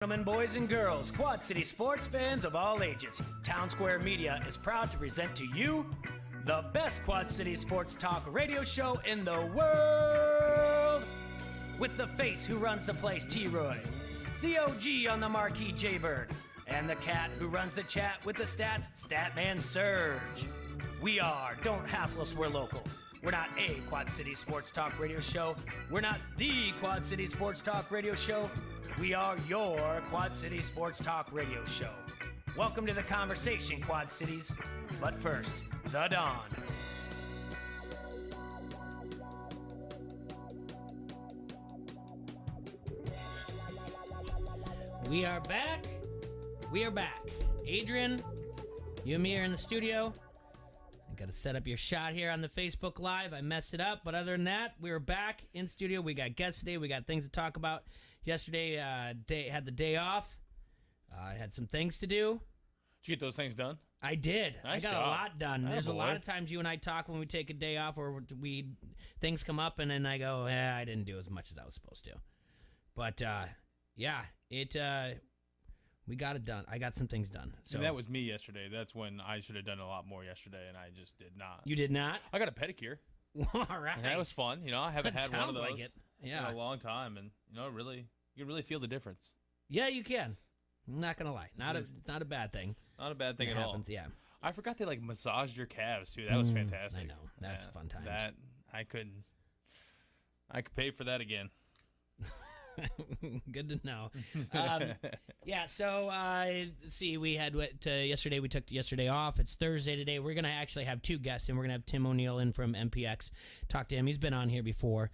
Gentlemen, boys and girls, Quad City sports fans of all ages, Town Square Media is proud to present to you the best Quad City sports talk radio show in the world. With the face who runs the place, T-Roy, the OG on the marquee, Jaybird, and the cat who runs the chat with the stats, Statman Surge. We are Don't Hassle Us, We're Local. We're not a Quad City sports talk radio show. We're not the Quad City sports talk radio show. We are your Quad City Sports Talk Radio Show. Welcome to the conversation, Quad Cities. But first, the dawn. We are back. We are back. Adrian, you and me are in the studio. I got to set up your shot here on the Facebook Live. I messed it up, but other than that, we were back in studio. We got guests today. We got things to talk about. Yesterday, had the day off. I had some things to do. Did you get those things done? I did. Nice I got job. a lot done. Oh, There's a boy. lot of times you and I talk when we take a day off, or things come up, and then I go, I didn't do as much as I was supposed to. But we got it done. I got some things done. So See, that was me yesterday. That's when I should have done a lot more yesterday, and I just did not. You did not? I got a pedicure. All right. And that was fun. You know, I haven't That had one of sounds those like it. Yeah. in a long time, and you know, you can really feel the difference. Yeah, you can. I'm not gonna lie. It's not a bad thing. Not a bad thing It at happens, all. yeah. I forgot they massaged your calves too. That was fantastic. I know. That's fun times. That I could pay for that again. Good to know. So let's see. We had yesterday. We took yesterday off. It's Thursday today. We're gonna actually have two guests, and we're gonna have Tim O'Neill in from MPX. Talk to him. He's been on here before.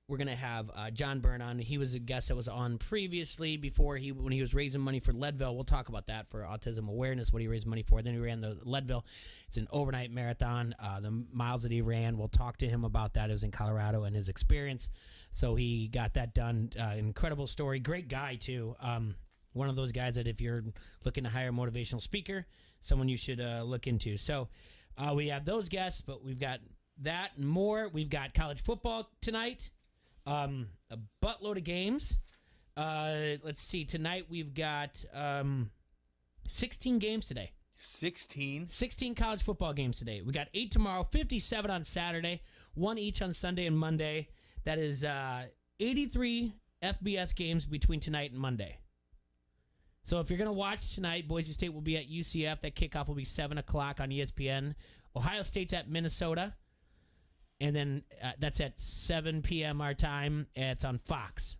We're gonna have John Byrne on. He was a guest that was on previously when he was raising money for Leadville. We'll talk about that for autism awareness. What he raised money for. Then he ran the Leadville. It's an overnight marathon. The miles that he ran. We'll talk to him about that. It was in Colorado and his experience. So he got that done. Incredible story. Great guy, too. One of those guys that if you're looking to hire a motivational speaker, someone you should look into. So we have those guests, but we've got that and more. We've got college football tonight. A buttload of games. Let's see. Tonight we've got 16 games today. 16? 16 college football games today. We got 8 tomorrow, 57 on Saturday, 1 each on Sunday and Monday. That is 83 FBS games between tonight and Monday. So if you're going to watch tonight, Boise State will be at UCF. That kickoff will be 7 o'clock on ESPN. Ohio State's at Minnesota. And then that's at 7 p.m. our time. It's on Fox.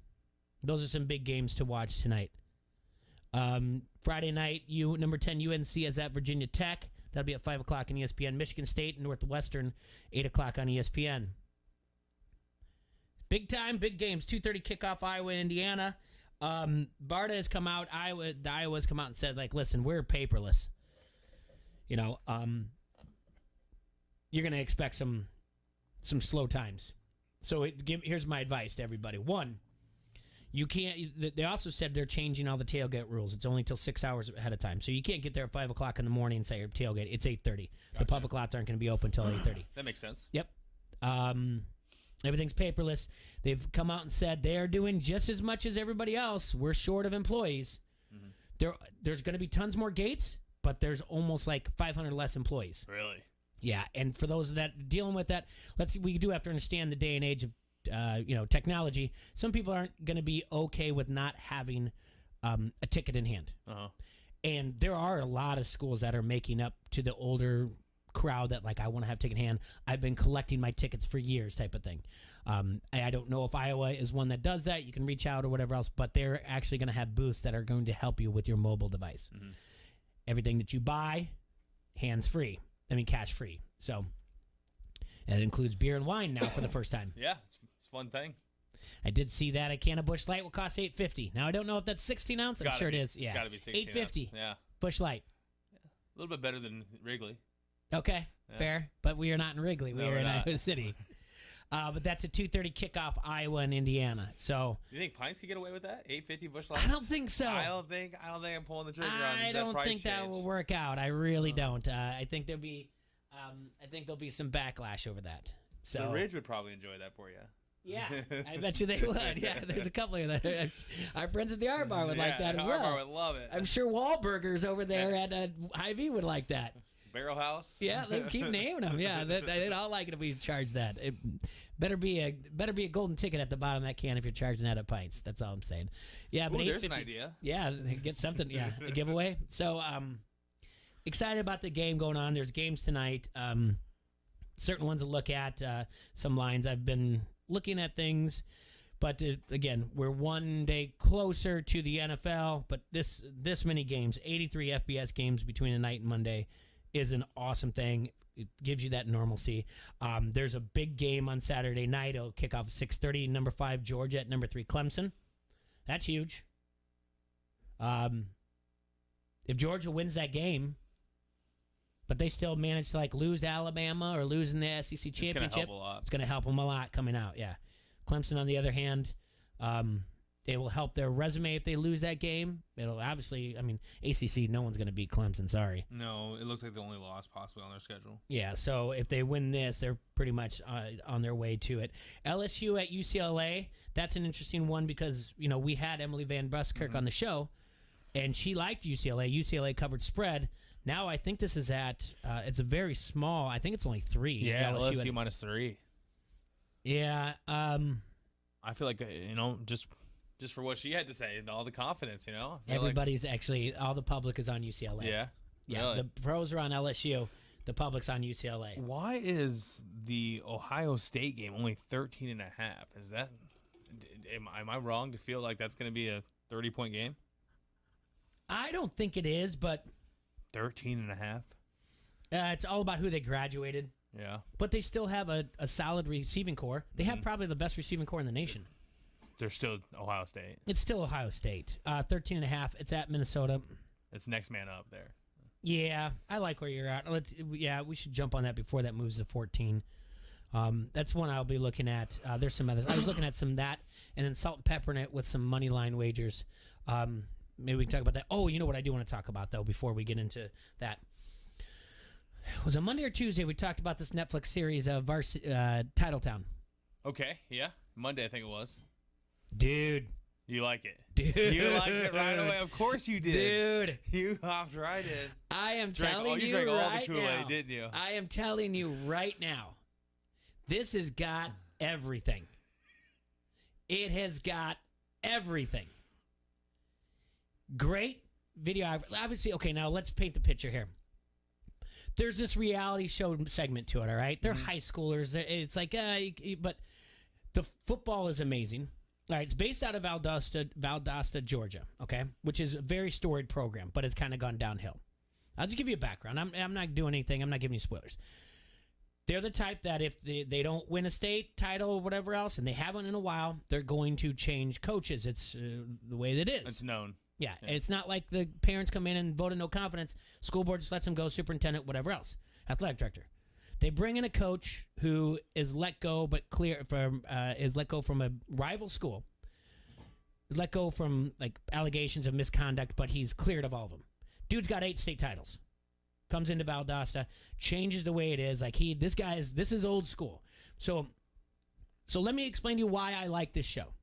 Those are some big games to watch tonight. Friday night, number 10 UNC is at Virginia Tech. That'll be at 5 o'clock on ESPN. Michigan State and Northwestern, 8 o'clock on ESPN. Big time, big games. 2:30 kickoff, Iowa, Indiana. Barta has come out. The Iowa has come out and said, listen, we're paperless. You know, you're going to expect some slow times. So here's my advice to everybody. One, you can't. They also said they're changing all the tailgate rules. It's only until 6 hours ahead of time, so you can't get there at 5 o'clock in the morning and say your tailgate. It's 8:30. Gotcha. The public lots aren't going to be open until 8:30. That makes sense. Yep. Everything's paperless. They've come out and said they are doing just as much as everybody else. We're short of employees. Mm-hmm. There's going to be tons more gates, but there's almost 500 less employees. Really? Yeah, and for those that dealing with that, we do have to understand the day and age of technology. Some people aren't going to be okay with not having a ticket in hand. Uh-huh. And there are a lot of schools that are making up to the older crowd that I want to have ticket in hand. I've been collecting my tickets for years type of thing. I don't know if Iowa is one that does that. You can reach out or whatever else, but they're actually going to have booths that are going to help you with your mobile device. Mm-hmm. Everything that you buy, hands-free. Cash-free. So, and it includes beer and wine now for the first time. Yeah, it's a fun thing. I did see that a can of Busch Light will cost $8.50. Now, I don't know if that's 16 ounce. I'm sure it is. Yeah. It's got to be 16 $8.50. ounce. Yeah. Busch Light. Yeah. A little bit better than Wrigley. Okay, yeah. Fair. But we are not in Wrigley. We are in Iowa City. But that's a 2:30 kickoff, Iowa and Indiana. So, you think Pines could get away with that? $8.50 Busch Lights? I don't think so. I don't think I'm pulling the trigger on that. I don't think that will work out. I really don't. I think there'll be some backlash over that. So the Ridge would probably enjoy that for you. Yeah, I bet you they would. Yeah, there's a couple of that. Our friends at the Art Bar would like that as well. Art Bar would love it. I'm sure Wahlburgers over there at Hy-Vee would like that. Barrel House. Yeah, they keep naming them. Yeah, they'd all like it if we charge that. It better be a golden ticket at the bottom of that can if you're charging that at pints. That's all I'm saying. Yeah, but there's an idea. Yeah, get something. Yeah, a giveaway. So excited about the game going on. There's games tonight. Certain ones to look at. Some lines I've been looking at things, but again, we're one day closer to the NFL. But this many games, 83 FBS games between tonight and Monday, is an awesome thing. It gives you that normalcy. There's a big game on Saturday night. It'll kick off at 6:30. Number 5 Georgia at number 3 Clemson. That's huge. If Georgia wins that game, but they still manage to lose to Alabama or lose in the SEC championship, it's going to help a lot. It's going to help them a lot coming out. Yeah, Clemson on the other hand, it will help their resume if they lose that game. It'll obviously, ACC, no one's going to beat Clemson. Sorry. No, it looks like the only loss possibly on their schedule. Yeah, so if they win this, they're pretty much on their way to it. LSU at UCLA, that's an interesting one because, we had Emily Van Buskirk on the show, and she liked UCLA. UCLA covered spread. Now I think this is at, it's a very small, I think it's only 3. Yeah, LSU minus 3. Yeah. I feel like, just for what she had to say and all the confidence, Everybody's actually, all the public is on UCLA. Yeah. Yeah, really? The pros are on LSU. The public's on UCLA. Why is the Ohio State game only 13.5? Is that, am I wrong to feel like that's going to be a 30-point game? I don't think it is, but 13.5. It's all about who they graduated. Yeah. But they still have a solid receiving core. They have probably the best receiving core in the nation. They're still Ohio State. It's still Ohio State. 13.5. It's at Minnesota. It's next man up there. Yeah, I like where you're at. We should jump on that before that moves to 14. That's one I'll be looking at. There's some others. I was looking at some of that, and then salt and peppering it with some money line wagers. Maybe we can talk about that. Oh, you know what I do want to talk about, though, before we get into that? Was it Monday or Tuesday we talked about this Netflix series of Titletown? Okay, yeah. Monday, I think it was. Dude. You like it. Dude. You liked it right away. Of course you did. Dude. You hopped right in. I am telling you drank all right the Kool-Aid, now. didn't you? I am telling you right now. This has got everything. It has got everything. Great video. Obviously, okay, now let's paint the picture here. There's this reality show segment to it, all right? They're high schoolers. It's like, but the football is amazing. All right, it's based out of Valdosta, Georgia, okay, which is a very storied program, but it's kind of gone downhill. I'll just give you a background. I'm not doing anything. I'm not giving you spoilers. They're the type that if they don't win a state title or whatever else, and they haven't in a while, they're going to change coaches. It's the way that it is. It's known. Yeah, and it's not like the parents come in and vote in no confidence. School board just lets them go, superintendent, whatever else, athletic director. They bring in a coach who is let go, but is let go from a rival school. Is let go from allegations of misconduct, but he's cleared of all of them. Dude's got 8 state titles. Comes into Valdosta, changes the way it is. This is old school. So let me explain to you why I like this show.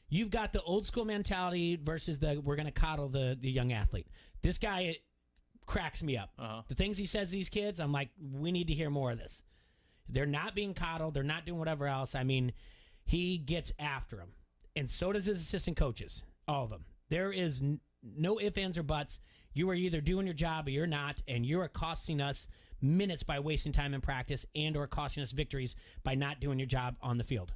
You've got the old school mentality versus we're going to coddle the young athlete. This guy cracks me up. The things he says to these kids, I'm like, we need to hear more of this. They're not being coddled. They're not doing whatever else. He gets after them. And so does his assistant coaches, all of them. There is no ifs, ands, or buts. You are either doing your job or you're not, and you are costing us minutes by wasting time in practice and or costing us victories by not doing your job on the field.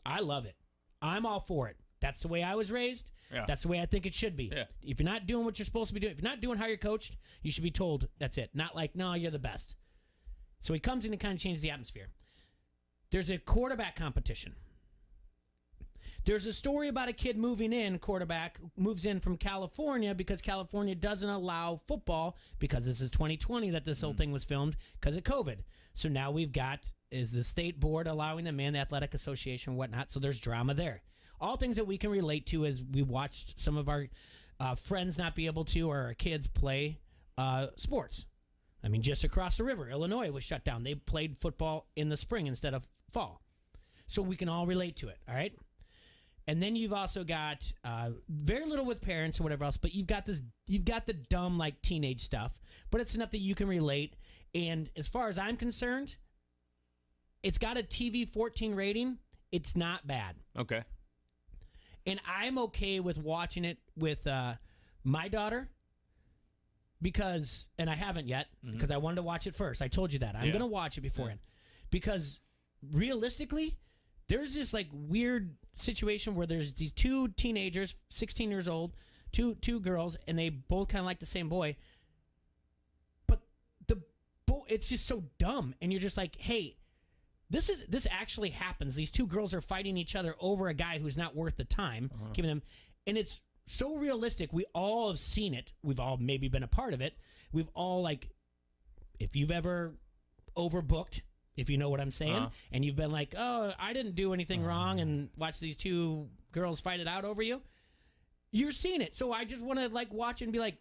I love it. I'm all for it. That's the way I was raised. Yeah. That's the way I think it should be. Yeah. If you're not doing what you're supposed to be doing, if you're not doing how you're coached, you should be told that's it. Not like, no, you're the best. So he comes in and kind of changes the atmosphere. There's a quarterback competition. There's a story about a kid quarterback moves in from California because California doesn't allow football because this is 2020 that this whole thing was filmed because of COVID. So now is the state board allowing them in, the athletic association, whatnot. So there's drama there. All things that we can relate to as we watched some of our friends not be able to, or our kids play sports. Just across the river, Illinois was shut down. They played football in the spring instead of fall. so we can all relate to it. All right. And then you've also got very little with parents or whatever else, but you've got the dumb like teenage stuff, but it's enough that you can relate. And as far as I'm concerned, it's got a TV 14 rating. It's not bad. Okay. And I'm okay with watching it with my daughter because, and I haven't yet because I wanted to watch it first. I told you that. I'm going to watch it beforehand because realistically, there's this like weird situation where there's these two teenagers, 16 years old, two girls, and they both kind of like the same boy. But it's just so dumb, and you're just like, hey, this actually happens. These two girls are fighting each other over a guy who's not worth the time giving them, and it's so realistic. We all have seen it. We've all maybe been a part of it. We've all like, if you've ever overbooked, if you know what I'm saying, and you've been like, oh, I didn't do anything wrong, and watch these two girls fight it out over you. You're seeing it. So I just want to like watch and be like,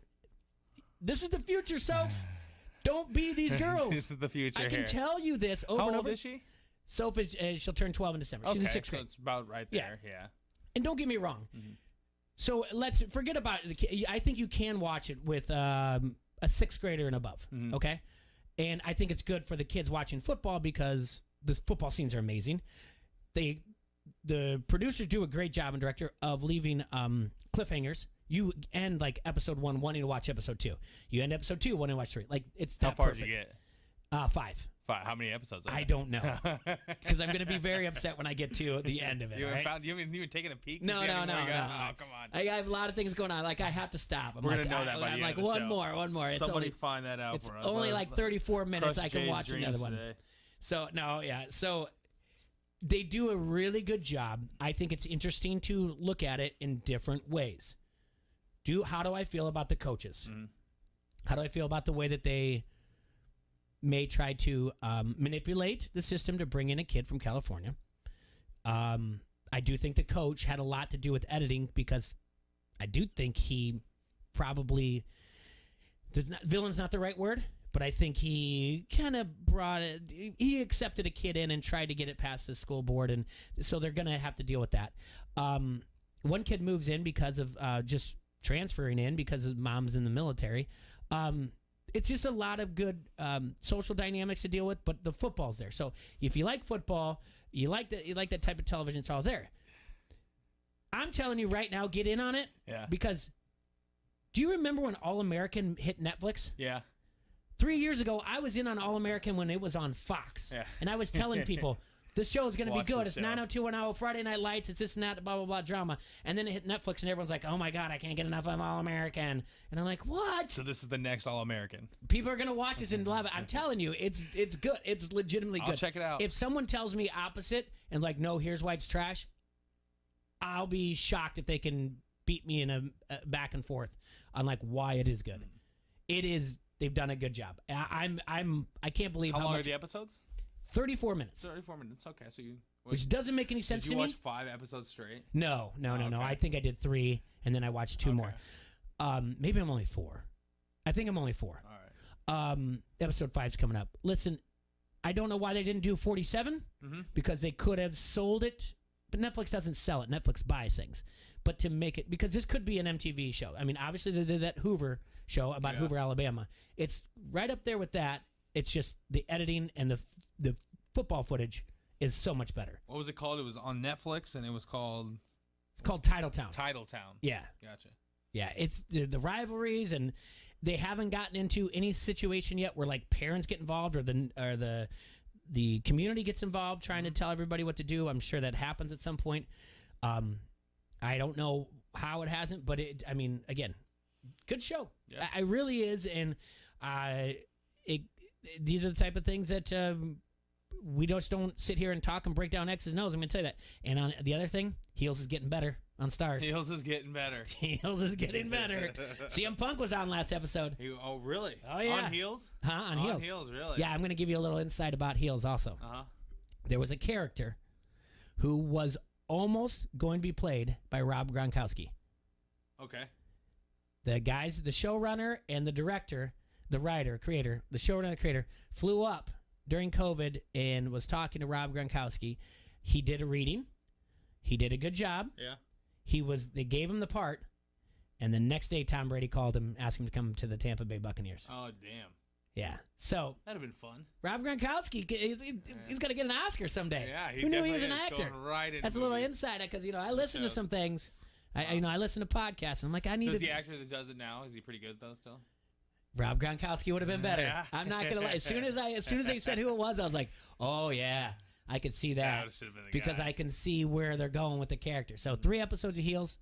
this is the future, Soph. Don't be these girls. This is the future. I can tell you this over and over. How old is she? Soph is, she'll turn 12 in December. She's in 6th grade. So it's about right there. Yeah. And don't get me wrong. So let's forget about it. I think you can watch it with a 6th grader and above. Okay. And I think it's good for the kids watching football because the football scenes are amazing. The producers do a great job and director of leaving cliffhangers. You end like episode 1 wanting to watch episode 2. You end episode 2 wanting to watch 3. Like it's that How far perfect. did you get? 5. 5. How many episodes? I don't know because I'm going to be very upset when I get to the end of it. You right? haven't even taken a peek? No. Oh, come on. I have a lot of things going on. Like I have to stop. We're going to know that by the end like of the one show. more. It's Somebody only, find that out for us. It's only like 34 minutes. I can Jay's watch another one. Today. So So they do a really good job. I think it's interesting to look at it in different ways. How do I feel about the coaches? How do I feel about the way that they may try to manipulate the system to bring in a kid from California? I do think the coach had a lot to do with editing because I do think he probably villain's not the right word, but I think he kind of brought it. He accepted a kid in and tried to get it past the school board, and so they're going to have to deal with that. One kid moves in because of just transferring in because his mom's in the military. It's just a lot of good social dynamics to deal with, but the football's there. So if you like football, you like that type of television, it's all there. I'm telling you right now, get in on it. Yeah. Because do you remember when All American hit Netflix? Yeah. 3 years ago, I was in on All American when it was on Fox. Yeah. And I was telling people, this show is going to be good. It's show. 90210, Friday Night Lights. It's this and that, blah, blah, blah, drama. And then it hit Netflix, and everyone's like, oh, my God, I can't get enough of All American. And I'm like, what? So this is the next All American. People are going to watch this and love it. I'm telling you, it's good. It's legitimately good. I'll check it out. If someone tells me opposite and like, no, here's why it's trash, I'll be shocked if they can beat me in a back and forth on like why it is good. It is. They've done a good job. I can't believe how long much, are the episodes? 34 minutes. 34 minutes. Okay, so you. Which doesn't make any sense to me. Did you watch 5 episodes straight? No. I think I did 3, and then I watched 2 more. Maybe I'm only 4. I think I'm only 4. All right. Episode 5's coming up. Listen, I don't know why they didn't do 47 because they could have sold it, but Netflix doesn't sell it. Netflix buys things. But to make it, because this could be an MTV show. I mean, obviously they did that Hoover show about Hoover, Alabama. It's right up there with that. It's just the editing and the football footage is so much better. What was it called? It was on Netflix, and it was called... It's called Titletown. Titletown. Yeah. Gotcha. Yeah, it's the rivalries, and they haven't gotten into any situation yet where like parents get involved or the community gets involved trying to tell everybody what to do. I'm sure that happens at some point. I don't know how it hasn't, but again, good show. Yeah. I really is, and these are the type of things that we just don't sit here and talk and break down X's and O's. I'm going to tell you that. And on the other thing, Heels is getting better on Stars. Heels is getting better. Heels is getting better. CM Punk was on last episode. Oh, really? Oh, yeah. On Heels? On Heels. On Heels, really? Yeah, I'm going to give you a little insight about Heels also. There was a character who was almost going to be played by Rob Gronkowski. Okay. The guys, the showrunner and the director, the writer, creator, the showrunner, creator, flew up during COVID and was talking to Rob Gronkowski. he did a reading. He did a good job. Yeah. They gave him the part, and the next day Tom Brady called him, asked him to come to the Tampa Bay Buccaneers. Oh, damn. Yeah. So That'd have been fun. Rob Gronkowski, he's going to get an Oscar someday. Yeah, Who knew he was an actor? Right into That's a little insider because I listen to some things. I listen to podcasts. And I'm like, I need. Does the actor that does it now? Is he pretty good though? Still. Rob Gronkowski would have been better. Yeah. I'm not gonna lie. As soon as they said who it was, I was like, oh yeah, I could see that Should've been the because guy. I can see where they're going with the character. So 3 episodes of Heels,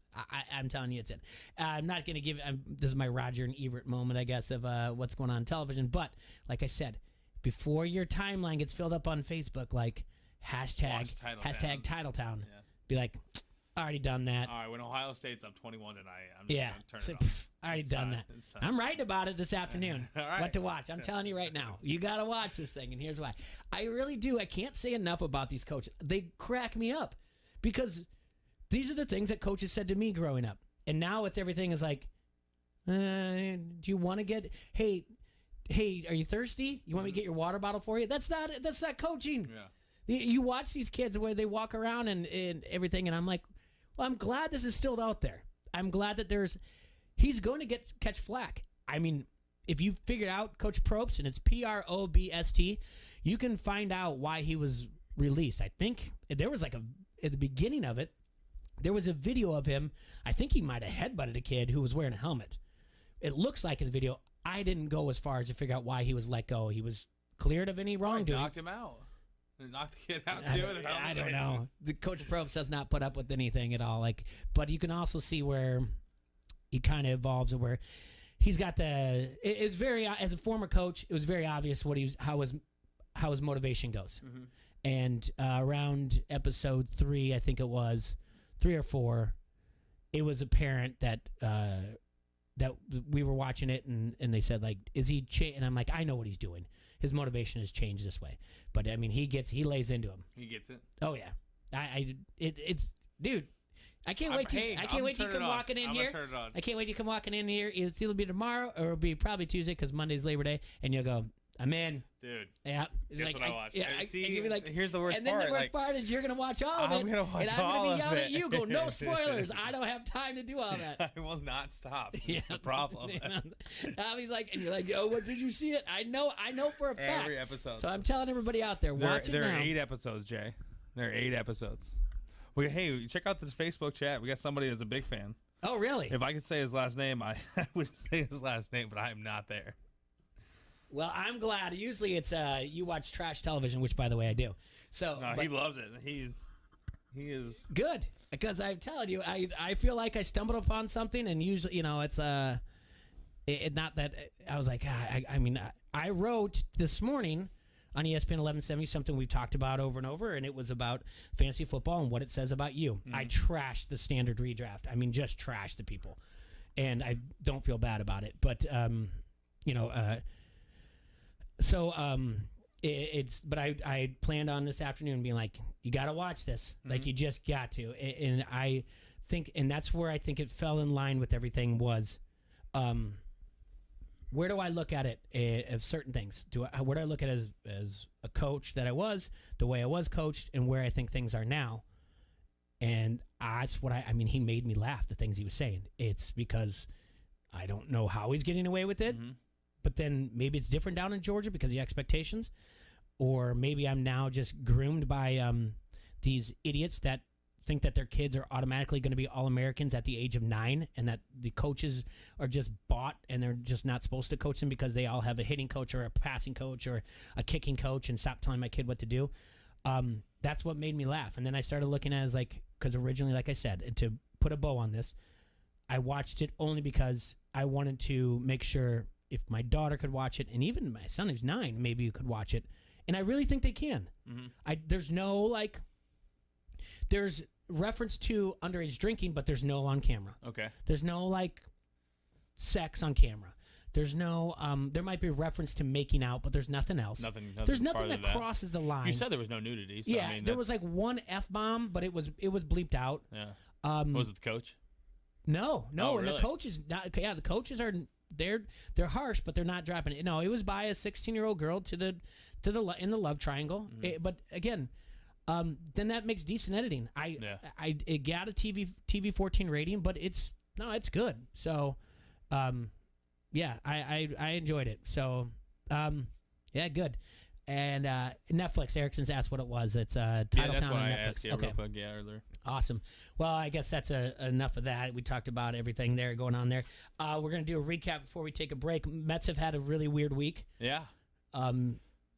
I'm telling you, it's in. I'm not gonna give. This is my Roger and Ebert moment, I guess, of what's going on television. But like I said, before your timeline gets filled up on Facebook, like hashtag Titletown, be like, already done that. All right, when Ohio State's up 21 tonight, I'm just gonna turn it off. Already done that. I'm writing about it this afternoon. All right. What to watch. I'm telling you right now. You got to watch this thing, and here's why. I really do. I can't say enough about these coaches. They crack me up because these are the things that coaches said to me growing up. And now everything is like, do you want to get, hey, are you thirsty? You want me to get your water bottle for you? That's not coaching. Yeah. You watch these kids where they walk around and everything, and I'm like, well, I'm glad this is still out there. I'm glad that he's going to catch flack. I mean, if you figured out Coach Probst, and it's Probst, you can find out why he was released. I think there was at the beginning of it, there was a video of him. I think he might have headbutted a kid who was wearing a helmet. It looks like in the video. I didn't go as far as to figure out why he was let go. He was cleared of any wrongdoing. Knocked him out. Knock the kid out too. I don't know. The Coach Probst does not put up with anything at all. But you can also see where he kind of evolves, where he's got it's very, as a former coach, it was very obvious how his motivation goes. Mm-hmm. And around episode 3, I think it was 3 or 4, it was apparent that that we were watching it, and they said, like, is he and I'm like, I know what he's doing. His motivation has changed this way. But I mean, he lays into him. He gets it. Oh yeah. It's dude. I can't wait to come walking in here. Turn it on. I can't wait to come walking in here. It's either be tomorrow or it'll be probably Tuesday because Monday's Labor Day, and you'll go, I'm in. Dude. Yeah. Guess what I watched. Yeah. See, like, here's the worst part. And then the worst part is you're going to watch all of it. I'm going to watch and I'm all going to be of yelling it. at you, go, no spoilers. I don't have time to do all that. I will not stop. That's the problem. He's like, and you're like, oh, what did you see it? I know for a fact. Every episode. So I'm telling everybody out there, watch it now. There are 8 episodes, Jay. There are 8 episodes. Hey, check out this Facebook chat. We got somebody that's a big fan. Oh, really? If I could say his last name, I would say his last name, but I am not there. Well, I'm glad. Usually it's you watch trash television, which, by the way, I do. So no, he loves it. He is good because I'm telling you, I feel like I stumbled upon something, and usually, it's not that I was like, I mean, I wrote this morning on ESPN 1170 something we've talked about over and over, and it was about fantasy football and what it says about you. Mm-hmm. I trashed the standard redraft. I mean, just trashed the people, and I don't feel bad about it. But but I planned on this afternoon being like, you got to watch this. Mm-hmm. Like, you just got to. And I think, and that's where I think it fell in line with everything was, where do I look at it of certain things? Where do I look at it as a coach that I was, the way I was coached, and where I think things are now? And that's what I mean, he made me laugh, the things he was saying. It's because I don't know how he's getting away with it. Mm-hmm. But then maybe it's different down in Georgia because of the expectations. Or maybe I'm now just groomed by these idiots that think that their kids are automatically going to be All-Americans at the age of 9, and that the coaches are just bought and they're just not supposed to coach them because they all have a hitting coach or a passing coach or a kicking coach, and stop telling my kid what to do. That's what made me laugh. And then I started looking at it as like, because originally, like I said, to put a bow on this, I watched it only because I wanted to make sure if my daughter could watch it, and even my son who's 9, maybe you could watch it. And I really think they can. Mm-hmm. There's reference to underage drinking, but there's no on camera. Okay. There's no sex on camera. There's no there might be reference to making out, but there's nothing else. There's nothing that crosses the line. You said there was no nudity. So yeah, there was one F-bomb, but it was bleeped out. Yeah. Was it the coach? No. Oh, And really? the coaches the coaches are they're harsh, but they're not dropping it. No, it was by a 16-year-old girl in the love triangle. Mm-hmm. But again, then that makes decent editing. It got a TV 14 rating, but it's good. So, I enjoyed it. So, good. And Netflix, Erickson's asked what it was. It's Titletown that's what on I Netflix. asked you real quick, earlier. Awesome. Well, I guess that's enough of that. We talked about everything there going on there. We're going to do a recap before we take a break. Mets have had a really weird week. Yeah.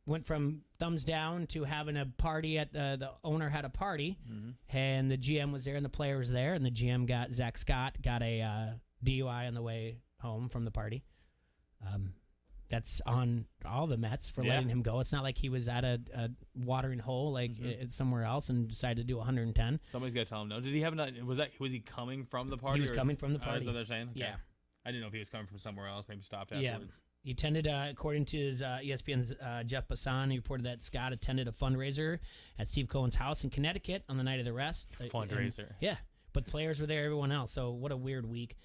Went from thumbs down to having a party at the owner had a party, and the GM was there and the player was there, and the GM Zach Scott got a DUI on the way home from the party. That's on all the Mets for letting him go. It's not like he was at a watering hole like it's somewhere else and decided to do 110. Somebody's got to tell him no. Did he have was he coming from the party? He was coming from the party. Is that what they're saying? Okay. Yeah. I didn't know if he was coming from somewhere else. Maybe stopped afterwards. He attended, according to his ESPN's Jeff Bassan, he reported that Scott attended a fundraiser at Steve Cohen's house in Connecticut on the night of the arrest. Fundraiser. But players were there, everyone else. So what a weird week.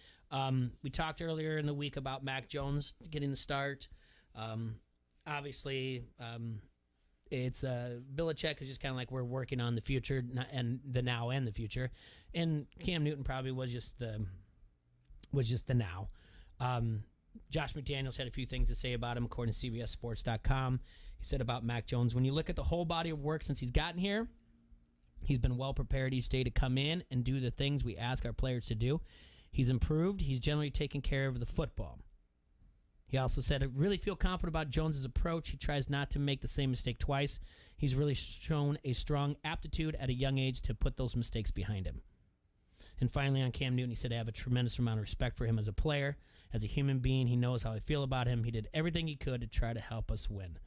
We talked earlier in the week about Mac Jones getting the start. Obviously, it's Belichick is just kind of like we're working on the future and the now and the future, and Cam Newton probably was just the now. Josh McDaniels had a few things to say about him, according to CBSSports.com. He said about Mac Jones, when you look at the whole body of work since he's gotten here, he's been well prepared each day to come in and do the things we ask our players to do. He's improved. He's generally taken care of the football. He also said, I really feel confident about Jones' approach. He tries not to make the same mistake twice. He's really shown a strong aptitude at a young age to put those mistakes behind him. And finally, on Cam Newton, he said, I have a tremendous amount of respect for him as a player, as a human being. He knows how I feel about him. He did everything he could to try to help us win.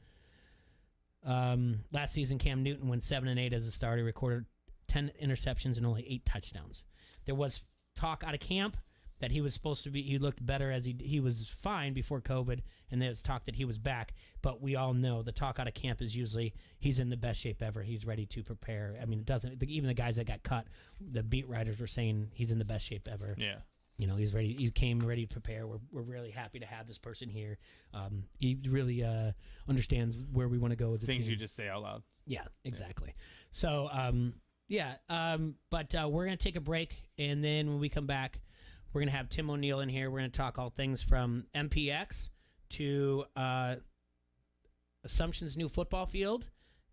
Last season, Cam Newton went 7-8 as a starter, recorded 10 interceptions and only 8 touchdowns. There was talk out of camp that he was supposed to be, he looked better as he was fine before COVID, and there was talk that he was back. But we all know the talk out of camp is usually he's in the best shape ever. He's ready to prepare. I mean, it doesn't, even the guys that got cut, the beat writers were saying he's in the best shape ever. Yeah. You know, he's ready. He came ready to prepare. We're really happy to have this person here. He really understands where we want to go as a team. Things you just say out loud. Yeah, exactly. So, but we're going to take a break, and then when we come back, we're going to have Tim O'Neill in here. We're going to talk all things from MPX to Assumption's new football field,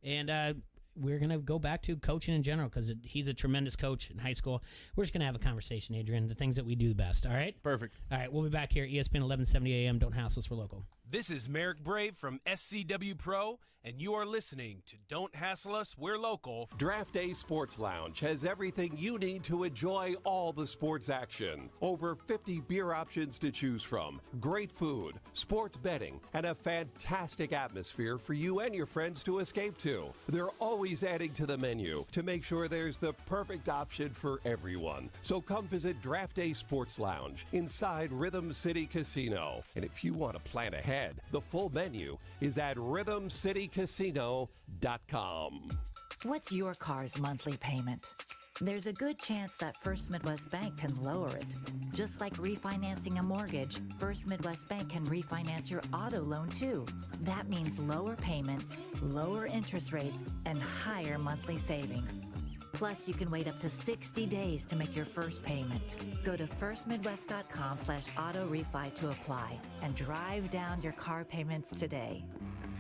and we're going to go back to coaching in general because he's a tremendous coach in high school. We're just going to have a conversation, Adrian, the things that we do the best, all right? Perfect. All right, we'll be back here, ESPN 1170 AM. Don't hassle us, for local. This is Merrick Brave from SCW Pro, and you are listening to Don't Hassle Us, We're Local. Draft Day Sports Lounge has everything you need to enjoy all the sports action. Over 50 beer options to choose from, great food, sports betting, and a fantastic atmosphere for you and your friends to escape to. They're always adding to the menu to make sure there's the perfect option for everyone. So come visit Draft Day Sports Lounge inside Rhythm City Casino. And if you want to plan ahead, the full menu is at rhythmcitycasino.com. What's your car's monthly payment? There's a good chance that First Midwest Bank can lower it. Just like refinancing a mortgage, First Midwest Bank can refinance your auto loan too. That means lower payments, lower interest rates, and higher monthly savings. Plus, you can wait up to 60 days to make your first payment. Go to firstmidwest.com/auto refi to apply and drive down your car payments today.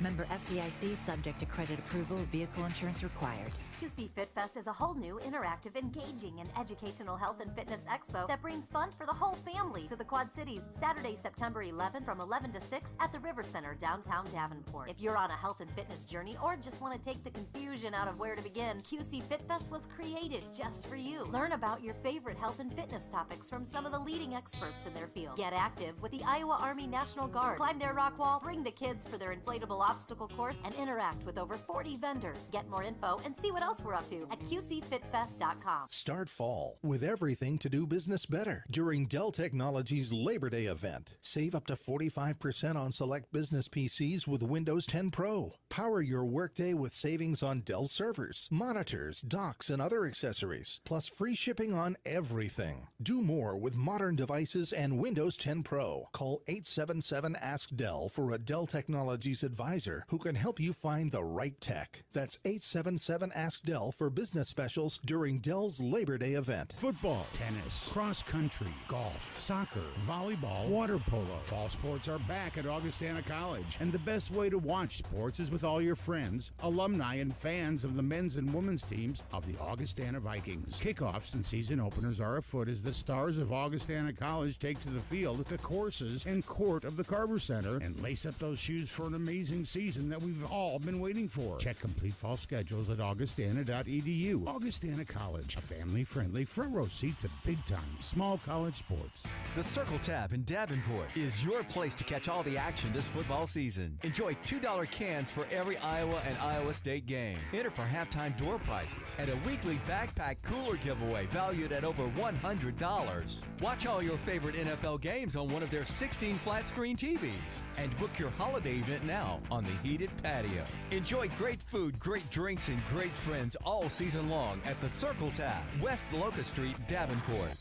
Member FDIC, subject to credit approval, vehicle insurance required. QC Fit Fest is a whole new, interactive, engaging, and educational health and fitness expo that brings fun for the whole family to the Quad Cities, Saturday, September 11th from 11 to 6 at the River Center, downtown Davenport. If you're on a health and fitness journey or just want to take the confusion out of where to begin, QC Fit Fest was created just for you. Learn about your favorite health and fitness topics from some of the leading experts in their field. Get active with the Iowa Army National Guard. Climb their rock wall, bring the kids for their inflatable obstacle course, and interact with over 40 vendors. Get more info and see what else we're up to at qcfitfest.com. Start fall with everything to do business better during Dell Technologies Labor Day event. Save up to 45% on select business PCs with Windows 10 Pro. Power your workday with savings on Dell servers, monitors, docks, and other accessories, plus free shipping on everything. Do more with modern devices and Windows 10 Pro. Call 877-ASK-DELL for a Dell Technologies advisor advisor who can help you find the right tech. That's 877-ASK-DELL for business specials during Dell's Labor Day event. Football, tennis, cross country, golf, soccer, volleyball, water polo. Fall sports are back at Augustana College. And the best way to watch sports is with all your friends, alumni, and fans of the men's and women's teams of the Augustana Vikings. Kickoffs and season openers are afoot as the stars of Augustana College take to the field, the courses, and court of the Carver Center and lace up those shoes for an amazing season that we've all been waiting for. Check complete fall schedules at augustana.edu. Augustana College, a family-friendly front row seat to big-time small college sports. The Circle Tap in Davenport is your place to catch all the action this football season. Enjoy $2 cans for every Iowa and Iowa State game. Enter for halftime door prizes and a weekly backpack cooler giveaway valued at over $100. Watch all your favorite NFL games on one of their 16 flat-screen TVs and book your holiday event now on the heated patio. Enjoy great food, great drinks, and great friends all season long at the Circle Tap, West Locust Street, Davenport.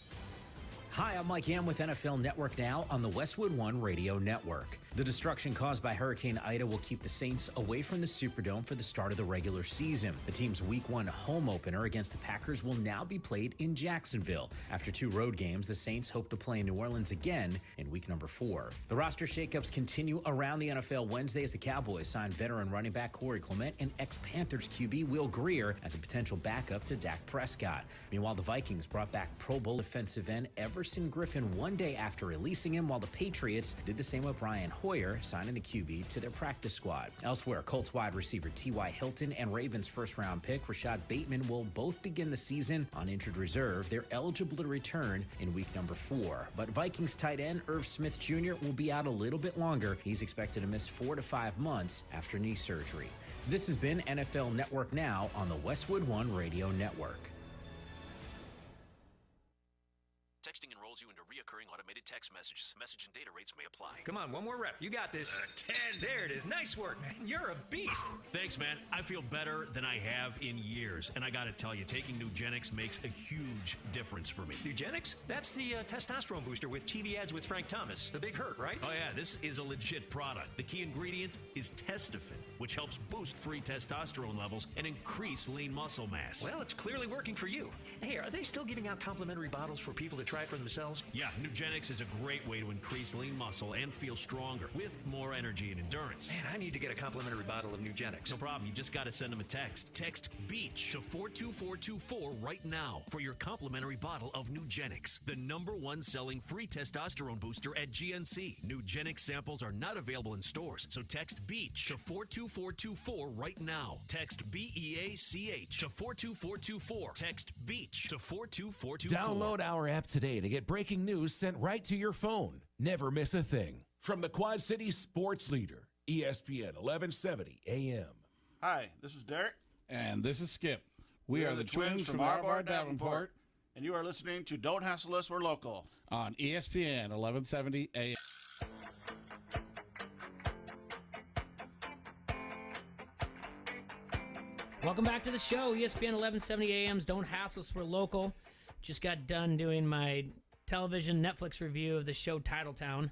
Hi, I'm Mike Yam with NFL Network Now on the Westwood One Radio Network. The destruction caused by Hurricane Ida will keep the Saints away from the Superdome for the start of the regular season. The team's Week 1 home opener against the Packers will now be played in Jacksonville. After 2 road games, the Saints hope to play in New Orleans again in week number 4. The roster shakeups continue around the NFL Wednesday as the Cowboys signed veteran running back Corey Clement and ex-Panthers QB Will Grier as a potential backup to Dak Prescott. Meanwhile, the Vikings brought back Pro Bowl defensive end Everson Griffin one day after releasing him, while the Patriots did the same with Brian Hoyer, signing the QB to their practice squad. Elsewhere, Colts wide receiver T.Y. Hilton and Ravens first-round pick Rashad Bateman will both begin the season on injured reserve. They're eligible to return in week number 4. But Vikings tight end Irv Smith Jr. will be out a little bit longer. He's expected to miss 4 to 5 months after knee surgery. This has been NFL Network Now on the Westwood One Radio Network. Texting enrolls you into reoccurring automated text messages. Message and data rates may apply. Come on, one more rep. You got this. 10. There it is. Nice work, man. You're a beast. Thanks, man. I feel better than I have in years. And I got to tell you, taking Nugenix makes a huge difference for me. Nugenix? That's the testosterone booster with TV ads with Frank Thomas. The big hurt, right? Oh, yeah. This is a legit product. The key ingredient is Testofen, which helps boost free testosterone levels and increase lean muscle mass. Well, it's clearly working for you. Hey, are they still giving out complimentary bottles for people to try for themselves? Yeah, Nugenix is a great way to increase lean muscle and feel stronger with more energy and endurance. Man, I need to get a complimentary bottle of Nugenix. No problem. You just got to send them a text. Text BEACH to 42424 right now for your complimentary bottle of Nugenix, the #1 selling free testosterone booster at GNC. Nugenix samples are not available in stores, so text BEACH to 42424 right now. Text BEACH to 42424. Text BEACH to 42424. Download our app today to get breaking news sent right to your phone. Never miss a thing. From the Quad Cities sports leader, ESPN 1170 AM. Hi, this is Derek. And this is Skip. We are the twins from Arbar, Davenport. And you are listening to Don't Hassle Us, We're Local. On ESPN 1170 AM. Welcome back to the show, ESPN 1170 AM's Don't Hassle Us, We're Local. Just got done doing my television Netflix review of the show Titletown.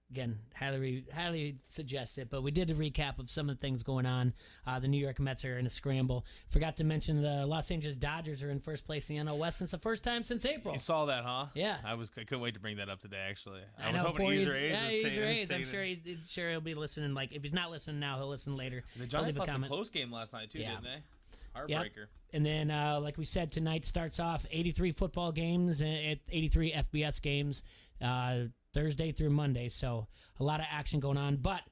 Again, highly suggest it, but we did a recap of some of the things going on. The New York Mets are in a scramble. Forgot to mention the Los Angeles Dodgers are in first place in the NL West since the first time since April. You saw that, huh? Yeah. I couldn't wait to bring that up today, actually. I was know, hoping User A's I'm sure he'll be listening. Like, if he's not listening now, he'll listen later. The Giants lost a close game last night, too, didn't they? Heartbreaker. Yep. And then, like we said, tonight starts off 83 football games, 83 FBS games, Thursday through Monday. So a lot of action going on. But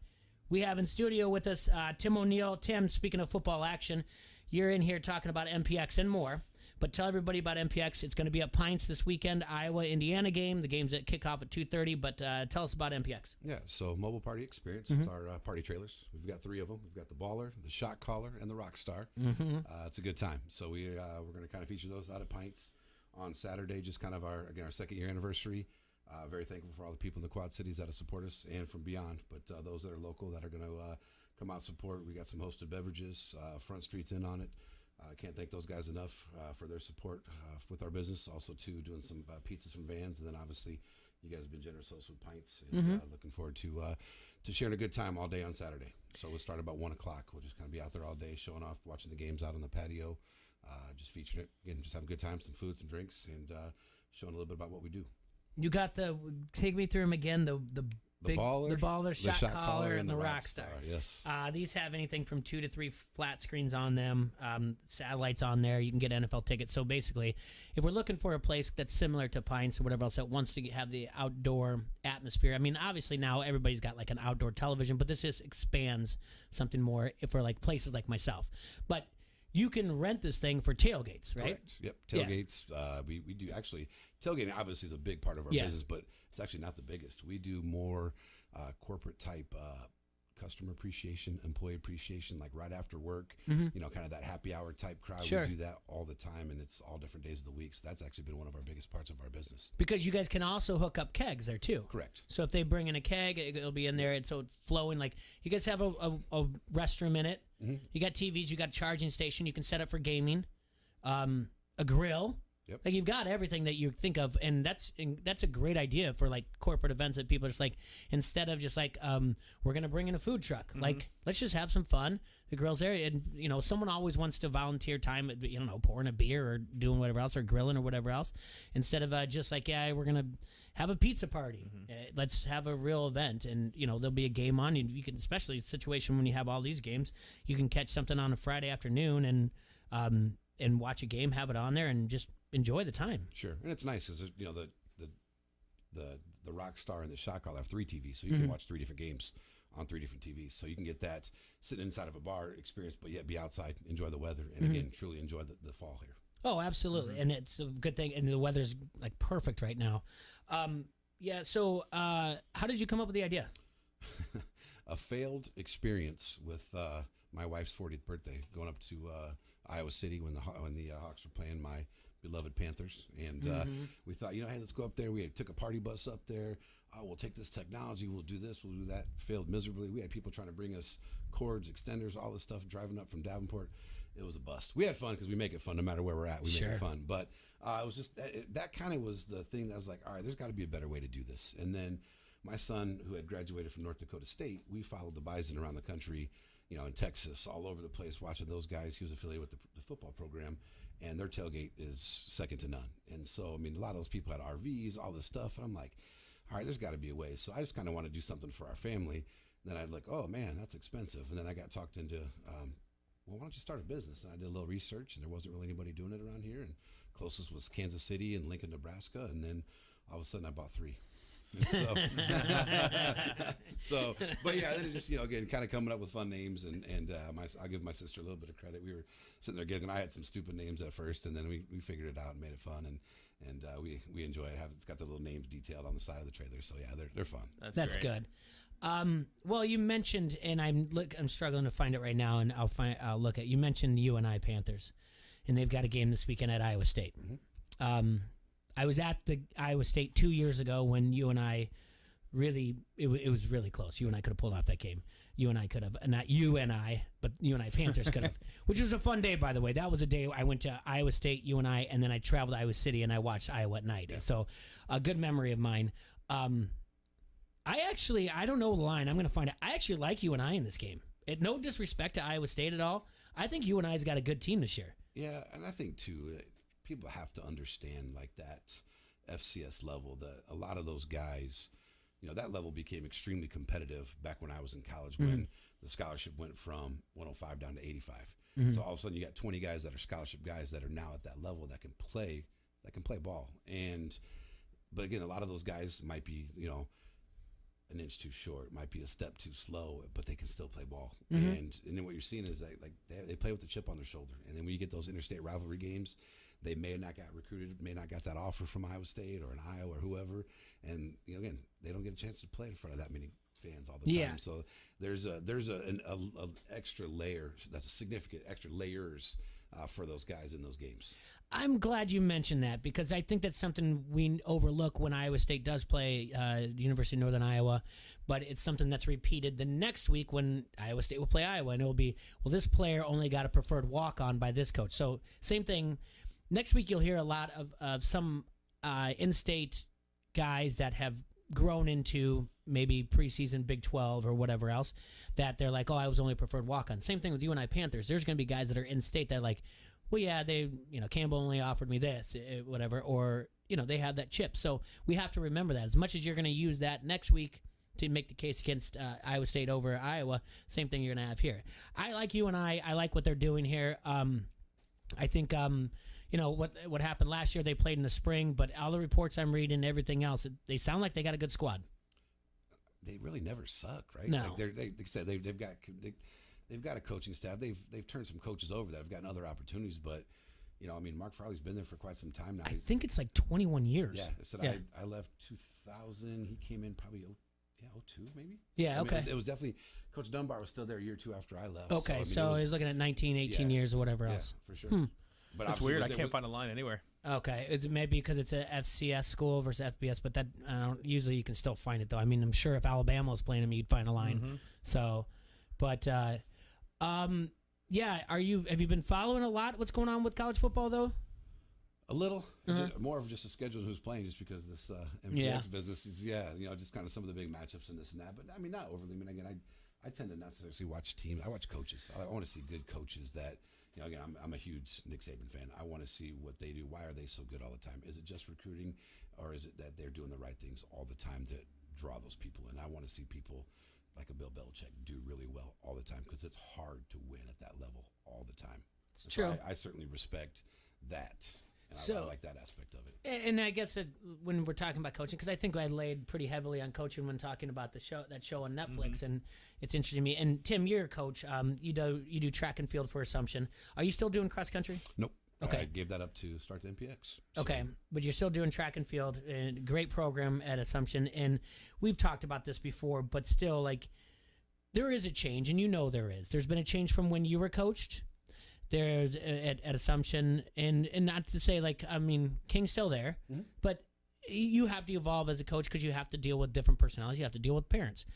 we have in studio with us Tim O'Neill. Tim, speaking of football action, you're in here talking about MPX and more. But tell everybody about MPX. It's going to be at Pints this weekend, Iowa-Indiana game. The game's at kickoff at 2:30. But tell us about MPX. Yeah, so mobile party experience. It's our party trailers. We've got 3 of them. We've got the Baller, the Shot Caller, and the Rock Star. It's a good time. So we're going to kind of feature those out at Pints on Saturday, just kind of our second year anniversary. Very thankful for all the people in the Quad Cities that have supported us and from beyond. But those that are local that are going to come out and support. We got some hosted beverages. Front Street's in on it. I can't thank those guys enough for their support with our business. Also, too, doing some pizzas from Vans. And then, obviously, you guys have been generous hosts with pints, and looking forward to sharing a good time all day on Saturday. So we'll start about 1 o'clock. We'll just kind of be out there all day, showing off, watching the games out on the patio, just featuring it again, just have a good time, some food, some drinks, and showing a little bit about what we do. You got take me through them again. The baller, shot caller, and the rock star. Yes. These have anything from 2 to 3 flat screens on them, satellites on there. You can get NFL tickets. So basically, if we're looking for a place that's similar to Pints or whatever else that wants to have the outdoor atmosphere, I mean, obviously now everybody's got like an outdoor television, but this just expands something more for like places like myself. But you can rent this thing for tailgates, right? Correct. Yep, tailgates. Yeah. We do actually, tailgating obviously is a big part of our business, but it's actually not the biggest. We do more corporate type customer appreciation, employee appreciation, like right after work, you know, kind of that happy hour type crowd. Sure. We do that all the time, and it's all different days of the week. So that's actually been one of our biggest parts of our business. Because you guys can also hook up kegs there too. Correct. So if they bring in a keg, it'll be in there, and so it's flowing. Like you guys have a restroom in it. You got TVs, you got a charging station. You can set up for gaming, a grill. Yep. Like you've got everything that you think of, and that's a great idea for like corporate events that people are just like, instead of just like we're gonna bring in a food truck, like let's just have some fun. The grill's there, and you know someone always wants to volunteer time, you know, pouring a beer or doing whatever else or grilling or whatever else, instead of just like we're gonna have a pizza party. Let's have a real event, and you know there'll be a game on. You can, especially a situation when you have all these games, you can catch something on a Friday afternoon and watch a game, have it on there, and just enjoy the time. Sure, and it's nice because you know the rock star and the shot caller have 3 TVs, so you can watch 3 different games on 3 different TVs. So you can get that sitting inside of a bar experience, but yet be outside, enjoy the weather, and again truly enjoy the fall here. Oh, absolutely, and it's a good thing, and the weather's like perfect right now. So how did you come up with the idea? A failed experience with my wife's 40th birthday, going up to Iowa City when the Hawks were playing my beloved Panthers, and we thought, hey, let's go up there. We took a party bus up there. Oh, we'll take this technology. We'll do this. We'll do that. Failed miserably. We had people trying to bring us cords, extenders, all this stuff, driving up from Davenport. It was a bust. We had fun because we make it fun no matter where we're at. We make it fun. But it was just that kind of was the thing that was like, all right, there's got to be a better way to do this. And then my son, who had graduated from North Dakota State, we followed the Bison around the country, in Texas, all over the place, watching those guys. He was affiliated with the football program, and their tailgate is second to none. And so, I mean, a lot of those people had RVs, all this stuff. And I'm like, all right, there's got to be a way. So I just kind of want to do something for our family. And then I'd like, oh, man, that's expensive. And then I got talked into, well, why don't you start a business? And I did a little research, and there wasn't really anybody doing it around here. And closest was Kansas City and Lincoln, Nebraska. And then all of a sudden I bought 3. But yeah, then it just, again, kind of coming up with fun names, and I'll give my sister a little bit of credit. We were sitting there giggling. I had some stupid names at first, and then we figured it out and made it fun, and we enjoy it. It's got the little names detailed on the side of the trailer, so yeah, they're fun. That's good. Well, you mentioned, and I'm struggling to find it right now, and I'll look at. You mentioned UNI Panthers, and they've got a game this weekend at Iowa State. I was at the Iowa State 2 years ago when UNI really, it was really close. UNI could have pulled off that game. UNI could have, not UNI, but UNI Panthers could have, which was a fun day, by the way. That was a day I went to Iowa State, UNI, and then I traveled to Iowa City and I watched Iowa at night. Yeah. So a good memory of mine. I don't know the line. I'm going to find it. I actually like UNI in this game. No disrespect to Iowa State at all. I think UNI's got a good team this year. Yeah, and I think, too, people have to understand, like, that FCS level, that a lot of those guys, that level became extremely competitive back when I was in college, when the scholarship went from 105 down to 85. So all of a sudden you got 20 guys that are scholarship guys that are now at that level that can play ball. But again, a lot of those guys might be, an inch too short, might be a step too slow, but they can still play ball. And then what you're seeing is that, like, they play with the chip on their shoulder. And then when you get those interstate rivalry games, they may not got recruited, may not got that offer from Iowa State or an Iowa or whoever, and again, they don't get a chance to play in front of that many fans all the time. Yeah. So there's an extra layer, that's a significant extra layers for those guys in those games. I'm glad you mentioned that, because I think that's something we overlook when Iowa State does play the University of Northern Iowa, but it's something that's repeated the next week when Iowa State will play Iowa, and it will be, well, this player only got a preferred walk-on by this coach. So same thing. Next week you'll hear a lot of some in-state guys that have grown into maybe preseason Big 12 or whatever else, that they're like, oh, I was only preferred walk-on. Same thing with UNI Panthers. There's going to be guys that are in state that are like, well, yeah, Campbell only offered me this, whatever, or, they have that chip. So we have to remember that. As much as you're going to use that next week to make the case against Iowa State over Iowa, same thing you're going to have here. I like UNI. I like what they're doing here. I think, what happened last year, they played in the spring, but all the reports I'm reading, everything else, they sound like they got a good squad. They really never suck, right? No. Like they've got a coaching staff. They've turned some coaches over that have gotten other opportunities, but Mark Farley's been there for quite some time now. I think it's like 21 years. Yeah, I left 2000. He came in probably 02 maybe. Yeah, okay. It was definitely Coach Dunbar was still there a year or two after I left. Okay, so he's looking at 19, 18 years or whatever else. Yeah, for sure. But it's weird. I can't find a line anywhere. Okay, it's maybe because it's a FCS school versus FBS, but that usually you can still find it though. I mean, I'm sure if Alabama was playing them, you'd find a line. Mm-hmm. So, but have you been following a lot what's going on with college football though? A little, more of just a schedule who's playing, just because this MPX business is just kind of some of the big matchups and this and that. But I mean, not overly. I mean, again, I tend to not necessarily watch teams. I watch coaches. I want to see good coaches that. Again, I'm a huge Nick Saban fan. I want to see what they do. Why are they so good all the time? Is it just recruiting, or is it that they're doing the right things all the time to draw those people in? I want to see people like a Bill Belichick do really well all the time, because it's hard to win at that level all the time. It's true. I certainly respect that. And I like that aspect of it. And I guess when we're talking about coaching, because I think I laid pretty heavily on coaching when talking about that show on Netflix, and it's interesting to me. And Tim, you're a coach. You do track and field for Assumption. Are you still doing cross country? Nope. Okay. I gave that up to start the MPX. So. Okay, but you're still doing track and field. And great program at Assumption, and we've talked about this before, but still, like, there is a change, and there is. There's been a change from when you were coached. There's at Assumption, and not to say King's still there, but you have to evolve as a coach because you have to deal with different personalities. You have to deal with parents.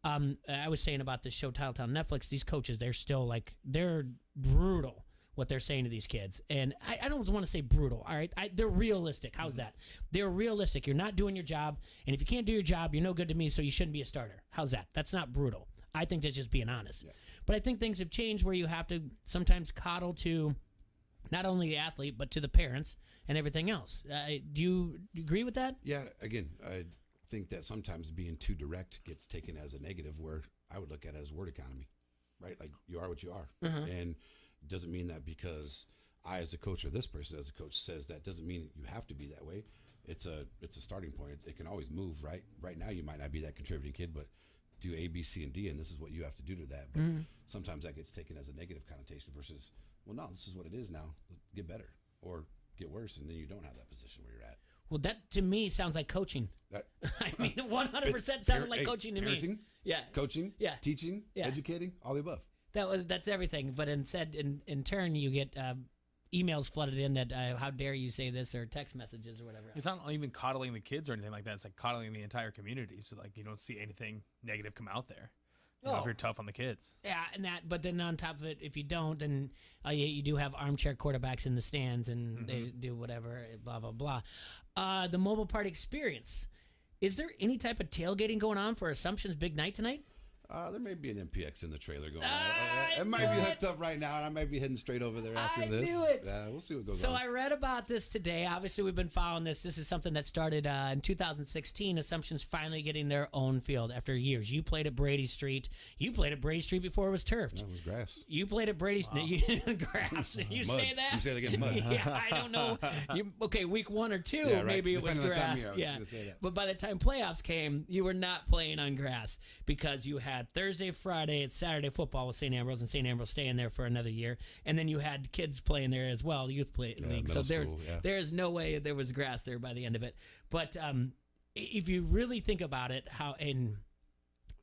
I was saying about this show, Titletown Netflix, these coaches, they're still they're brutal what they're saying to these kids. And I don't want to say brutal, all right? They're realistic. How's that? They're realistic. You're not doing your job, and if you can't do your job, you're no good to me, so you shouldn't be a starter. How's that? That's not brutal. I think that's just being honest. Yeah. But I think things have changed where you have to sometimes coddle to not only the athlete, but to the parents and everything else. Do you agree with that? Yeah, again, I think that sometimes being too direct gets taken as a negative, where I would look at it as word economy, right? Like, you are what you are. And it doesn't mean that because I, as a coach, or this person as a coach says that, doesn't mean you have to be that way. It's a starting point. It can always move, right? Right now, you might not be that contributing kid, but do A, B, C, and D, and this is what you have to do to that. But sometimes that gets taken as a negative connotation versus, well, no, this is what it is now. Get better or get worse, and then you don't have that position where you're at. Well, that to me sounds like coaching. I mean, 100% sounded like coaching to me. Yeah, coaching. Yeah, teaching. Yeah, educating. All the above. That's everything. But in turn, you get emails flooded in that how dare you say this, or text messages or whatever else. It's not even coddling the kids or anything like that. It's like coddling the entire community. So you don't see anything negative come out there. If you're tough on the kids. Yeah, and that. But then on top of it, if you don't, then you do have armchair quarterbacks in the stands, and they do whatever. Blah blah blah. The mobile party experience. Is there any type of tailgating going on for Assumption's big night tonight? There may be an MPX in the trailer going on. It might be hooked up right now, and I might be heading straight over there after this. I knew it. We'll see what goes on. So I read about this today. Obviously, we've been following this. This is something that started in 2016. Assumption's finally getting their own field after years. You played at Brady Street. You played at Brady Street before it was turfed. No, it was grass. You played at Brady Street. Grass. You mud. say that? You say it again, mud. Yeah, I don't know. Week 1 or 2, maybe it was grass. But by the time playoffs came, you were not playing on grass because you had Thursday, Friday, it's Saturday football with St. Ambrose, and St. Ambrose staying there for another year. And then you had kids playing there as well, the youth league. So there's no way there was grass there by the end of it. But if you really think about it,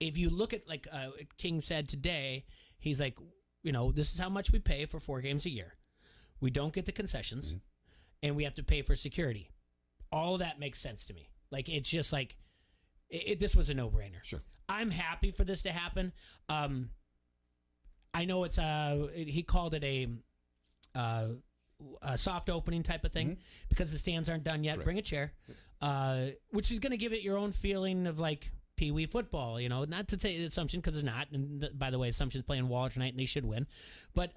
if you look at, like King said today, he's like, this is how much we pay for 4 games a year. We don't get the concessions, and we have to pay for security. All of that makes sense to me. Like, it's just like, this was a no-brainer. Sure. I'm happy for this to happen. I know it's he called it a soft opening type of thing because the stands aren't done yet. Correct. Bring a chair. which is going to give it your own feeling of like Pee Wee football. Not to say Assumption because it's not. And by the way, Assumption's playing Waller tonight and they should win. But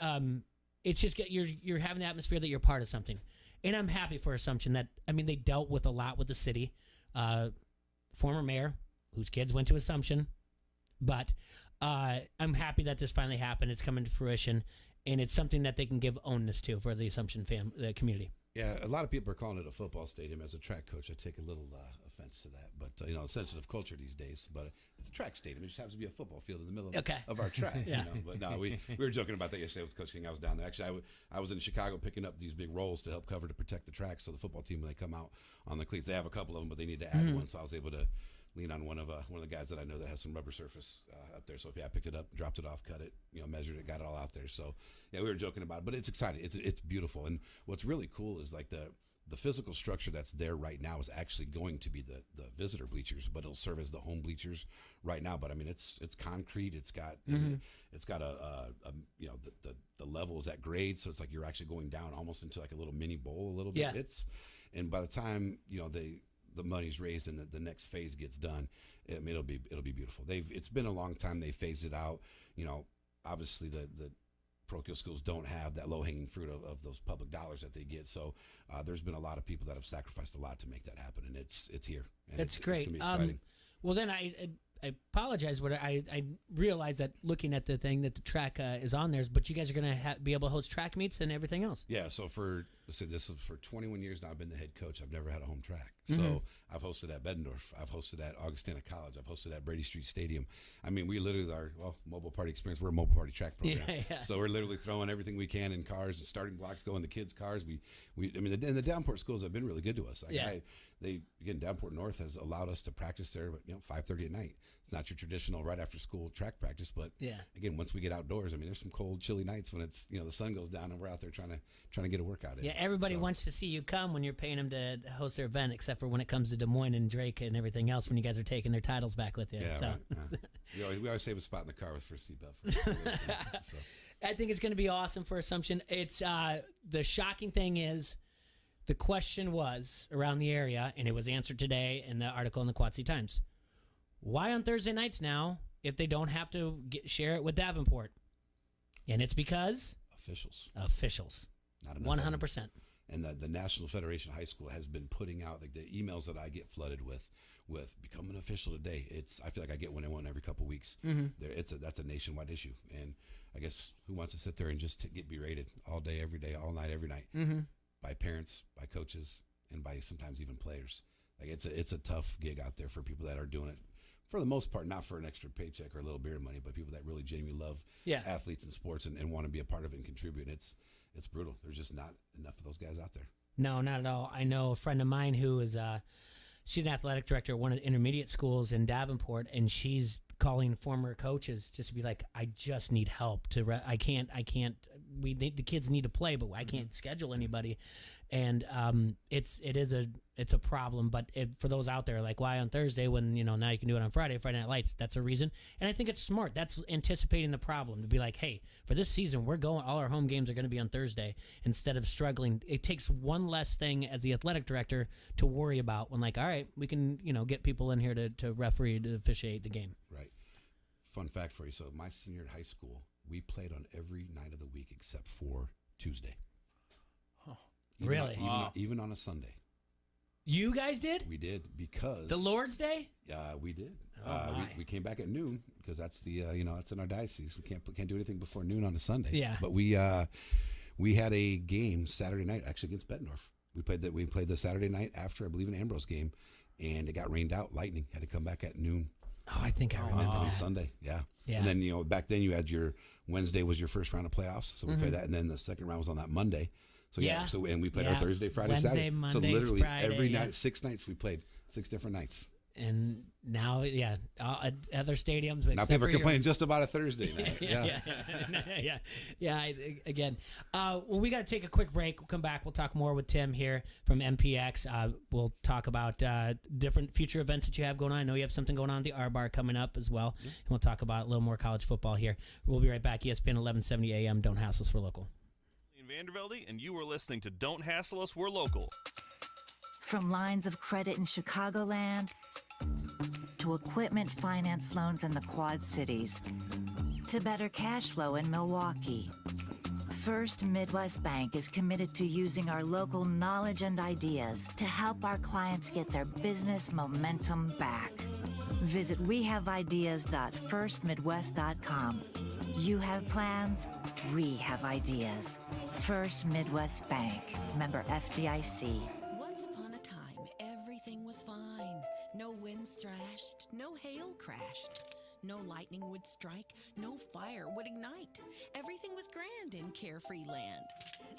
it's just you're having the atmosphere that you're part of something. And I'm happy for Assumption that, they dealt with a lot with the city. Former mayor, whose kids went to Assumption. But I'm happy that this finally happened. It's coming to fruition. And it's something that they can give ownness to for the Assumption the community. Yeah, a lot of people are calling it a football stadium. As a track coach, I take a little offense to that. But, sensitive culture these days. But it's a track stadium. It just happens to be a football field in the middle of our track. Yeah. But no, we were joking about that yesterday with Coach King. I was down there. Actually, I was in Chicago picking up these big rolls to help cover to protect the track. So the football team, when they come out on the cleats, they have a couple of them, but they need to add one. So I was able to lean on one of the guys that I know that has some rubber surface up there. So I picked it up, dropped it off, cut it, measured it, got it all out there. So yeah, we were joking about it, but it's exciting. It's beautiful. And what's really cool is like the physical structure that's there right now is actually going to be the visitor bleachers, but it'll serve as the home bleachers right now. But it's concrete. It's got the levels at grade, so it's like you're actually going down almost into like a little mini bowl a little bit. Yeah. And by the time the money's raised and the next phase gets done, it'll be beautiful. It's been a long time they phased it out. Obviously the parochial schools don't have that low-hanging fruit of those public dollars that they get. So there's been a lot of people that have sacrificed a lot to make that happen, and it's here. And That's great. It's gonna be exciting. Well, then I apologize, but I realize that looking at the thing that the track is on there, but you guys are going to be able to host track meets and everything else. Yeah, so this is for 21 years now. I've been the head coach. I've never had a home track. So I've hosted at Beddendorf. I've hosted at Augustana College. I've hosted at Brady Street Stadium. We literally are, mobile party experience. We're a mobile party track program. Yeah. So we're literally throwing everything we can in cars. The starting blocks go in the kids' cars. The Downport schools have been really good to us. Downport North has allowed us to practice there, but 5:30 at night. It's not your traditional right after school track practice, but again, once we get outdoors, there's some cold, chilly nights when it's the sun goes down and we're out there trying to get a workout in. Yeah, everybody wants to see you come when you're paying them to host their event, except for when it comes to Des Moines and Drake and everything else. When you guys are taking their titles back with you. Yeah, so. right. We always save a spot in the car with first seatbelt. So. I think it's going to be awesome for Assumption. It's the shocking thing is. The question was around the area, and it was answered today in the article in the Quad City Times. Why on Thursday nights now if they don't have to share it with Davenport? And it's because? Officials. Not enough. 100%. And the National Federation of High School has been putting out the emails that I get flooded with become an official today. I feel like I get one every couple of weeks. That's a nationwide issue. And I guess who wants to sit there and just get berated all day, every day, all night, every night? By parents, by coaches, and by sometimes even players. It's a tough gig out there for people that are doing it for the most part, not for an extra paycheck or a little beer money, but people that really genuinely love athletes and sports and want to be a part of it and contribute. And it's brutal. There's just not enough of those guys out there. No, not at all. I know a friend of mine who is she's an athletic director at one of the intermediate schools in Davenport, and she's calling former coaches just to be like, I just need help I can't. The kids need to play, but I can't schedule anybody, and it's a problem. But for those out there, like, why on Thursday when now you can do it on Friday Night Lights? That's a reason, and I think it's smart. That's anticipating the problem to be like, hey, for this season all our home games are going to be on Thursday instead of struggling. It takes one less thing as the athletic director to worry about when all right, we can get people in here to referee to officiate the game. Right. Fun fact for you. So my senior year in high school, we played on every night of the week except for Tuesday. Huh. Really? Even on a Sunday. You guys did? We did because the Lord's Day. We did. Oh, we came back at noon because that's the that's in our diocese. We can't do anything before noon on a Sunday. Yeah. But we had a game Saturday night actually against Beddendorf. We played the Saturday night after I believe an Ambrose game, and it got rained out. Lightning had to come back at noon. Oh, I think I remember on that. Sunday. Yeah. And then back then you had your Wednesday was your first round of playoffs, so we played that, and then the second round was on that Monday. So and we played our Thursday, Friday, Wednesday, Saturday. Mondays, so literally Friday, every night, 6 nights we played, 6 different nights. And now, at other stadiums. Now people are complaining just about a Thursday night. Again, well, we got to take a quick break. We'll come back. We'll talk more with Tim here from MPX. We'll talk about different future events that you have going on. I know you have something going on at the R-Bar coming up as well. And we'll talk about a little more college football here. We'll be right back. ESPN 1170 AM. Don't hassle us. We're local. In Vandervelde, and you are listening to Don't Hassle Us. We're local. From lines of credit in Chicagoland to equipment finance loans in the Quad Cities to better cash flow in Milwaukee. First Midwest Bank is committed to using our local knowledge and ideas to help our clients get their business momentum back. Visit wehaveideas.firstmidwest.com. You have plans, we have ideas. First Midwest Bank, member FDIC. Once upon a time, everything was fine. No winds thrashed, no hail crashed. No lightning would strike, no fire would ignite. Everything was grand in carefree land.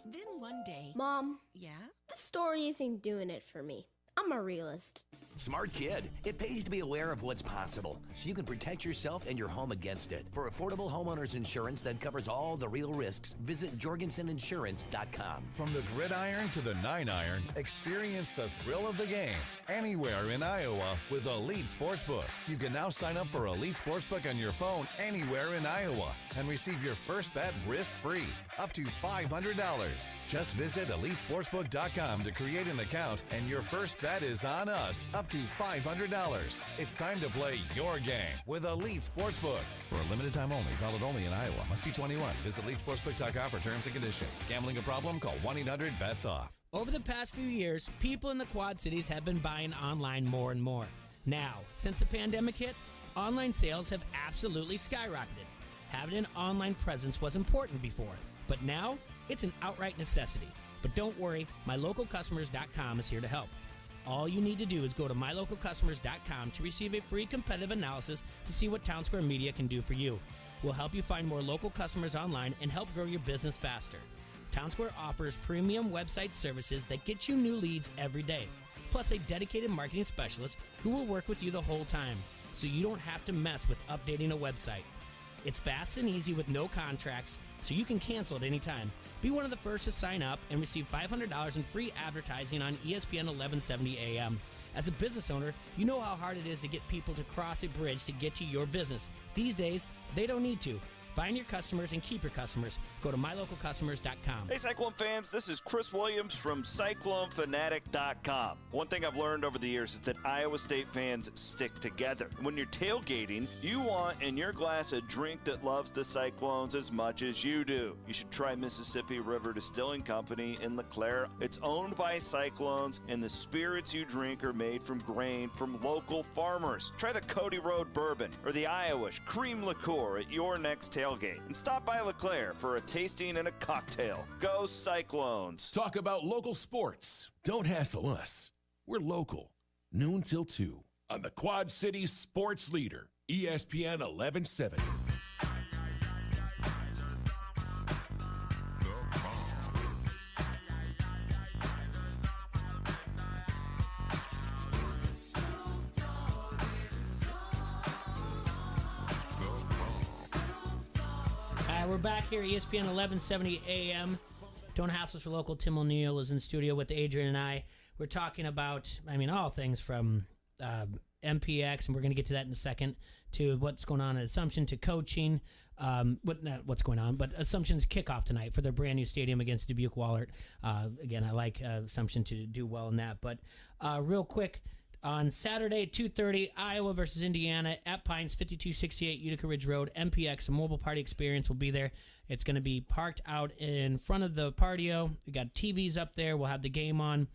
Then one day... Mom. Yeah? This story isn't doing it for me. I'm a realist. Smart kid. It pays to be aware of what's possible so you can protect yourself and your home against it. For affordable homeowners insurance that covers all the real risks, visit jorgenseninsurance.com. From the gridiron to the 9-iron, experience the thrill of the game anywhere in Iowa with Elite Sportsbook. You can now sign up for Elite Sportsbook on your phone anywhere in Iowa and receive your first bet risk-free, up to $500. Just visit EliteSportsbook.com to create an account, and your first bet is on us, up to $500. It's time to play your game with Elite Sportsbook. For a limited time only, valid only in Iowa. Must be 21. Visit EliteSportsbook.com for terms and conditions. Gambling a problem? Call 1-800-BETS-OFF. Over the past few years, people in the Quad Cities have been buying online more and more. Now, since the pandemic hit, online sales have absolutely skyrocketed. Having an online presence was important before, but now it's an outright necessity. But don't worry, MyLocalCustomers.com is here to help. All you need to do is go to MyLocalCustomers.com to receive a free competitive analysis to see what Town Square Media can do for you. We'll help you find more local customers online and help grow your business faster. Town Square offers premium website services that get you new leads every day, plus a dedicated marketing specialist who will work with you the whole time, so you don't have to mess with updating a website. It's fast and easy with no contracts, so you can cancel at any time. Be one of the first to sign up and receive $500 in free advertising on ESPN 1170 AM. As a business owner, you know how hard it is to get people to cross a bridge to get to your business. These days, they don't need to. Find your customers and keep your customers. Go to MyLocalCustomers.com. Hey, Cyclone fans, this is Chris Williams from CycloneFanatic.com. One thing I've learned over the years is that Iowa State fans stick together. When you're tailgating, you want in your glass a drink that loves the Cyclones as much as you do. You should try Mississippi River Distilling Company in LeClaire. It's owned by Cyclones, and the spirits you drink are made from grain from local farmers. Try the Cody Road Bourbon or the Iowash Cream Liqueur at your next tailgate. And stop by LeClaire for a tasting and a cocktail. Go Cyclones. Talk about local sports. Don't hassle us. We're local. Noon till 2 on the Quad Cities Sports Leader, ESPN 1170. We're back here, ESPN 1170 AM. Don't Hassle Us for Local. Tim O'Neill is in studio with Adrian and I. We're talking about, all things from MPX, and we're going to get to that in a second, to what's going on at Assumption, to coaching. Not what's going on, but Assumption's kickoff tonight for their brand new stadium against Dubuque Wahlert. Again, I like Assumption to do well in that. But real quick, on Saturday, 2:30, Iowa versus Indiana at Pines, 5268 Utica Ridge Road. MPX, a mobile party experience, will be there. It's going to be parked out in front of the patio. We got TVs up there. We'll have the game on.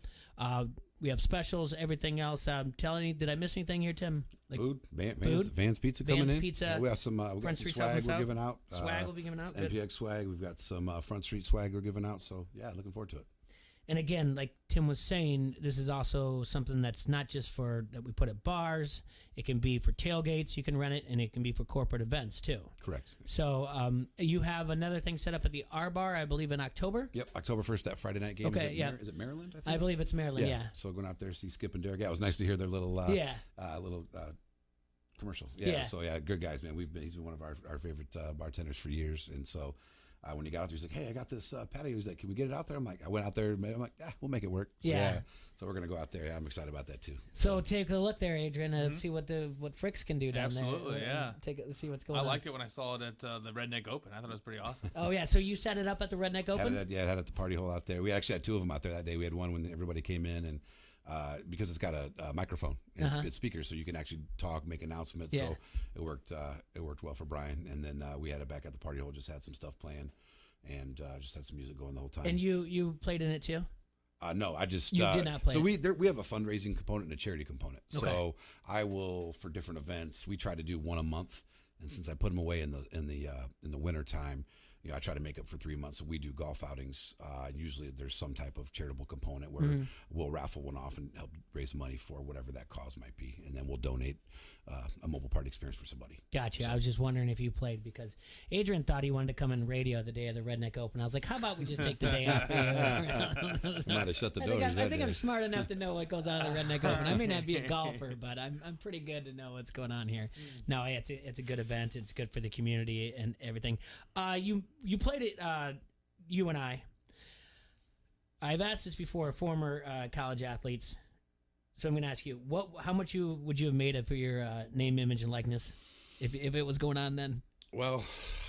We have specials, everything else. I'm telling you, did I miss anything here, Tim? Food, Vans Pizza coming Vans in. Pizza. Yeah, we have some. We got some swag we're giving out. Swag will be given out. MPX Good. swag. We've got some Front Street swag we're giving out. So yeah, looking forward to it. And again, like Tim was saying, this is also something that's not just for that we put at bars. It can be for tailgates. You can rent it, and it can be for corporate events too. Correct. So you have another thing set up at the R Bar, I believe, in October. Yep, October 1st, that Friday night game. Okay, Is it Maryland? I think? I believe it's Maryland. Yeah. So going out there, see Skip and Derek. Yeah, it was nice to hear their little commercial. Yeah. So yeah, good guys, man. He's been one of our favorite bartenders for years, and so. When he got out there, he's like, "Hey, I got this patio." He's like, "Can we get it out there?" I'm like, "I went out there. I'm like, yeah, we'll make it work." So, yeah. So we're gonna go out there. Yeah, I'm excited about that too. So take a look there, Adrian, and see what Fricks can do down there. Absolutely, yeah. See what's going on. I liked it when I saw it at the Redneck Open. I thought it was pretty awesome. Oh yeah, so you set it up at the Redneck Open? Had it at the party hole out there. We actually had two of them out there that day. We had one when everybody came in, and because it's got a microphone and it's speakers, so you can actually talk, make announcements. Yeah. So it worked well for Brian. And then we had it back at the party hall, just had some stuff playing, and just had some music going the whole time. And you played in it too? No, I just you did not play. So we have a fundraising component and a charity component. Okay. So I will, for different events, we try to do one a month. And since I put them away in the winter time, I try to make up for 3 months. So we do golf outings. Usually there's some type of charitable component where we'll raffle one off and help raise money for whatever that cause might be. And then we'll donate a mobile party experience for somebody. Gotcha. So. I was just wondering if you played because Adrian thought he wanted to come in radio the day of the Redneck Open. I was like, how about we just take the day off? Might have shut the doors. I think I'm smart enough to know what goes on at the Redneck Open. I may not be a golfer, but I'm pretty good to know what's going on here. No, it's a good event. It's good for the community and everything. You played it, you and I. I've asked this before, former college athletes. So I'm going to ask you, how much would you have made it for your name, image, and likeness if it was going on then? Well,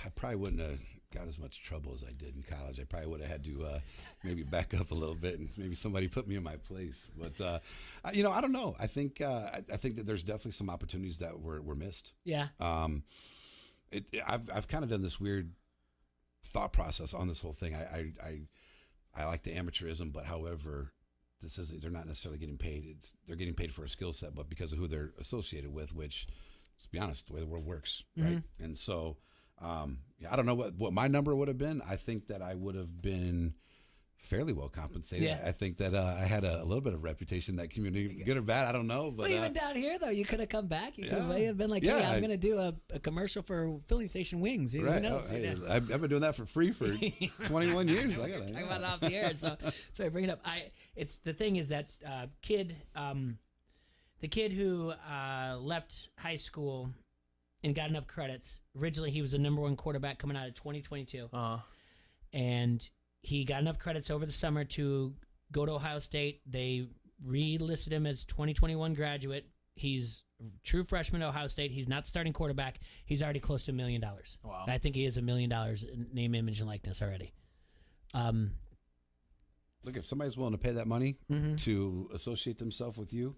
I probably wouldn't have got as much trouble as I did in college. I probably would have had to maybe back up a little bit and maybe somebody put me in my place. But, I don't know. I think that there's definitely some opportunities that were missed. Yeah. I've kind of done this weird thought process on this whole thing. I like the amateurism, but however, they're not necessarily getting paid. They're getting paid for a skill set, but because of who they're associated with, which, let's be honest, the way the world works, right? And so, I don't know what my number would have been. I think that I would have been fairly well compensated. Yeah. I think that I had a little bit of reputation in that community, good or bad, I don't know. But well, even down here, though, you could have come back. You could have been like, hey, I'm going to do a commercial for filling station wings. Who right. knows? I've been doing that for free for 21 years. I got talk about it off the air. So I bring it up. It's the thing is that kid, the kid who left high school and got enough credits. Originally, he was the #1 quarterback coming out of 2022. And he got enough credits over the summer to go to Ohio State. They re-listed him as 2021 graduate. He's a true freshman at Ohio State. He's not starting quarterback. He's already close to $1 million. Wow. I think he is $1 million in name, image, and likeness already. Look, if somebody's willing to pay that money to associate themselves with you,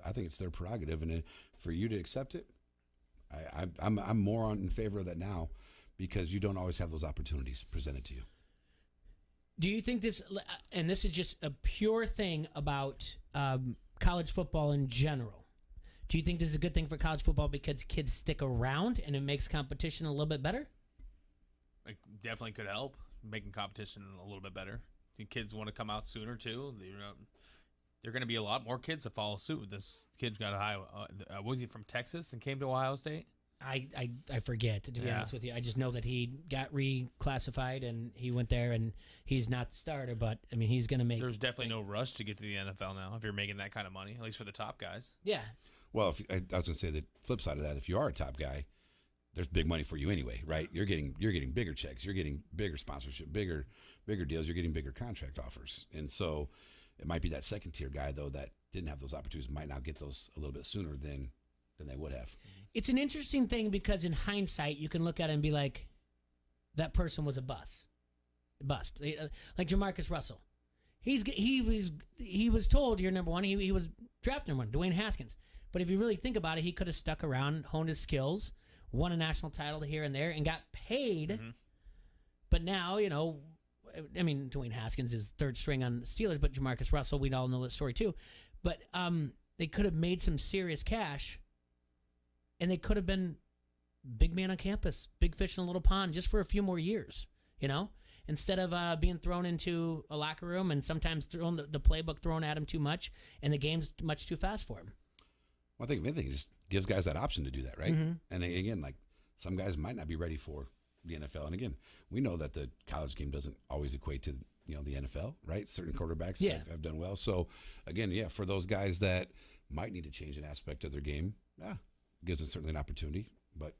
I think it's their prerogative, and for you to accept it, I'm more in favor of that now, because you don't always have those opportunities presented to you. Do you think this, and this is just a pure thing about college football in general, do you think this is a good thing for college football because kids stick around and it makes competition a little bit better? It definitely could help making competition a little bit better. The kids want to come out sooner too. There are going to be a lot more kids that follow suit. This kid's got Ohio. Was he from Texas and came to Ohio State? I forget, to be honest with you. I just know that he got reclassified and he went there, and he's not the starter, but I mean, he's going to make. There's definitely no rush to get to the NFL now if you're making that kind of money, at least for the top guys. Yeah. Well, I was going to say the flip side of that, if you are a top guy, there's big money for you anyway, right? You're getting bigger checks, you're getting bigger sponsorship, bigger deals, you're getting bigger contract offers, and so it might be that second tier guy though that didn't have those opportunities might now get those a little bit sooner than they would have. It's an interesting thing because in hindsight, you can look at it and be like, that person was a bust. Like Jamarcus Russell. He was told you're #1. He was drafted #1, Dwayne Haskins. But if you really think about it, he could have stuck around, honed his skills, won a national title here and there, and got paid. But now, I mean, Dwayne Haskins is third string on the Steelers, but Jamarcus Russell, we all know that story too. But they could have made some serious cash, and they could have been big man on campus, big fish in a little pond, just for a few more years, instead of being thrown into a locker room and sometimes the playbook thrown at him too much, and the game's much too fast for him. Well, I think if anything, it just gives guys that option to do that, right? And again, like some guys might not be ready for the NFL. And again, we know that the college game doesn't always equate to the NFL, right? Certain quarterbacks have done well. So again, for those guys that might need to change an aspect of their game, gives us certainly an opportunity. But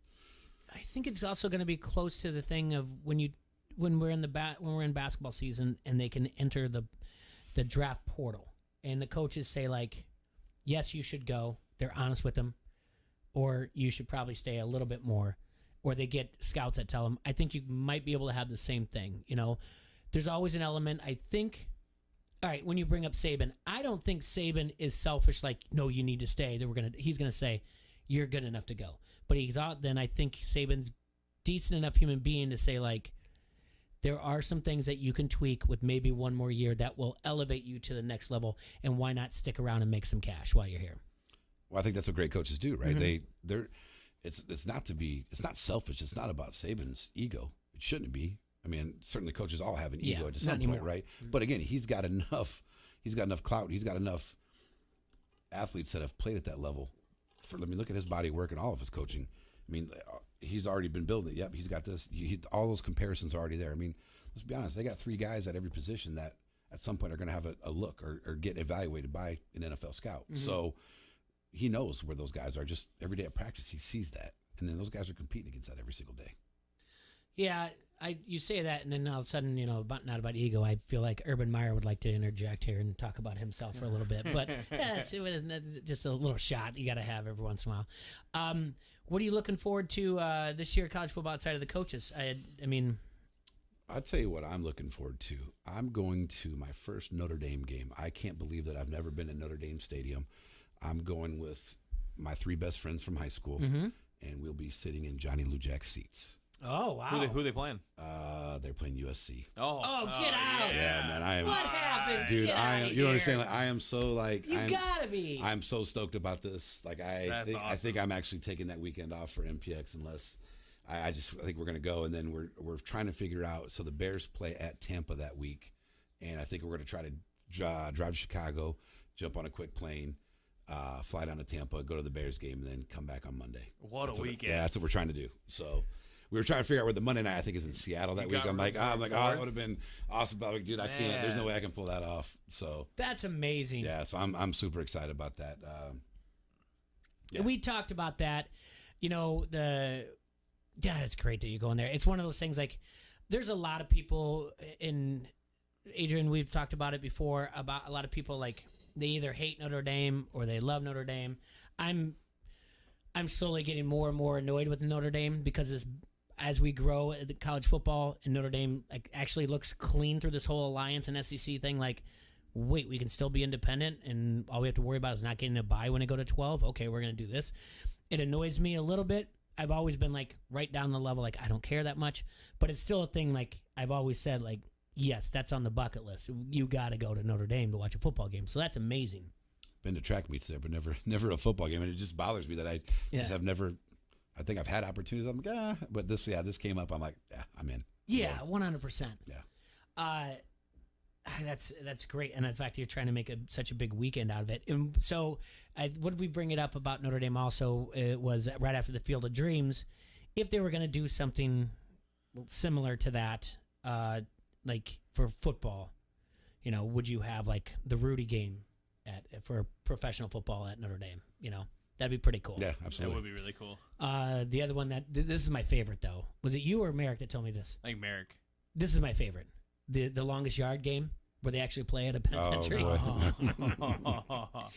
I think it's also going to be close to the thing of when we're in basketball season and they can enter the draft portal, and the coaches say like, yes, you should go. They're honest with them, or you should probably stay a little bit more. Or they get scouts that tell them. I think you might be able to have the same thing. There's always an element. I think all right, when you bring up Saban, I don't think Saban is selfish. Like, no, you need to stay. He's gonna say, you're good enough to go. But he's out. Then I think Saban's decent enough human being to say, like, there are some things that you can tweak with maybe one more year that will elevate you to the next level. And why not stick around and make some cash while you're here? Well, I think that's what great coaches do, right? It's not selfish. It's not about Saban's ego. It shouldn't be. I mean, certainly coaches all have an ego at some point, right? But again, he's got enough clout. He's got enough athletes that have played at that level. Look at his body of work and all of his coaching. I mean, he's already been building it. Yep, he's got this. All those comparisons are already there. I mean, let's be honest. They got 3 guys at every position that at some point are going to have a look or get evaluated by an NFL scout. Mm-hmm. So he knows where those guys are. Just every day at practice, he sees that. And then those guys are competing against that every single day. Yeah, you say that, and then all of a sudden, not about ego. I feel like Urban Meyer would like to interject here and talk about himself for a little bit. But it was just a little shot you got to have every once in a while. What are you looking forward to this year, college football outside of the coaches? I mean, I'll tell you what I'm looking forward to. I'm going to my first Notre Dame game. I can't believe that I've never been in Notre Dame Stadium. I'm going with my 3 best friends from high school, and we'll be sitting in Johnny Lujak's seats. Oh, wow. Who are they playing? They're playing USC. Oh, get out. Yeah, man. What happened? Dude, get I am. out You don't understand. Like, I am so like. You gotta be. I'm so stoked about this. Like, I think I'm actually taking that weekend off for MPX unless I think we're gonna go, and then we're trying to figure out. So the Bears play at Tampa that week, and I think we're gonna try to drive to Chicago, jump on a quick plane, fly down to Tampa, go to the Bears game, and then come back on Monday. What a weekend! Yeah, that's what we're trying to do. So. We were trying to figure out where the Monday night, I think, is in Seattle that week. I'm like, that would have been awesome. But like, dude, I can't. There's no way I can pull that off. So that's amazing. Yeah, so I'm super excited about that. Yeah. We talked about that. It's great that you're going there. It's one of those things. Like, there's a lot of people in Adrian. We've talked about it before. About a lot of people, like, they either hate Notre Dame or they love Notre Dame. I'm slowly getting more and more annoyed with Notre Dame because as we grow at the college football and Notre Dame actually looks clean through this whole alliance and SEC thing, like, wait, we can still be independent and all we have to worry about is not getting a bye when they go to 12. Okay, we're going to do this. It annoys me a little bit. I've always been like right down the level, like I don't care that much, but it's still a thing. Like I've always said, like, yes, that's on the bucket list. You got to go to Notre Dame to watch a football game. So that's amazing. Been to track meets there, but never a football game. And it just bothers me that I just have never. I think I've had opportunities. I'm like, but this came up. I'm like, I'm in. Yeah, 100%. Yeah. That's great. And in fact, you're trying to make such a big weekend out of it. And so, what did we bring it up about Notre Dame? Also, it was right after the Field of Dreams. If they were going to do something similar to that, like for football, would you have like the Rudy game for professional football at Notre Dame? That'd be pretty cool. Yeah, absolutely. That would be really cool. The other one this is my favorite though. Was it you or Merrick that told me this? I think Merrick. This is my favorite. The longest yard game where they actually play at a penitentiary.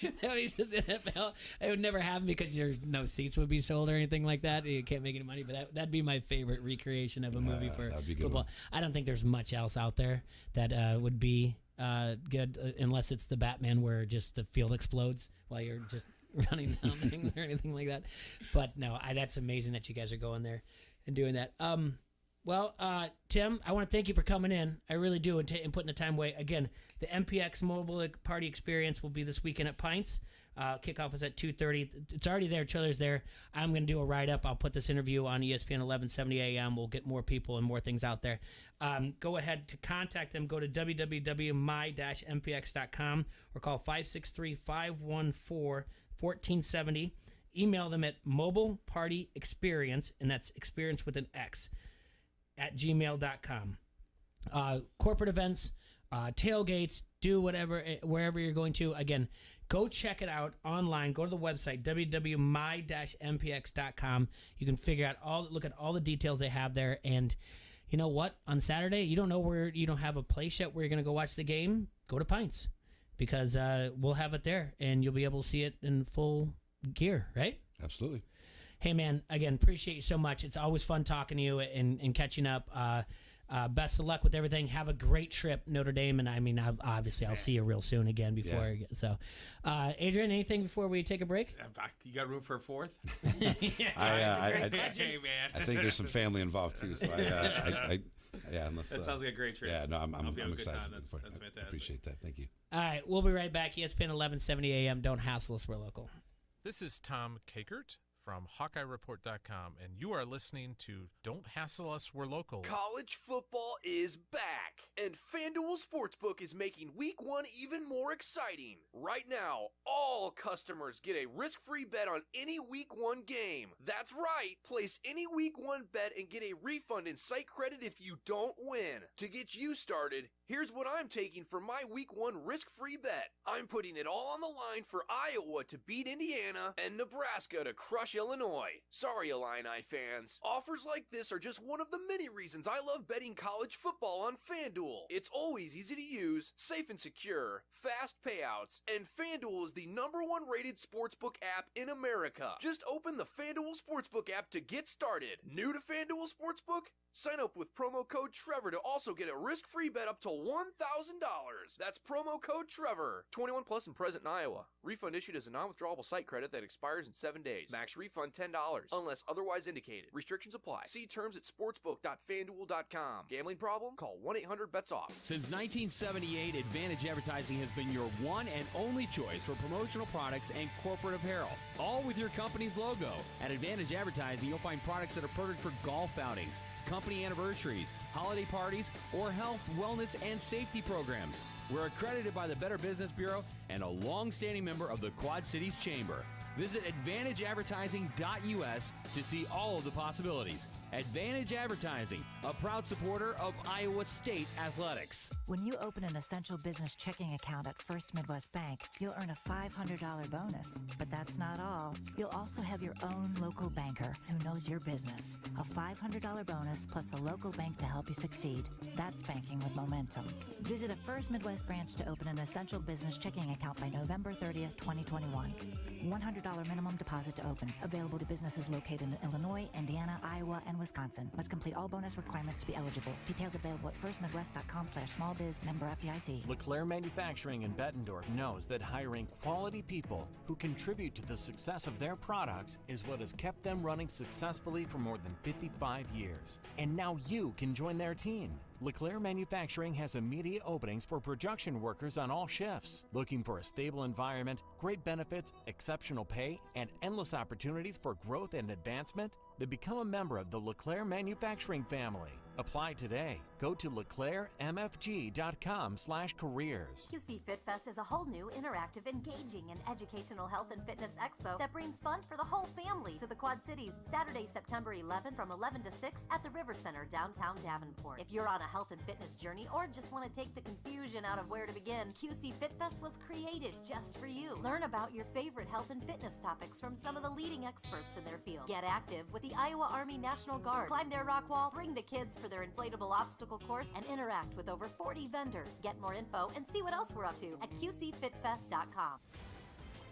It would never happen because no seats would be sold or anything like that. You can't make any money, but that'd be my favorite recreation of a movie for football. I don't think there's much else out there that would be good unless it's the Batman where just the field explodes while you're just running down things or anything like that. But no, that's amazing that you guys are going there and doing that. Well, Tim, I want to thank you for coming in. I really do, and putting the time away. Again, the MPX Mobile Party Experience will be this weekend at Pints. Kickoff is at 2:30. It's already there. Trailer's there. I'm going to do a write-up. I'll put this interview on ESPN 1170 AM. We'll get more people and more things out there. Go ahead to contact them. Go to www.my-mpx.com or call 563-514-1470. Email them at Mobile Party Experience, and that's experience with an X, at gmail.com. Corporate events, tailgates, do whatever, wherever you're going to. Again, go check it out online. Go to the website, www.my-mpx.com. You can look at all the details they have there. And you know what? On Saturday, you don't have a place yet where you're going to go watch the game. Go to Pints because we'll have it there and you'll be able to see it in full gear, right? Absolutely. Hey, man, again, appreciate you so much. It's always fun talking to you and catching up. best of luck with everything. Have a great trip, Notre Dame, and I mean, obviously, I'll see you real soon again before. Yeah. So, Adrian, anything before we take a break? You got room for a fourth? I think there's some family involved too. So unless that sounds like a great trip. Yeah, no, I'm excited. That's fantastic. I appreciate that. Thank you. All right, we'll be right back. ESPN 1170 AM. Don't hassle us. We're local. This is Tom Kakert from HawkeyeReport.com, and you are listening to Don't Hassle Us, We're Local. College football is back, and FanDuel Sportsbook is making Week 1 even more exciting. Right now, all customers get a risk-free bet on any Week 1 game. That's right, place any Week 1 bet and get a refund in site credit if you don't win. To get you started, here's what I'm taking for my Week 1 risk-free bet. I'm putting it all on the line for Iowa to beat Indiana and Nebraska to crush Illinois. Sorry, Illini fans. Offers like this are just one of the many reasons I love betting college football on FanDuel. It's always easy to use, safe and secure, fast payouts, and FanDuel is the #1 rated sportsbook app in America. Just open the FanDuel Sportsbook app to get started. New to FanDuel Sportsbook? Sign up with promo code Trevor to also get a risk-free bet up to $1,000. That's promo code Trevor. 21 plus and present in Iowa. Refund issued as a non-withdrawable site credit that expires in 7 days. Max refund $10 unless otherwise indicated. Restrictions apply. See terms at sportsbook.fanduel.com. Gambling problem? Call 1-800-BETS-OFF. Since 1978, Advantage Advertising has been your one and only choice for promotional products and corporate apparel, all with your company's logo. At Advantage Advertising, you'll find products that are perfect for golf outings, company anniversaries, holiday parties, or health, wellness, and safety programs. We're accredited by the Better Business Bureau and a long-standing member of the Quad Cities Chamber. Visit AdvantageAdvertising.us to see all of the possibilities. Advantage Advertising, a proud supporter of Iowa State Athletics. When you open an essential business checking account at First Midwest Bank, you'll earn a $500 bonus. But that's not all. You'll also have your own local banker who knows your business. A $500 bonus plus a local bank to help you succeed. That's banking with momentum. Visit a First Midwest branch to open an essential business checking account by November 30th, 2021. $100 minimum deposit to open. Available to businesses located in Illinois, Indiana, Iowa, and Wisconsin. Must complete all bonus requirements to be eligible. Details available at firstmidwest.com/smallbiz, member FDIC. LeClaire Manufacturing in Bettendorf knows that hiring quality people who contribute to the success of their products is what has kept them running successfully for more than 55 years. And now you can join their team. LeClaire Manufacturing has immediate openings for production workers on all shifts. Looking for a stable environment, great benefits, exceptional pay, and endless opportunities for growth and advancement? Then become a member of the LeClaire Manufacturing family. Apply today. Go to LeClaireMFG.com/careers. QC Fit Fest is a whole new, interactive, engaging, and educational health and fitness expo that brings fun for the whole family to the Quad Cities Saturday, September 11th from 11 to 6 at the River Center, downtown Davenport. If you're on a health and fitness journey or just want to take the confusion out of where to begin, QC Fit Fest was created just for you. Learn about your favorite health and fitness topics from some of the leading experts in their field. Get active with the Iowa Army National Guard. Climb their rock wall, bring the kids for their inflatable obstacle course, and interact with over 40 vendors. Get more info and see what else we're up to at QCFitFest.com.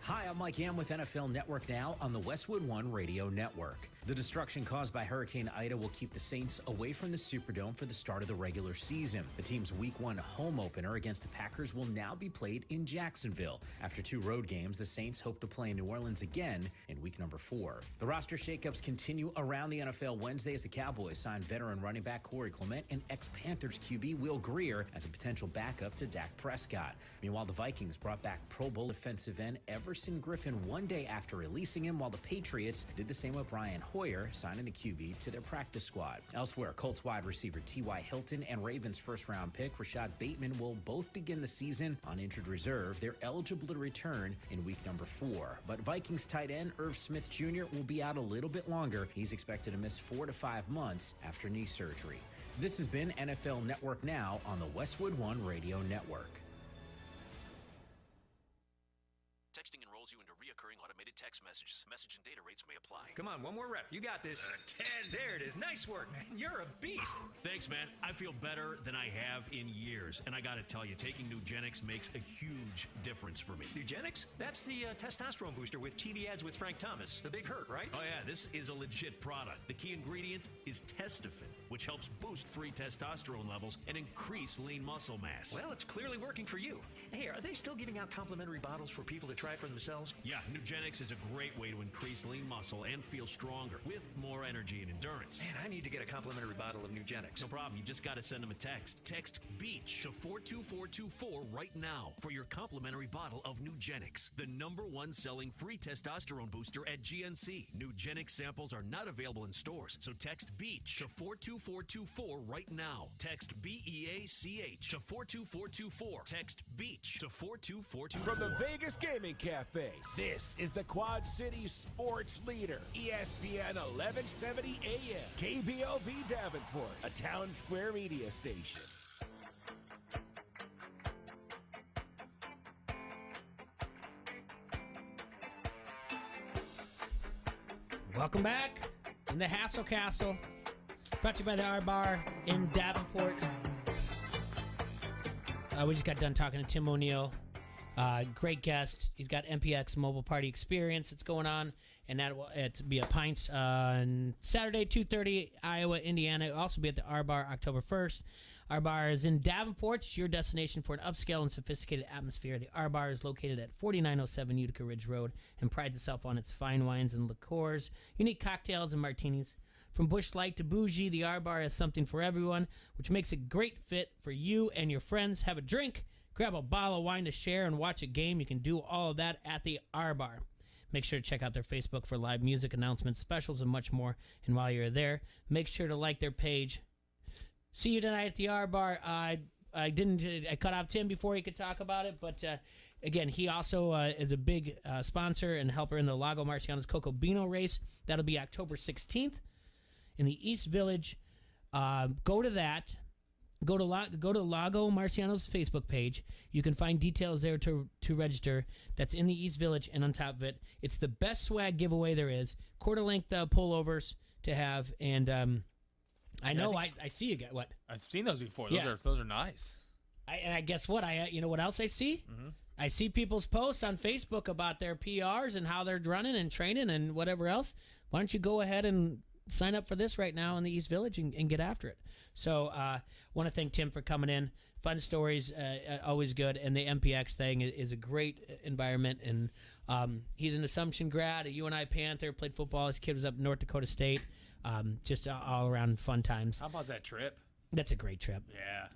Hi, I'm Mike Yam with NFL Network Now on the Westwood One Radio Network. The destruction caused by Hurricane Ida will keep the Saints away from the Superdome for the start of the regular season. The team's Week 1 home opener against the Packers will now be played in Jacksonville. After 2 road games, the Saints hope to play in New Orleans again in week number 4. The roster shakeups continue around the NFL Wednesday as the Cowboys signed veteran running back Corey Clement and ex-Panthers QB Will Greer as a potential backup to Dak Prescott. Meanwhile, the Vikings brought back Pro Bowl defensive end Everson Griffin one day after releasing him, while the Patriots did the same with Brian Hoyer, signing the QB to their practice squad. Elsewhere, Colts wide receiver T.Y. Hilton and Ravens first-round pick Rashad Bateman will both begin the season on injured reserve. They're eligible to return in week number 4. But Vikings tight end Irv Smith Jr. will be out a little bit longer. He's expected to miss 4 to 5 months after knee surgery. This has been NFL Network Now on the Westwood One Radio Network. Texting enrolls you into reoccurring automated text messages. Message and data rates may apply. Come on, one more rep. You got this. 10. There it is. Nice work, man. You're a beast. Thanks, man. I feel better than I have in years. And I got to tell you, taking Nugenix makes a huge difference for me. Nugenix? That's the testosterone booster with TV ads with Frank Thomas. The Big Hurt, right? Oh, yeah, this is a legit product. The key ingredient is Testofen, which helps boost free testosterone levels and increase lean muscle mass. Well, it's clearly working for you. Hey, are they still giving out complimentary bottles for people to try for themselves? Yeah, Nugenix is a great way to increase lean muscle and feel stronger with more energy and endurance. Man, I need to get a complimentary bottle of Nugenix. No problem. You just got to send them a text. Text BEACH to 42424 right now for your complimentary bottle of Nugenix, the #1 selling free testosterone booster at GNC. Nugenix samples are not available in stores, so text BEACH to 42424 right now. Text BEACH to 42424. Text BEACH to 42424. From the Vegas Gaming Cafe, this is the Quad City Sports Leader, ESPN 1170 AM, KBLB Davenport, a Town Square media station. Welcome back in the Hassle Castle. Brought to you by the R Bar in Davenport. We just got done talking to Tim O'Neill. Great guest. He's got MPX Mobile Party Experience that's going on, and that will be at Pints on Saturday, 2:30, Iowa, Indiana. It'll also be at the R Bar October 1st. R Bar is in Davenport. It's your destination for an upscale and sophisticated atmosphere. The R Bar is located at 4907 Utica Ridge Road and prides itself on its fine wines and liqueurs, unique cocktails, and martinis. From Busch Light to bougie, the R Bar has something for everyone, which makes a great fit for you and your friends. Have a drink, grab a bottle of wine to share, and watch a game. You can do all of that at the R Bar. Make sure to check out their Facebook for live music announcements, specials, and much more. And while you're there, make sure to like their page. See you tonight at the R Bar. I cut off Tim before he could talk about it, but again, he also is a big sponsor and helper in the Lago Marciano's Coco Beano race. That'll be October 16th in the East Village. Go to that. Go to Lago Marciano's Facebook page. You can find details there to register. That's in the East Village, and on top of it, it's the best swag giveaway there is. Quarter-length pullovers to have, and I know I see you got what I've seen those before. Yeah. Those are nice. I guess what you know what else I see? Mm-hmm. I see people's posts on Facebook about their PRs and how they're running and training and whatever else. Why don't you go ahead and sign up for this right now in the East Village and get after it? So want to thank Tim for coming in. Fun stories, always good. And the MPX thing is a great environment. And he's an Assumption grad, a UNI Panther, played football. His kid was up North Dakota State. Just all around fun times. How about that trip? That's a great trip.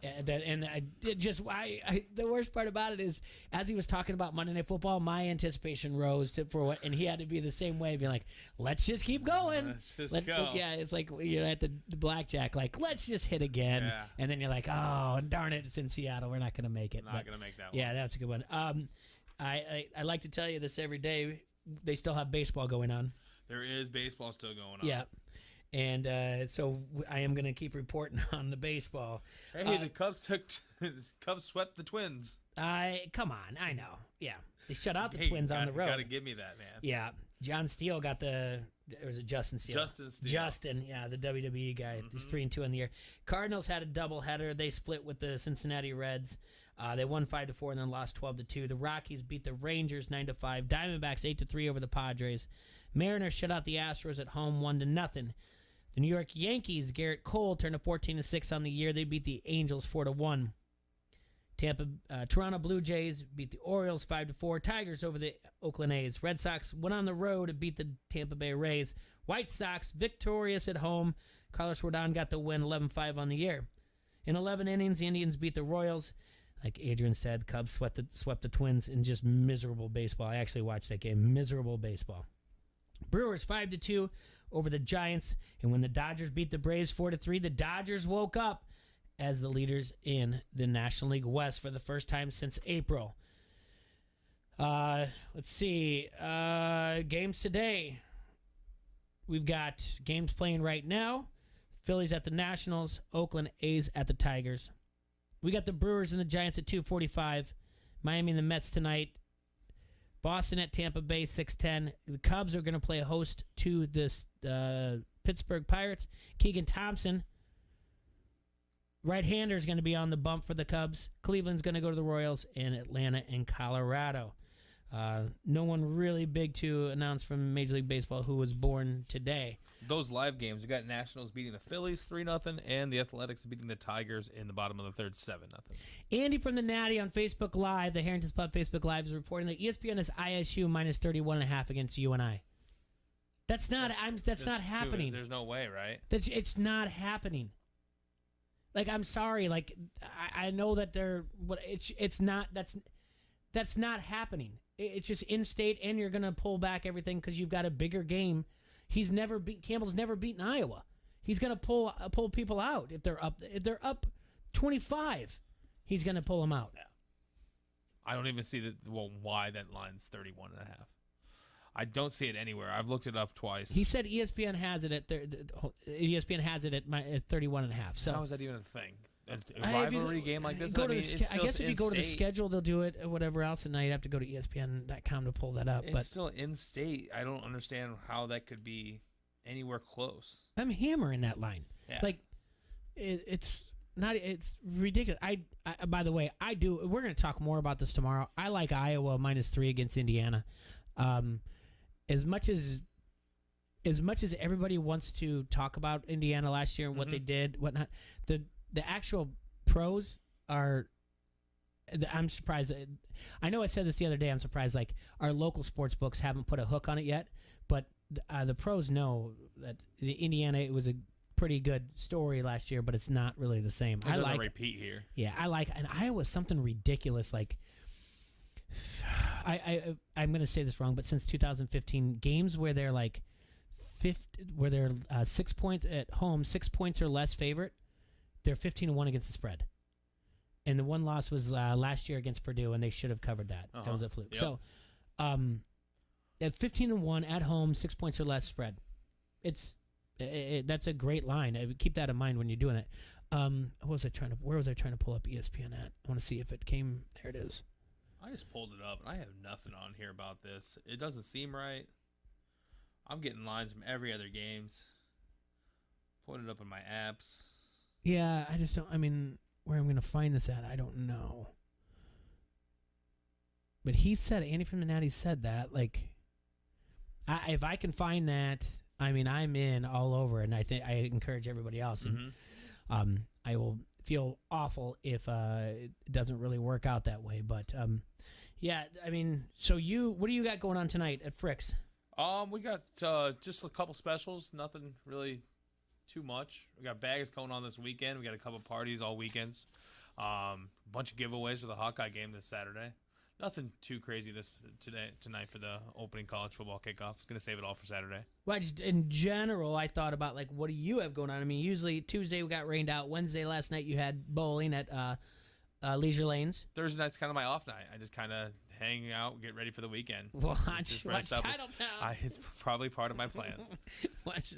Yeah. The worst part about it is, as he was talking about Monday Night Football, my anticipation rose for what, and he had to be the same way, be like, let's just keep going. Let's go. Yeah, it's like you're at the blackjack, like, let's just hit again. Yeah. And then you're like, oh, darn it, it's in Seattle. We're not going to make it. Not going to make that one. Yeah, that's a good one. I like to tell you this every day. They still have baseball going on. There is baseball still going on. Yeah. And so I am going to keep reporting on the baseball. Hey, the Cubs swept the Twins. Come on, I know. Yeah, they shut out the Hey, Twins on the road. Got to give me that, man. Yeah, John Steele got or was it Justin Steele? Justin Steele. Justin, yeah, the WWE guy. Mm-hmm. He's 3-2 in the year. Cardinals had a doubleheader. They split with the Cincinnati Reds. They won 5-4 and then lost 12-2. The Rockies beat the Rangers 9-5. Diamondbacks 8-3 over the Padres. Mariners shut out the Astros at home 1-0. The New York Yankees, Garrett Cole, turned to 14-6 on the year. They beat the Angels 4-1. Toronto Blue Jays beat the Orioles 5-4. Tigers over the Oakland A's. Red Sox went on the road to beat the Tampa Bay Rays. White Sox victorious at home. Carlos Rodon got the win 11-5 on the year. In 11 innings, the Indians beat the Royals. Like Adrian said, Cubs swept the Twins in just miserable baseball. I actually watched that game. Miserable baseball. Brewers 5-2 over the Giants. And when the Dodgers beat the Braves 4-3, the Dodgers woke up as the leaders in the National League West for the first time since April. Let's see. Games today. We've got games playing right now. Phillies at the Nationals. Oakland A's at the Tigers. We got the Brewers and the Giants at 2:45. Miami and the Mets tonight. Boston at Tampa Bay, 6:10. The Cubs are going to play a host to this Pittsburgh Pirates. Keegan Thompson, right-hander, is going to be on the bump for the Cubs. Cleveland's going to go to the Royals, and Atlanta and Colorado. No one really big to announce from Major League Baseball who was born today. Those live games, we got Nationals beating the Phillies 3-0, and the Athletics beating the Tigers in the bottom of the third 7-0. Andy from the Natty on Facebook Live, the Harrington's Pub Facebook Live, is reporting that ESPN is ISU minus 31.5 against UNI. That's not happening. There's no way, right? It's not happening. Like, I'm sorry. Like, I know that it's not. That's not happening. It's just in state, and you're gonna pull back everything because you've got a bigger game. Campbell's never beaten Iowa. He's gonna pull people out if they're up 25. He's gonna pull them out. Yeah. I don't even see why that line's 31.5. I don't see it anywhere. I've looked it up twice. He said ESPN has it at 31.5. So how is that even a thing? A rivalry game like this? I guess if you go to the schedule, they'll do it. Whatever else, and now you have to go to ESPN.com to pull that up. It's still in state. I don't understand how that could be anywhere close. I'm hammering that line. Yeah. Like it's not. It's ridiculous. I by the way, I do. We're going to talk more about this tomorrow. I like Iowa -3 against Indiana. As much as everybody wants to talk about Indiana last year and what they did, whatnot, the actual pros are. I'm surprised. I know I said this the other day. I'm surprised. Like, our local sports books haven't put a hook on it yet, but the pros know that the Indiana, it was a pretty good story last year, but it's not really the same. It doesn't repeat here. Yeah, and Iowa's something ridiculous. Like, I'm going to say this wrong, but since 2015, games where they're like 6 points at home, 6 points or less favorite, they're 15-1 against the spread. And the one loss was last year against Purdue, and they should have covered that. That was a fluke. Yep. So, at 15-1 at home, 6 points or less spread, that's a great line. Keep that in mind when you're doing it. Where was I trying to pull up ESPN at? I want to see if it came. There it is. I just pulled it up, and I have nothing on here about this. It doesn't seem right. I'm getting lines from every other games. Putting it up in my apps. Yeah, I just don't. I mean, where I'm going to find this at, I don't know. But Andy from the Natty said that. Like, if I can find that, I mean, I'm in all over, and I think I encourage everybody else. And I will feel awful if it doesn't really work out that way. But yeah, I mean, so what do you got going on tonight at Frick's? We got just a couple specials. Nothing really too much. We got bags going on this weekend. We got a couple parties all weekends. Bunch of giveaways for the Hawkeye game this Saturday. Nothing too crazy tonight for the opening college football kickoff. It's going to save it all for Saturday. Well, just in general, I thought about, like, what do you have going on? I mean, usually Tuesday we got rained out. Wednesday last night you had bowling at Leisure Lanes. Thursday night's kind of my off night. I just kind of hang out, get ready for the weekend. Watch Titletown. It's probably part of my plans.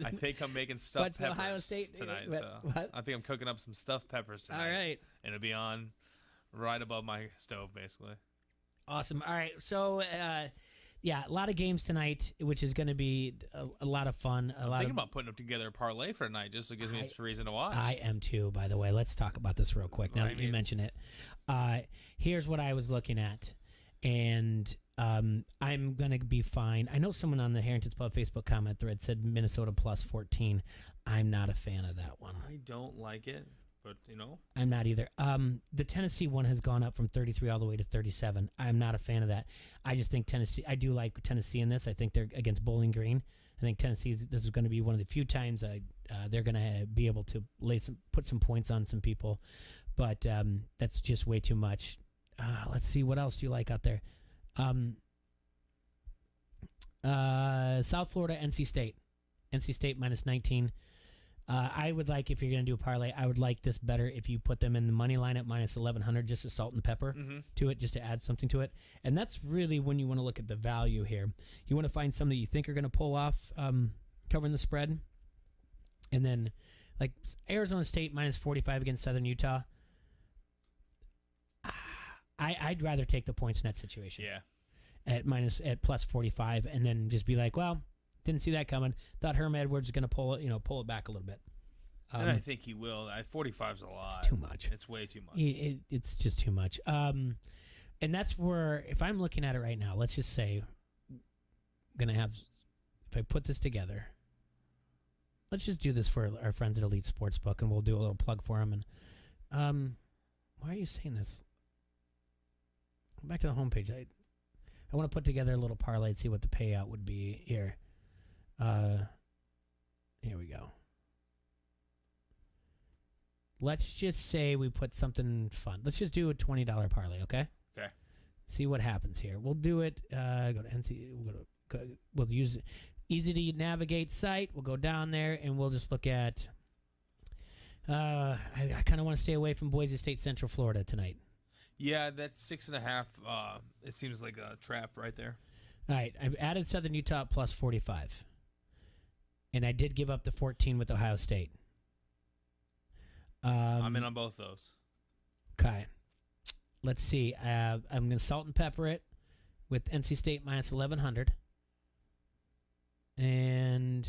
I think I'm making stuffed peppers Ohio State tonight. What? I think I'm cooking up some stuffed peppers tonight. All right. And it'll be on right above my stove, basically. Awesome. All right. So, yeah, a lot of games tonight, which is going to be a lot of fun. I'm thinking about putting up together a parlay for tonight just so it gives me a reason to watch. I am too, by the way. Let's talk about this real quick now that you mention it. Here's what I was looking at, and I'm going to be fine. I know someone on the Harrington's Pub Facebook comment thread said Minnesota plus 14. I'm not a fan of that one. I don't like it. But, I'm not either. The Tennessee one has gone up from 33 all the way to 37. I'm not a fan of that. I just think I do like Tennessee in this. I think they're against Bowling Green. I think this is going to be one of the few times they're going to be able to put some points on some people. But that's just way too much. Let's see, what else do you like out there? South Florida, NC State. NC State minus 19. I would like, if you're going to do a parlay, I would like this better if you put them in the money line at minus 1,100, just a salt and pepper to it, just to add something to it. And that's really when you want to look at the value here. You want to find some that you think are going to pull off covering the spread. And then, like, Arizona State minus 45 against Southern Utah. I'd rather take the points in that situation. Yeah. at plus 45, and then just be like, well, didn't see that coming. Thought Herm Edwards was going to pull it back a little bit. And I think he will. 45 is a lot. It's too much. It's way too much. It's just too much. And that's where, if I'm looking at it right now, let's just say, I'm going to have, if I put this together, let's just do this for our friends at Elite Sportsbook, and we'll do a little plug for them. And why are you saying this? Go back to the homepage. I want to put together a little parlay and see what the payout would be here. Here we go. Let's just say we put something fun. Let's just do a $20 parlay, okay? Okay. See what happens here. We'll do it. Go to NC. We'll use easy to navigate site. We'll go down there and we'll just look at. I kind of want to stay away from Boise State, Central Florida tonight. Yeah, that's 6.5. It seems like a trap right there. All right, I've added Southern Utah plus 45, and I did give up the 14 with Ohio State. I'm in on both those. Okay. Let's see. I'm going to salt and pepper it with NC State minus 1,100. And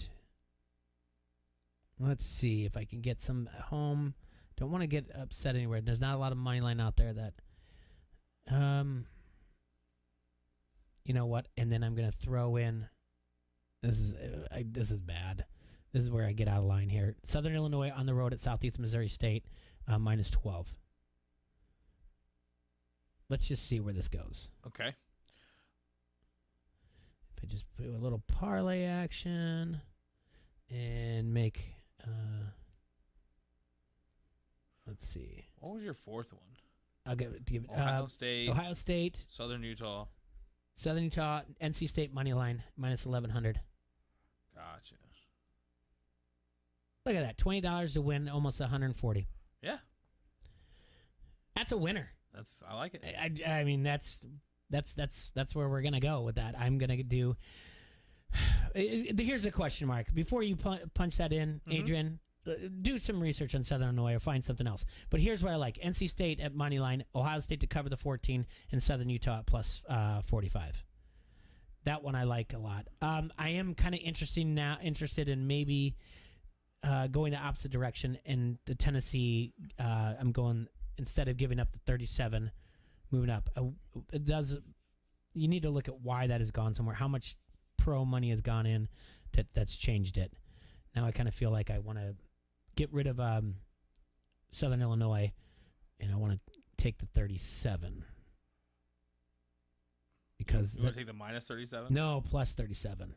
let's see if I can get some at home. Don't want to get upset anywhere. There's not a lot of money line out there that, you know what? And then I'm going to throw in, this is bad. This is where I get out of line here. Southern Illinois on the road at Southeast Missouri State, minus 12. Let's just see where this goes. Okay. If I just do a little parlay action and make, let's see. What was your fourth one? I'll give it Ohio State. Ohio State. Southern Utah. Southern Utah, NC State money line, minus 1,100. Gotcha. Look at that, $20 to win almost 140. Yeah. That's a winner. I like it. I mean, that's where we're gonna go with that. I'm gonna do. Here's a question mark before you punch that in, Adrian. Do some research on Southern Illinois or find something else. But here's what I like: NC State at money line, Ohio State to cover the 14, and Southern Utah at plus 45. That one I like a lot. I am kind of interested in maybe going the opposite direction. In the Tennessee, I'm going. Instead of giving up the 37, moving up. It does. You need to look at why that has gone somewhere. How much pro money has gone in that's changed it. Now I kind of feel like I want to get rid of Southern Illinois, and I want to take the 37 because you want to take the minus 37? No, plus 37.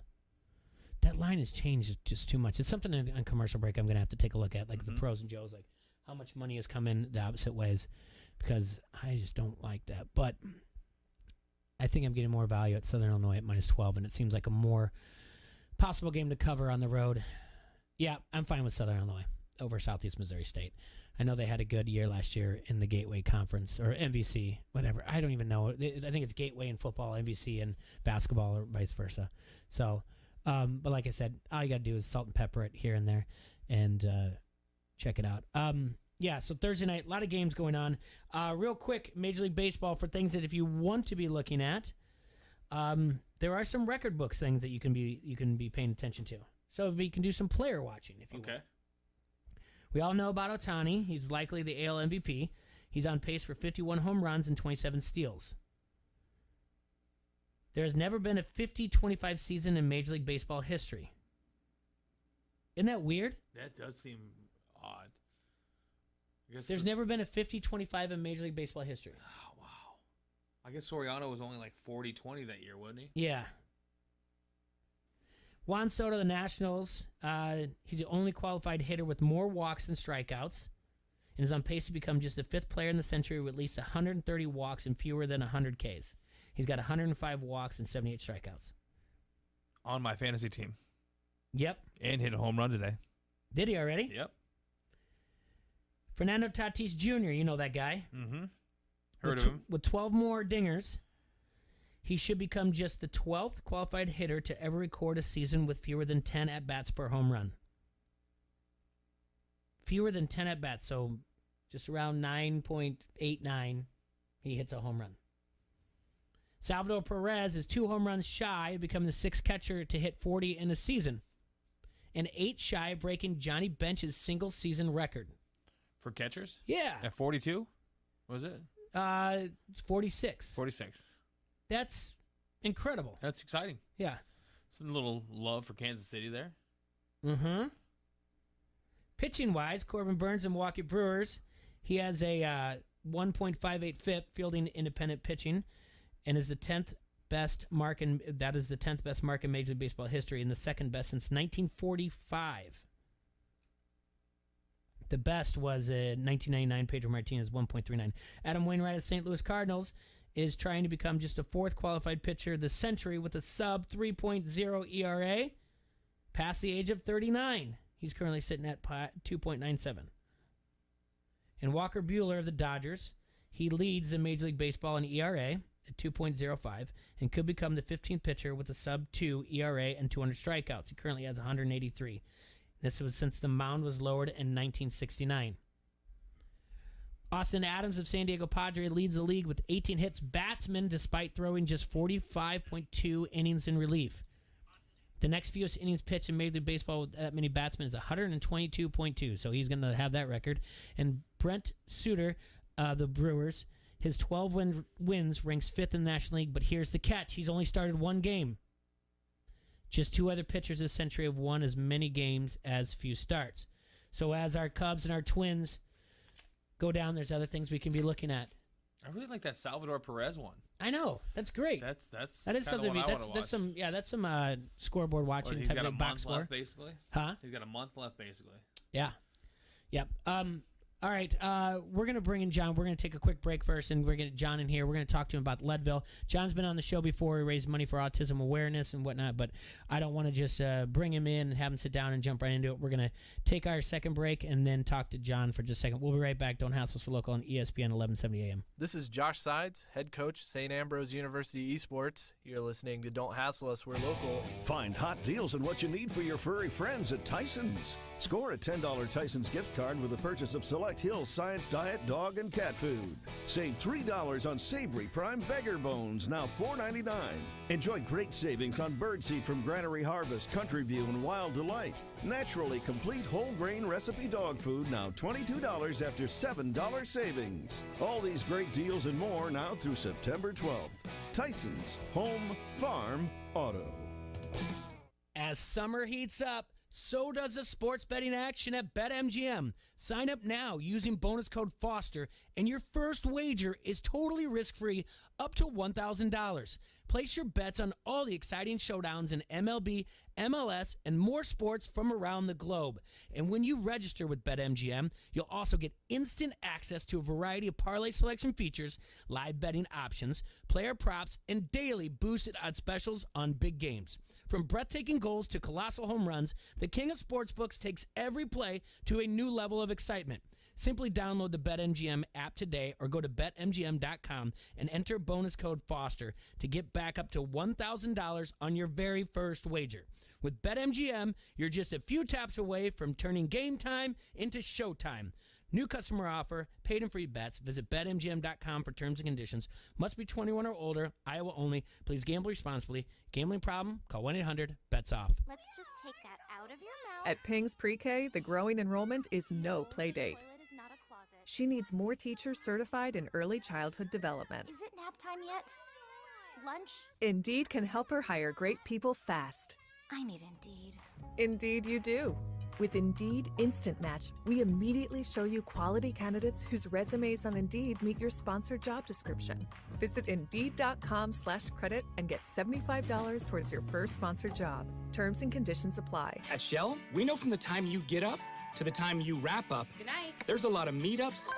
That line has changed just too much. It's something on commercial break I'm going to have to take a look at, like the pros and Joes, like how much money has come in the opposite ways, because I just don't like that. But I think I'm getting more value at Southern Illinois at minus 12, and it seems like a more possible game to cover on the road. Yeah, I'm fine with Southern Illinois over Southeast Missouri State. I know they had a good year last year in the Gateway Conference, or MVC, whatever. I don't even know. I think it's Gateway in football, MVC in basketball, or vice versa. So, but like I said, all you got to do is salt and pepper it here and there, and check it out. Yeah, so Thursday night, a lot of games going on. Real quick, Major League Baseball, for things that if you want to be looking at, there are some record books things that you can be paying attention to. So we can do some player watching if you want. We all know about Ohtani. He's likely the AL MVP. He's on pace for 51 home runs and 27 steals. There has never been a 50-25 season in Major League Baseball history. Isn't that weird? That does seem odd. There's never been a 50-25 in Major League Baseball history. Oh, wow. I guess Soriano was only like 40-20 that year, wasn't he? Yeah. Juan Soto, the Nationals, he's the only qualified hitter with more walks than strikeouts, and is on pace to become just the fifth player in the century with at least 130 walks and fewer than 100 Ks. He's got 105 walks and 78 strikeouts. On my fantasy team. Yep. And hit a home run today. Did he already? Yep. Fernando Tatis Jr., you know that guy. Mm-hmm. Heard of him. With 12 more dingers, he should become just the 12th qualified hitter to ever record a season with fewer than 10 at-bats per home run. Fewer than 10 at-bats, so just around 9.89, he hits a home run. Salvador Perez is 2 home runs shy of becoming the 6th catcher to hit 40 in a season, and 8 shy of breaking Johnny Bench's single-season record. For catchers? Yeah. At 42? Was it? 46. 46. That's incredible. That's exciting. Yeah. Some little love for Kansas City there. Mm-hmm. Pitching-wise, Corbin Burns and Milwaukee Brewers, he has a 1.58 FIP, fielding independent pitching, and is the 10th best mark in Major League Baseball history, and the 2nd best since 1945. The best was 1999, Pedro Martinez, 1.39. Adam Wainwright of St. Louis Cardinals is trying to become just a 4th qualified pitcher of the century with a sub 3.0 ERA past the age of 39. He's currently sitting at 2.97. And Walker Buehler of the Dodgers, he leads in Major League Baseball in ERA at 2.05 and could become the 15th pitcher with a sub 2 ERA and 200 strikeouts. He currently has 183. This was since the mound was lowered in 1969. Austin Adams of San Diego Padre leads the league with 18 hits batsman despite throwing just 45.2 innings in relief. The next fewest innings pitched in Major League Baseball with that many batsmen is 122.2, so he's going to have that record. And Brent Suter, the Brewers, his 12 wins ranks 5th in the National League, but here's the catch. He's only started 1 game. Just 2 other pitchers this century have won as many games as few starts. So as our Cubs and our Twins go down, there's other things we can be looking at. I really like that Salvador Perez one. I know. That's great. That is something. That's some scoreboard watching. He's type got of a box month score. left, basically. Huh? He's got a month left, basically. Yeah. Yep. All right, we're going to bring in John. We're going to take a quick break first, and we're going to get John in here. We're going to talk to him about Leadville. John's been on the show before. He raised money for autism awareness and whatnot, but I don't want to just bring him in and have him sit down and jump right into it. We're going to take our second break and then talk to John for just a second. We'll be right back. Don't Hassle Us for Local on ESPN 1170 AM. This is Josh Sides, head coach, St. Ambrose University Esports. You're listening to Don't Hassle Us, We're Local. Find hot deals and what you need for your furry friends at Tyson's. Score a $10 Tyson's gift card with the purchase of select Hill's Science Diet dog and cat food. Save $3 on savory prime beggar bones, now $4.99. Enjoy great savings on birdseed from Granary Harvest, Country View, and Wild Delight. Naturally complete whole grain recipe dog food, now $22 after $7 savings. All these great deals and more now through September 12th. Tyson's Home Farm Auto. As summer heats up, so does the sports betting action at BetMGM. Sign up now using bonus code FOSTER, and your first wager is totally risk-free up to $1,000. Place your bets on all the exciting showdowns in MLB, MLS, and more sports from around the globe. And when you register with BetMGM, you'll also get instant access to a variety of parlay selection features, live betting options, player props, and daily boosted odds specials on big games. From breathtaking goals to colossal home runs, the king of sportsbooks takes every play to a new level of excitement. Simply download the BetMGM app today or go to BetMGM.com and enter bonus code FOSTER to get back up to $1,000 on your very first wager. With BetMGM, you're just a few taps away from turning game time into showtime. New customer offer, paid and free bets. Visit BetMGM.com for terms and conditions. Must be 21 or older, Iowa only. Please gamble responsibly. Gambling problem? Call 1-800-BETS-OFF. Let's just take that out of your mouth. At Ping's Pre-K, the growing enrollment is no play date. She needs more teachers certified in early childhood development. Is it nap time yet? Lunch? Indeed can help her hire great people fast. I need Indeed. Indeed you do. With Indeed Instant Match, we immediately show you quality candidates whose resumes on Indeed meet your sponsored job description. Visit Indeed.com/credit and get $75 towards your first sponsored job. Terms and conditions apply. At Shell, we know from the time you get up to the time you wrap up, Good night. There's a lot of meetups,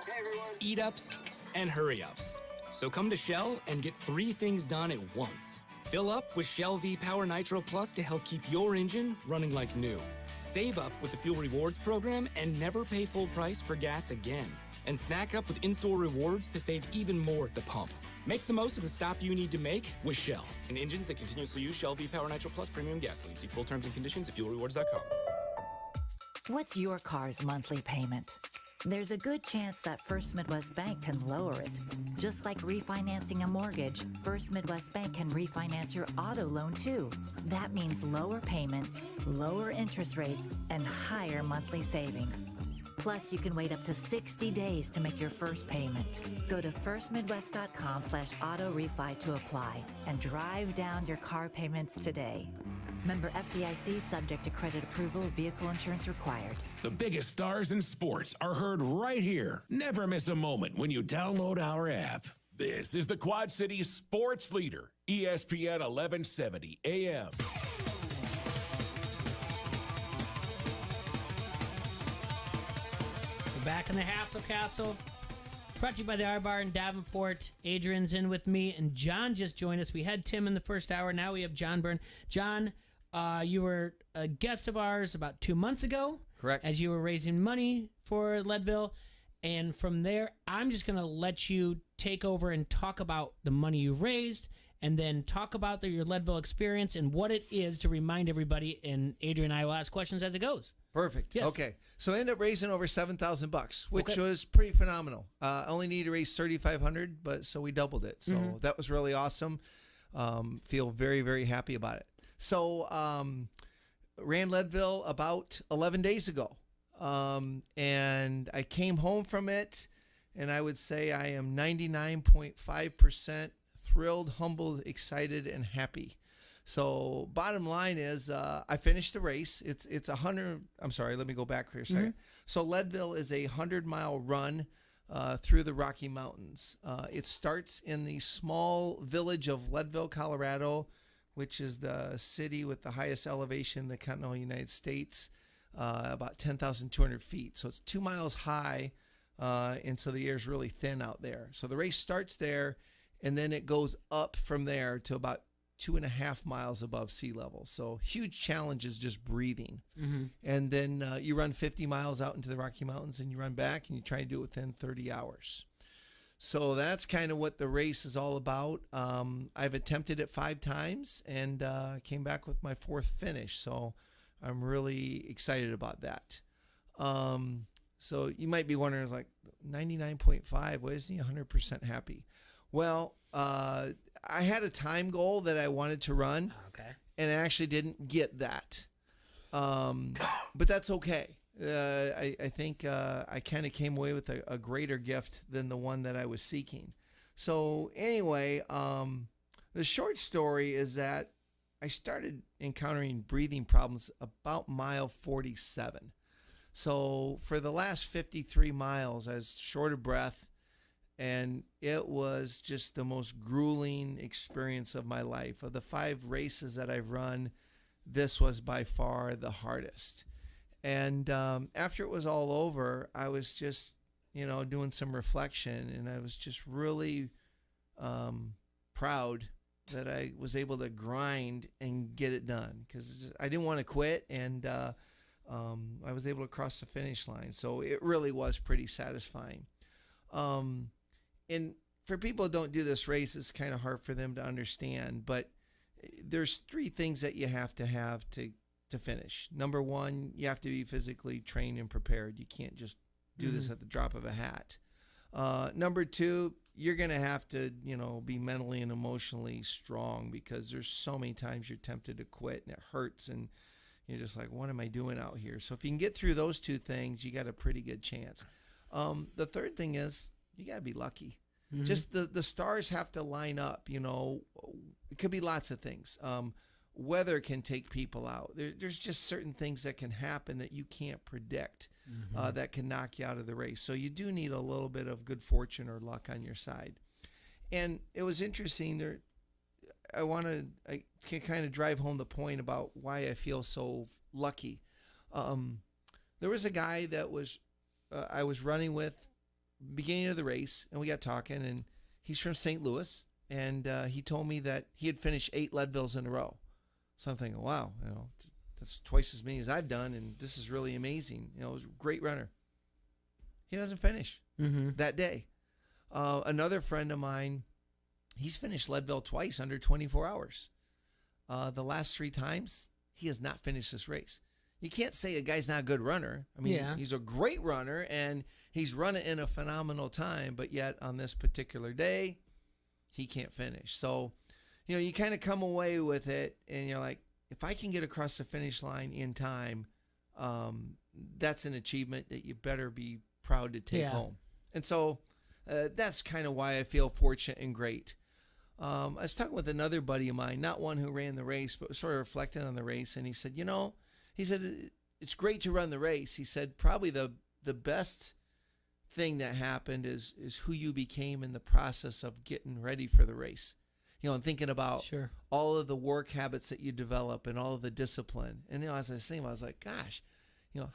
eat-ups, and hurry-ups. So come to Shell and get 3 things done at once. Fill up with Shell V-Power Nitro Plus to help keep your engine running like new. Save up with the Fuel Rewards program and never pay full price for gas again. And snack up with in-store rewards to save even more at the pump. Make the most of the stop you need to make with Shell. And engines that continuously use Shell V-Power Nitro Plus premium gasoline. See full terms and conditions at fuelrewards.com. What's your car's monthly payment? There's a good chance that First Midwest Bank can lower it. Just like refinancing a mortgage, First Midwest Bank can refinance your auto loan too. That means lower payments, lower interest rates, and higher monthly savings. Plus, you can wait up to 60 days to make your first payment. Go to firstmidwest.com/auto refi to apply and drive down your car payments today. Member FDIC, subject to credit approval, vehicle insurance required. The biggest stars in sports are heard right here. Never miss a moment when you download our app. This is the Quad Cities sports leader, ESPN 1170 AM. We're back in the Hassel Castle. Brought to you by the R-Bar in Davenport. Adrian's in with me, and John just joined us. We had Tim in the first hour. Now we have John Byrne. John, you were a guest of ours about 2 months ago. Correct. As you were raising money for Leadville. And from there, I'm just going to let you take over and talk about the money you raised, and then talk about your Leadville experience and what it is to remind everybody. And Adrian and I will ask questions as it goes. Perfect. Yes. Okay. So I ended up raising over $7,000, which Okay. was pretty phenomenal. Only needed to raise $3,500, but so we doubled it. So that was really awesome. Feel very, very happy about it. So ran Leadville about 11 days ago. And I came home from it, and I would say I am 99.5% thrilled, humbled, excited, and happy. So bottom line is I finished the race. It's 100. I'm sorry, let me go back for a second. So Leadville is a 100-mile run through the Rocky Mountains. It starts in the small village of Leadville, Colorado, which is the city with the highest elevation in the continental United States, about 10,200 feet. So it's 2 miles high, and so the air is really thin out there. So the race starts there, and then it goes up from there to about 2.5 miles above sea level. So huge challenges just breathing. And then you run 50 miles out into the Rocky Mountains, and you run back, and you try to do it within 30 hours. So that's kind of what the race is all about. I've attempted it 5 times and came back with my 4th finish. So I'm really excited about that. So you might be wondering, like 99.5, why isn't he 100% happy? Well, I had a time goal that I wanted to run, and I actually didn't get that. But that's okay. I think I kind of came away with a greater gift than the one that I was seeking. So anyway, the short story is that I started encountering breathing problems about mile 47. So for the last 53 miles, I was short of breath, and it was just the most grueling experience of my life. Of the 5 races that I've run, this was by far the hardest. And after it was all over, I was just, doing some reflection, and I was just really proud that I was able to grind and get it done, because I didn't want to quit, and I was able to cross the finish line. So it really was pretty satisfying. And for people who don't do this race, it's kind of hard for them to understand, but there's 3 things that you have to finish. Number 1, you have to be physically trained and prepared. You can't just do this at the drop of a hat. Number 2, you're going to have to, be mentally and emotionally strong, because there's so many times you're tempted to quit and it hurts, and you're just like, what am I doing out here? So if you can get through those 2 things, you got a pretty good chance. The third thing is you got to be lucky. Just the stars have to line up. It could be lots of things. Weather can take people out. There's just certain things that can happen that you can't predict, that can knock you out of the race. So you do need a little bit of good fortune or luck on your side. And it was interesting. I can kind of drive home the point about why I feel so lucky. There was a guy that I was running with beginning of the race, and we got talking, and he's from St. Louis, and he told me that he had finished 8 Leadvilles in a row. So I'm thinking, wow, that's twice as many as I've done, and this is really amazing. It was a great runner. He doesn't finish that day. Another friend of mine, he's finished Leadville twice under 24 hours. The last 3 times, he has not finished this race. you can't say a guy's not a good runner. I mean, he's a great runner, and he's running in a phenomenal time, but yet on this particular day, he can't finish. So, you kind of come away with it, and you're like, if I can get across the finish line in time, that's an achievement that you better be proud to take home. And so that's kind of why I feel fortunate and great. I was talking with another buddy of mine, not one who ran the race, but was sort of reflecting on the race, and he said, it's great to run the race. He said, probably the best thing that happened is who you became in the process of getting ready for the race. And thinking about all of the work habits that you develop and all of the discipline. And, as I was saying, I was like, gosh,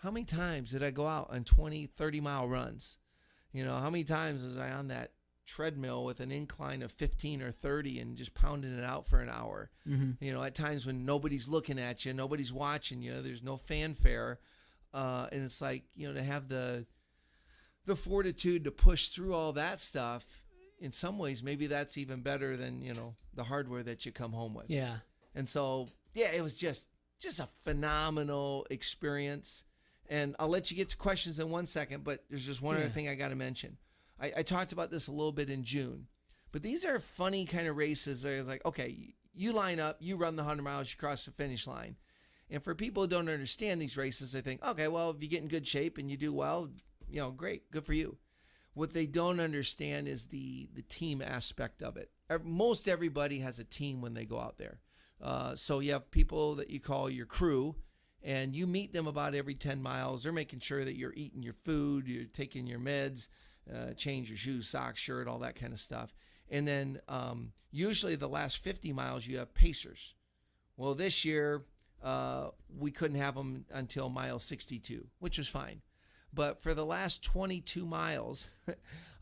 how many times did I go out on 20, 30-mile runs? How many times was I on that treadmill with an incline of 15 or 30 and just pounding it out for an hour? At times when nobody's looking at you, nobody's watching you, there's no fanfare. And it's like, to have the fortitude to push through all that stuff. In some ways, maybe that's even better than, the hardware that you come home with. Yeah. And so, it was just a phenomenal experience. And I'll let you get to questions in 1 second, but there's just one other thing I got to mention. I talked about this a little bit in June, but these are funny kind of races. It's like, okay, you line up, you run the 100 miles, you cross the finish line. And for people who don't understand these races, they think, okay, well, if you get in good shape and you do well, great, good for you. What they don't understand is the team aspect of it. Most everybody has a team when they go out there. So you have people that you call your crew, and you meet them about every 10 miles. They're making sure that you're eating your food, you're taking your meds, change your shoes, socks, shirt, all that kind of stuff. And then usually the last 50 miles, you have pacers. Well, this year, we couldn't have them until mile 62, which was fine. But for the last 22 miles,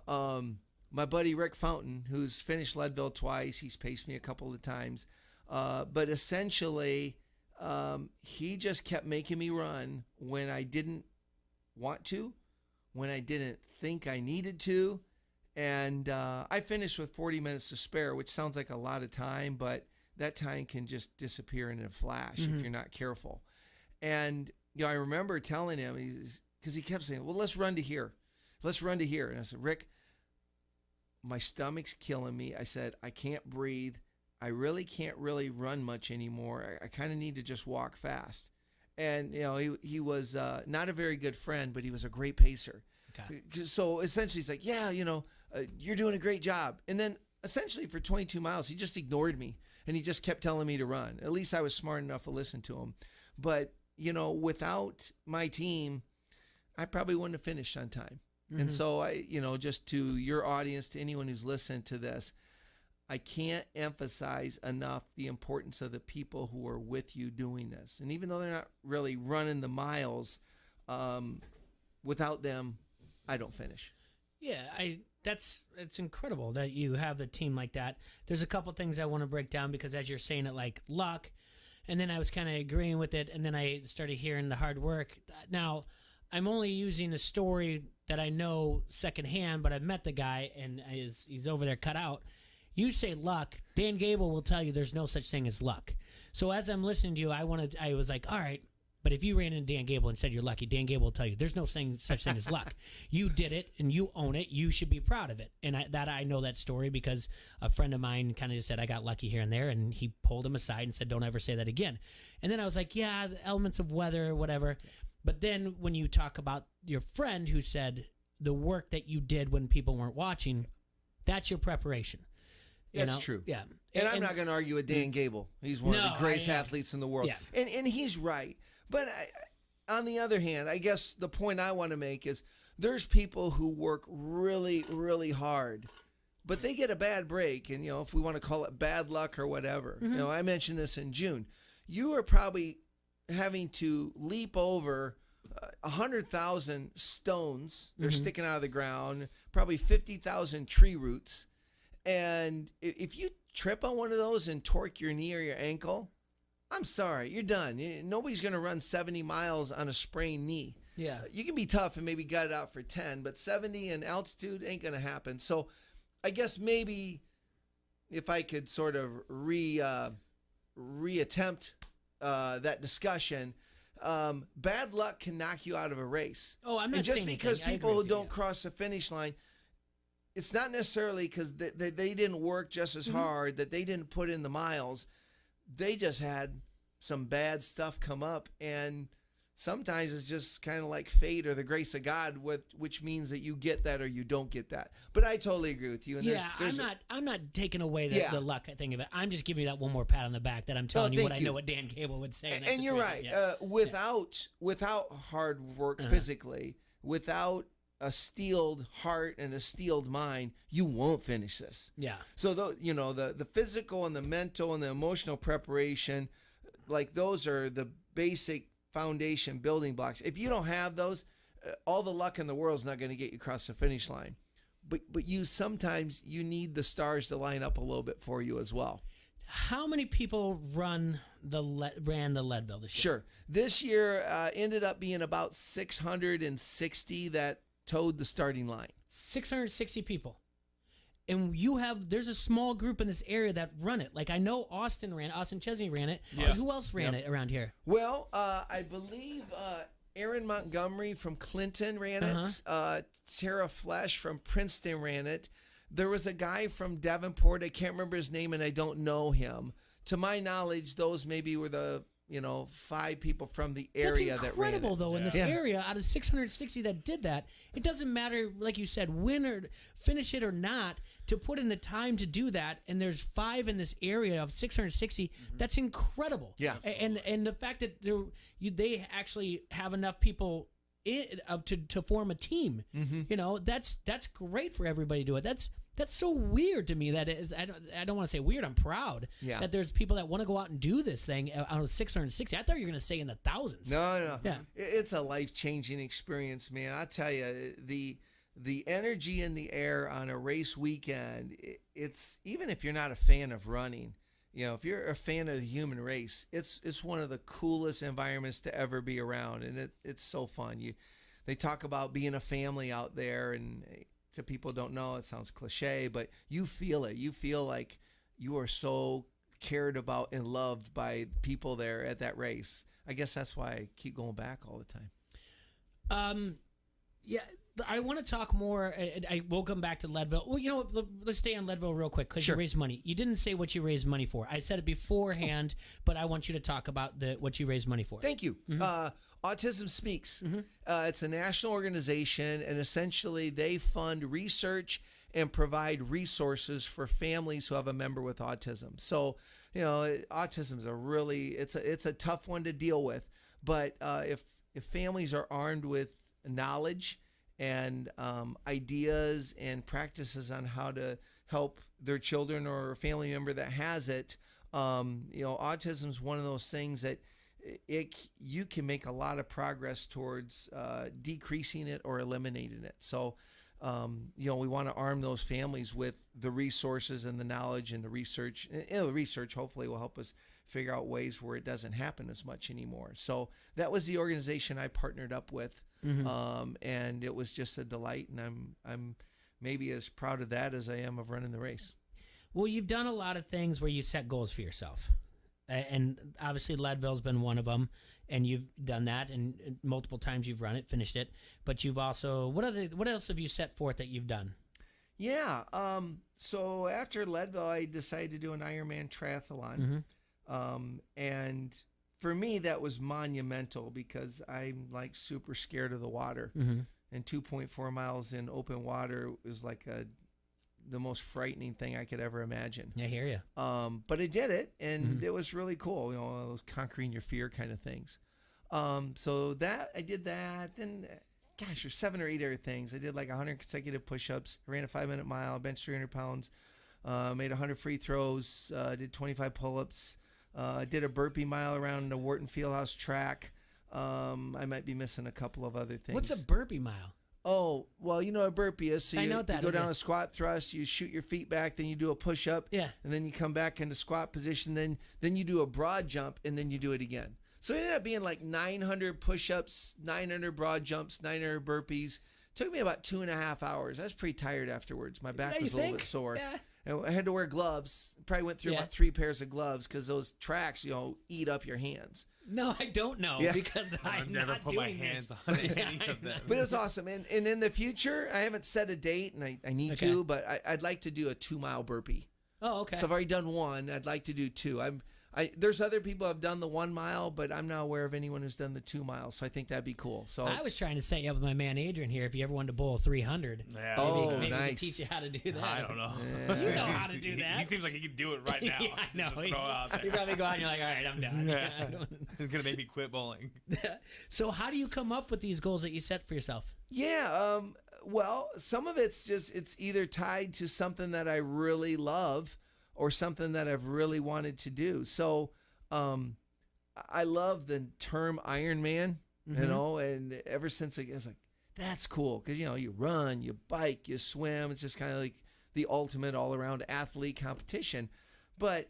my buddy Rick Fountain, who's finished Leadville twice, he's paced me a couple of times, but essentially he just kept making me run when I didn't want to, when I didn't think I needed to, and I finished with 40 minutes to spare, which sounds like a lot of time, but that time can just disappear in a flash if you're not careful. And I remember telling him, because he kept saying, well, let's run to here. Let's run to here. And I said, Rick, my stomach's killing me. I said, I can't breathe. I really can't really run much anymore. I kind of need to just walk fast. And, he was not a very good friend, but he was a great pacer. Okay. So essentially he's like, yeah, you're doing a great job. And then essentially for 22 miles, he just ignored me. And he just kept telling me to run. At least I was smart enough to listen to him. But, without my team, I probably wouldn't have finished on time. And so I, just to your audience, to anyone who's listened to this, I can't emphasize enough the importance of the people who are with you doing this. And even though they're not really running the miles, without them, I don't finish. Yeah, it's incredible that you have a team like that. There's a couple things I want to break down because as you're saying it, like luck, and then I was kind of agreeing with it, and then I started hearing the hard work. Now, I'm only using a story that I know secondhand, but I've met the guy, and he's over there cut out. You say luck, Dan Gable will tell you there's no such thing as luck. So as I'm listening to you, I was like, all right, but if you ran into Dan Gable and said you're lucky, Dan Gable will tell you there's no such thing as luck. You did it, and you own it. You should be proud of it. And I know that story because a friend of mine kind of just said, I got lucky here and there, and he pulled him aside and said, don't ever say that again. And then I was like, yeah, the elements of weather, whatever. But then when you talk about your friend who said the work that you did when people weren't watching, that's your preparation. That's true. Yeah. And I'm not going to argue with Dan Gable. He's one of the greatest athletes in the world. Yeah. And he's right. But on the other hand, I guess the point I want to make is there's people who work really, really hard, but they get a bad break. And, if we want to call it bad luck or whatever, I mentioned this in June. You are probably having to leap over 100,000 stones. They're sticking out of the ground, probably 50,000 tree roots. And if you trip on one of those and torque your knee or your ankle, I'm sorry, you're done. Nobody's going to run 70 miles on a sprained knee. Yeah. You can be tough and maybe gut it out for 10, but 70 in altitude ain't going to happen. So I guess maybe if I could sort of reattempt that discussion, bad luck can knock you out of a race. Oh, I'm not and just saying because anything. I people agree who with you, don't cross the finish line, it's not necessarily because they didn't work just as hard, that they didn't put in the miles. They just had some bad stuff come up, and sometimes it's just kind of like fate or the grace of God, which means that you get that or you don't get that. But I totally agree with you. And I'm not taking away the luck thing of it. I'm just giving you that one more pat on the back that I'm telling you what I know what Dan Cable would say. And you're right. Without hard work physically, without a steeled heart and a steeled mind, you won't finish this. Yeah. So the physical and the mental and the emotional preparation, like those are the basic foundation building blocks. If you don't have those, all the luck in the world is not going to get you across the finish line. But sometimes you need the stars to line up a little bit for you as well. How many people ran the Leadville this year? Sure. This year ended up being about 660 that towed the starting line. 660 people. And there's a small group in this area that run it. Like I know Austin Chesney ran it. Yes. Who else ran it around here? Well, I believe Aaron Montgomery from Clinton ran it. Tara Flesh from Princeton ran it. There was a guy from Davenport. I can't remember his name, and I don't know him. To my knowledge, those maybe were the 5 people from the area that ran it. That's incredible, though, in this area, out of 660 that did that. It doesn't matter, like you said, win or finish it or not, to put in the time to do that, and there's 5 in this area of 660, that's incredible. Yeah. And the fact that they actually have enough people to form a team, that's great for everybody to do it. That's so weird to me. That is, I don't want to say weird. I'm proud that there's people that want to go out and do this thing out of 660. I thought you were going to say in the thousands. No. Yeah. It's a life-changing experience, man. I tell you, the energy in the air on a race weekend, it's even if you're not a fan of running, if you're a fan of the human race, it's one of the coolest environments to ever be around, and it's so fun. They talk about being a family out there, and to people who don't know, it sounds cliche, but you feel it. You feel like you are so cared about and loved by people there at that race. I guess that's why I keep going back all the time. Yeah, I want to talk more. I will come back to Leadville. Well, let's stay on Leadville real quick because you raised money. You didn't say what you raised money for. I said it beforehand, but I want you to talk about what you raised money for. Thank you. Autism Speaks. It's a national organization, and essentially they fund research and provide resources for families who have a member with autism. So, autism is it's a tough one to deal with. But if families are armed with knowledge and ideas and practices on how to help their children or a family member that has it, autism is one of those things that you can make a lot of progress towards decreasing it or eliminating it. So, we want to arm those families with the resources and the knowledge and the research. And the research hopefully will help us figure out ways where it doesn't happen as much anymore. So that was the organization I partnered up with, and it was just a delight. And I'm maybe as proud of that as I am of running the race. Well, you've done a lot of things where you set goals for yourself. And obviously Leadville's been one of them, and you've done that, and multiple times you've run it, finished it. But you've also what else have you set forth that you've done? Yeah. So after Leadville, I decided to do an Ironman triathlon, and for me that was monumental because I'm like super scared of the water, and 2.4 miles in open water was like the most frightening thing I could ever imagine. I hear you. But I did it, and it was really cool. Those conquering your fear kind of things. So I did that. Then, gosh, there's 7 or 8 other things. I did like 100 consecutive push-ups, ran a 5-minute mile, benched 300 pounds, made 100 free throws, did 25 pull-ups, did a burpee mile around the Wharton Fieldhouse track. I might be missing a couple of other things. What's a burpee mile? Oh, well, you know what a burpee is. So I know that. You go down a squat thrust, you shoot your feet back, then you do a push-up, and then you come back into squat position, then you do a broad jump, and then you do it again. So it ended up being like 900 push-ups, 900 broad jumps, 900 burpees. Took me about 2.5 hours. I was pretty tired afterwards. My back was a little bit sore. And I had to wear gloves. Probably went through Yeah. about 3 pairs of gloves because those tracks, eat up your hands. No, I don't know Yeah. because I'm never not put my doing hands this. on any of them. But it's awesome. And in the future, I haven't set a date, and I need Okay. to, but I'd like to do a 2-mile burpee. Oh, okay. So I've already done 1. I'd like to do 2. There's other people who have done the 1 mile, but I'm not aware of anyone who's done the 2 miles. So I think that'd be cool. So I was trying to set you up with my man Adrian here. If you ever wanted to bowl 300, Yeah. Oh, maybe we nice. could teach you how to do that. I don't know. You know how to do that. He seems like he could do it right now. Yeah, I know. Just throw it out there. You probably go out and you're like, all right, I'm done. Yeah. I don't- It's gonna make me quit bowling. So how do you come up with these goals that you set for yourself? Yeah, well, some of it's either tied to something that I really love or something that I've really wanted to do. So I love the term Iron Man, and ever since I was like, that's cool because, you run, you bike, you swim. It's just kind of like the ultimate all-around athlete competition. But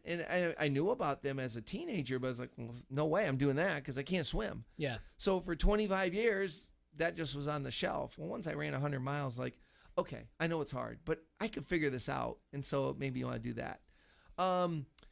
I knew about them as a teenager, but I was like, well, no way I'm doing that because I can't swim. Yeah. So for 25 years, that just was on the shelf. Well, once I ran 100 miles, like, okay, I know it's hard, but I could figure this out. And so maybe you want to do that.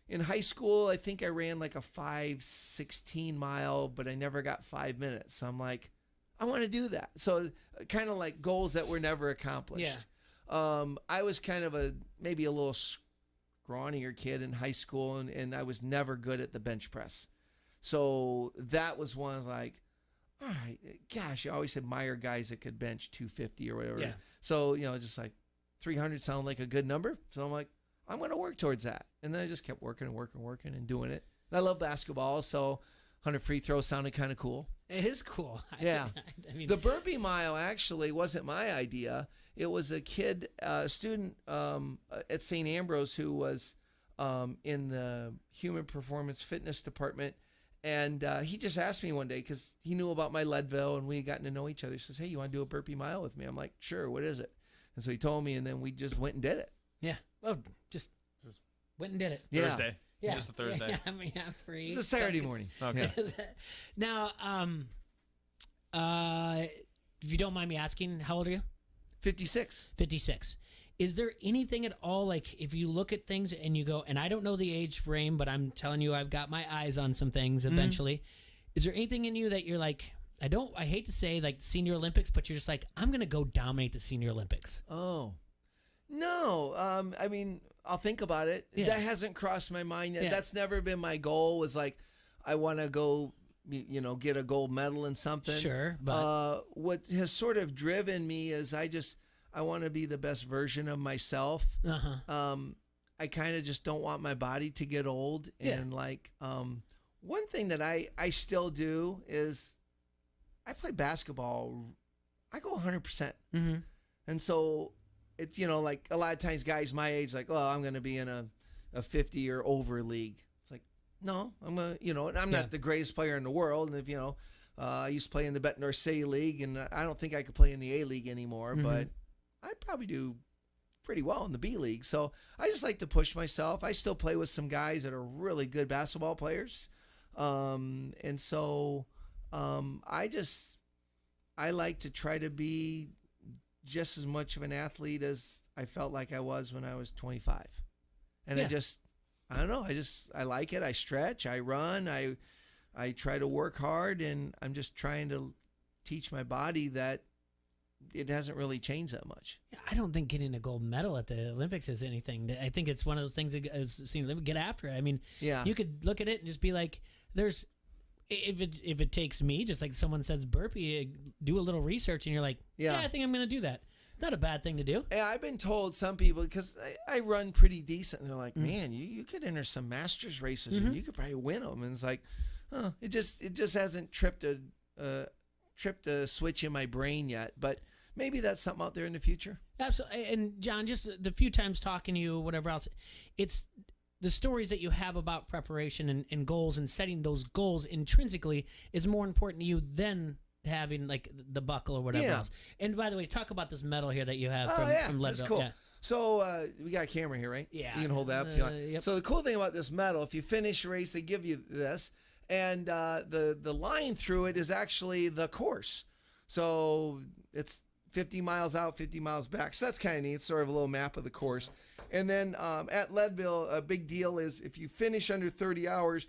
In high school, I think I ran like a 5:16 mile, but I never got 5 minutes. So I'm like, I want to do that. So kind of like goals that were never accomplished. Yeah. I was kind of maybe a little scrawnier kid in high school, and I was never good at the bench press. So that was one I was like, all right, gosh, I always admire guys that could bench 250 or whatever. Yeah. So, just like 300 sounded like a good number. So I'm like, I'm going to work towards that. And then I just kept working and doing it. And I love basketball, so 100 free throws sounded kind of cool. It is cool. Yeah. I mean, The burpee mile actually wasn't my idea. It was a kid, student at St. Ambrose who was in the human performance fitness department. And he just asked me one day because he knew about my Leadville and we had gotten to know each other. He says, hey, you want to do a burpee mile with me? I'm like, sure, what is it? And so he told me, and then we just went and did it. yeah. Oh, just went and did it. Yeah. Thursday. Yeah. Just a Thursday. Yeah, I mean, I'm free. It's a Saturday morning. Okay. Yeah. Now, if you don't mind me asking, how old are you? 56. 56. Is there anything at all, like, if you look at things and you go, and I don't know the age frame, but I'm telling you, I've got my eyes on some things eventually. Is there anything in you that you're like, I hate to say like Senior Olympics, but you're just like, I'm going to go dominate the Senior Olympics? Oh, no. I mean, I'll think about it. Yeah. That hasn't crossed my mind yet. Yeah. That's never been my goal, was like, I want to go, get a gold medal in something. Sure, but what has sort of driven me is I want to be the best version of myself. I kind of just don't want my body to get old. Yeah. And one thing that I still do is I play basketball. I go 100%. And so it's, like a lot of times guys my age, like, oh, I'm going to be in a 50 or over league. It's like, no, I'm and I'm not the greatest player in the world. And if, I used to play in the Bettendorf City League, and I don't think I could play in the A League anymore, but I'd probably do pretty well in the B League. So I just like to push myself. I still play with some guys that are really good basketball players. And so I like to try to be just as much of an athlete as I felt like I was when I was 25. And I don't know. I like it. I stretch, I run, I try to work hard, and I'm just trying to teach my body that it hasn't really changed that much. I don't think getting a gold medal at the Olympics is anything. I think it's one of those things that get after it. I mean, you could look at it and just be like, if it takes me, just like someone says burpee, do a little research and you're like, yeah I think I'm going to do that. Not a bad thing to do. Yeah, I've been told some people, because I run pretty decent, and they're like, man, you could enter some Masters races and you could probably win them. And it's like, it just hasn't tripped a switch in my brain yet. But maybe that's something out there in the future. Absolutely. And John, just the few times talking to you, whatever else, it's the stories that you have about preparation and goals, and setting those goals intrinsically is more important to you than having like the buckle or whatever else. And by the way, talk about this medal here that you have from Leadville. That's cool. Yeah. So we got a camera here, right? Yeah. You can hold that up if you want. Yep. So the cool thing about this medal, if you finish a race, they give you this. And the line through it is actually the course. So it's 50 miles out, 50 miles back. So that's kind of neat. Sort of a little map of the course. And then at Leadville, a big deal is if you finish under 30 hours,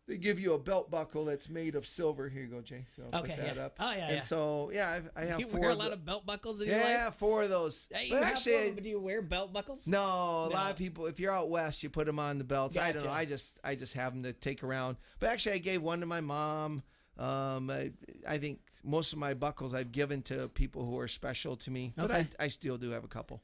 they give you a belt buckle that's made of silver. Here you go, Jay. So I'll Okay, put that yeah. up. Oh, yeah, And yeah. so, yeah, I have you 4 wear a of lot the- of belt buckles in your life? Yeah, 4 of those. Hey, you But have actually, four, but do you wear belt buckles? no, a lot of people, if you're out west, you put them on the belts. I don't know. Gotcha. I just have them to take around. But actually, I gave one to my mom. I think most of my buckles I've given to people who are special to me. But Okay. I still do have a couple.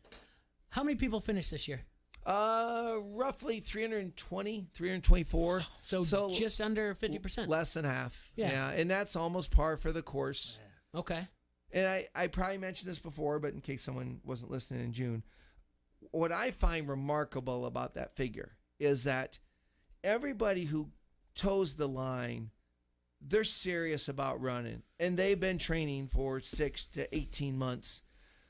How many people finished this year? Roughly 320, 324. So just under 50%. Less than half. Yeah. And that's almost par for the course. Okay. And I probably mentioned this before, but in case someone wasn't listening in June, what I find remarkable about that figure is that everybody who toes the line, they're serious about running, and they've been training for 6 to 18 months.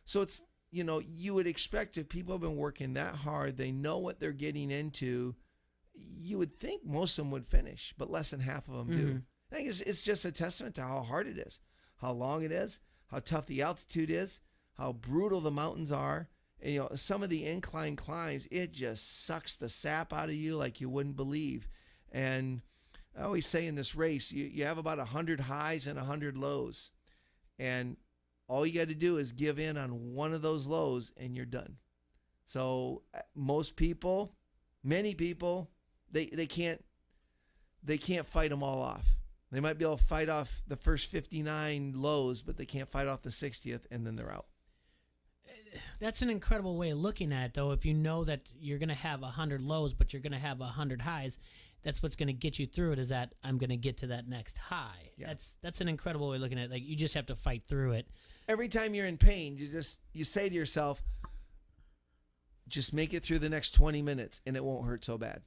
So it's, you would expect if people have been working that hard, they know what they're getting into, you would think most of them would finish, but less than half of them do. I think it's just a testament to how hard it is, how long it is, how tough the altitude is, how brutal the mountains are. And, some of the incline climbs, it just sucks the sap out of you like you wouldn't believe. And I always say in this race, you have about 100 highs and 100 lows. And all you got to do is give in on one of those lows and you're done. So most people, many people, they can't fight them all off. They might be able to fight off the first 59 lows, but they can't fight off the 60th, and then they're out. That's an incredible way of looking at it, though. If you know that you're going to have 100 lows, but you're going to have 100 highs, that's what's going to get you through it, is that I'm going to get to that next high. Yeah. That's an incredible way of looking at it. Like, you just have to fight through it. Every time you're in pain, you say to yourself, just make it through the next 20 minutes, and it won't hurt so bad.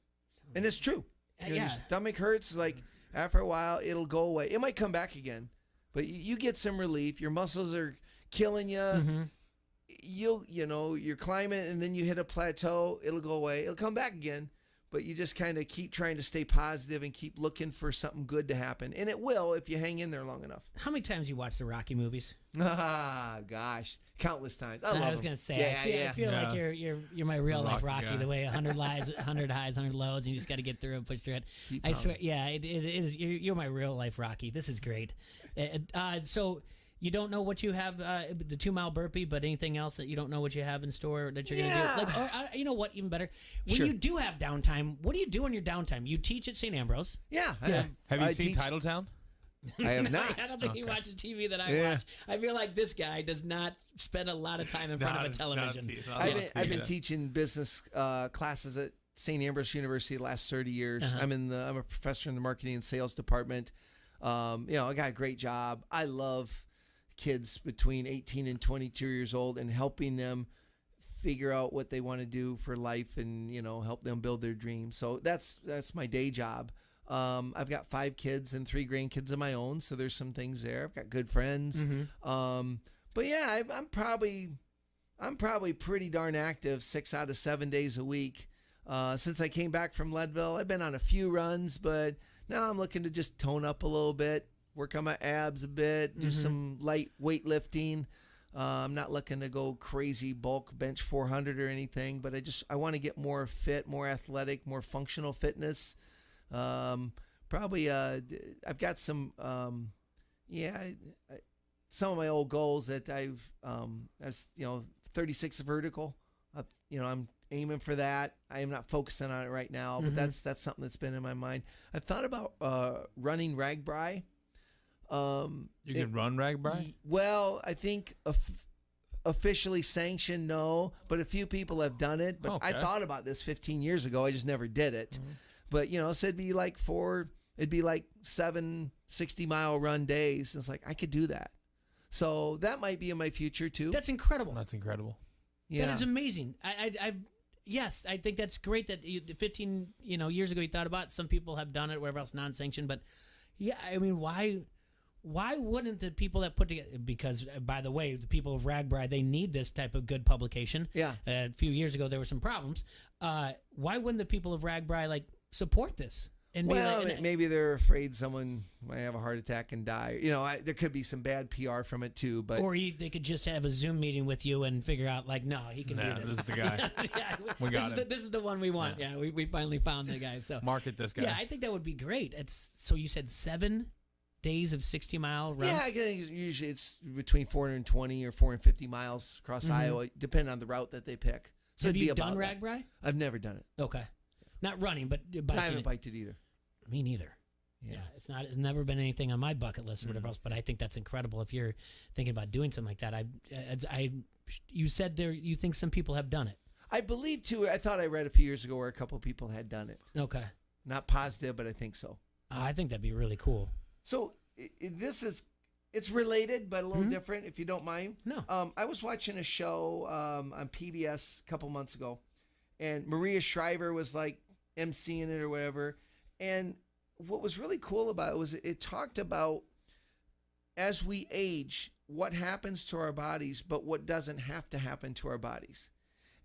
And it's true. Your stomach hurts, like, after a while, it'll go away. It might come back again, but you get some relief. Your muscles are killing you. Mm-hmm. You're climbing, and then you hit a plateau. It'll go away. It'll come back again, but you just kind of keep trying to stay positive and keep looking for something good to happen, and it will if you hang in there long enough. How many times you watch the Rocky movies? Ah, gosh, countless times. I was going to say, I feel like you're my real life Rocky. The way 100 highs, 100 lows, and you just got to get through it, push through it. I swear, it is. You're my real life Rocky. This is great. So. You don't know what you have, the 2-mile burpee, but anything else that you don't know what you have in store that you're going to do? Like, you know what, even better? When you do have downtime, what do you do on your downtime? You teach at St. Ambrose. Yeah. Have you seen Titletown? I have not. I don't think he watches TV that I watch. I feel like this guy does not spend a lot of time in front of a television. I've been teaching business classes at St. Ambrose University the last 30 years. I'm a professor in the marketing and sales department. I got a great job. I love kids between 18 and 22 years old and helping them figure out what they want to do for life and, help them build their dreams. So that's my day job. I've got 5 kids and 3 grandkids of my own. So there's some things there. I've got good friends. But yeah, I'm probably pretty darn active 6 out of 7 days a week. Since I came back from Leadville, I've been on a few runs, but now I'm looking to just tone up a little bit. Work on my abs a bit, do some light weightlifting. I'm not looking to go crazy bulk bench 400 or anything, but I want to get more fit, more athletic, more functional fitness. Probably I've got some some of my old goals that I've 36 vertical. I'm aiming for that. I am not focusing on it right now, but that's something that's been in my mind. I've thought about running Ragbri. You can run Ragbri? Well, I think officially sanctioned, no, but a few people have done it. But I thought about this 15 years ago. I just never did it. But, so it'd be like 7 60-mile run days. It's like, I could do that. So that might be in my future too. That's incredible. That's incredible. Yeah. That is amazing. Yes, I think that's great that 15 years ago you thought about it. Some people have done it, wherever else non-sanctioned. But yeah, I mean, why wouldn't the people that put together, because by the way, the people of Ragbri, they need this type of good publication. Yeah. A few years ago there were some problems. Why wouldn't the people of Ragbri support this And be well, like, maybe they're afraid someone might have a heart attack and die. There could be some bad PR from it too. But they could just have a Zoom meeting with you and figure out, like, no, he can do this. This is the guy. We got him. This is the one we want. Yeah, we finally found the guy. So market this guy. Yeah, I think that would be great. So you said 7 days of 60-mile runs? Yeah, I think usually it's between 420 or 450 miles across Iowa, depending on the route that they pick. So have it'd be you done about Ragbri? I've never done it. Okay, not running, but biking. I haven't biked it either. Me neither. Yeah, it's never been anything on my bucket list or whatever else. But I think that's incredible if you're thinking about doing something like that. You said you think some people have done it. I believe too. I thought I read a few years ago where a couple people had done it. Okay, not positive, but I think so. I think that'd be really cool. So it's related, but a little different, if you don't mind. No. I was watching a show on PBS a couple months ago, and Maria Shriver was like emceeing it or whatever. And what was really cool about it was it talked about as we age, what happens to our bodies, but what doesn't have to happen to our bodies.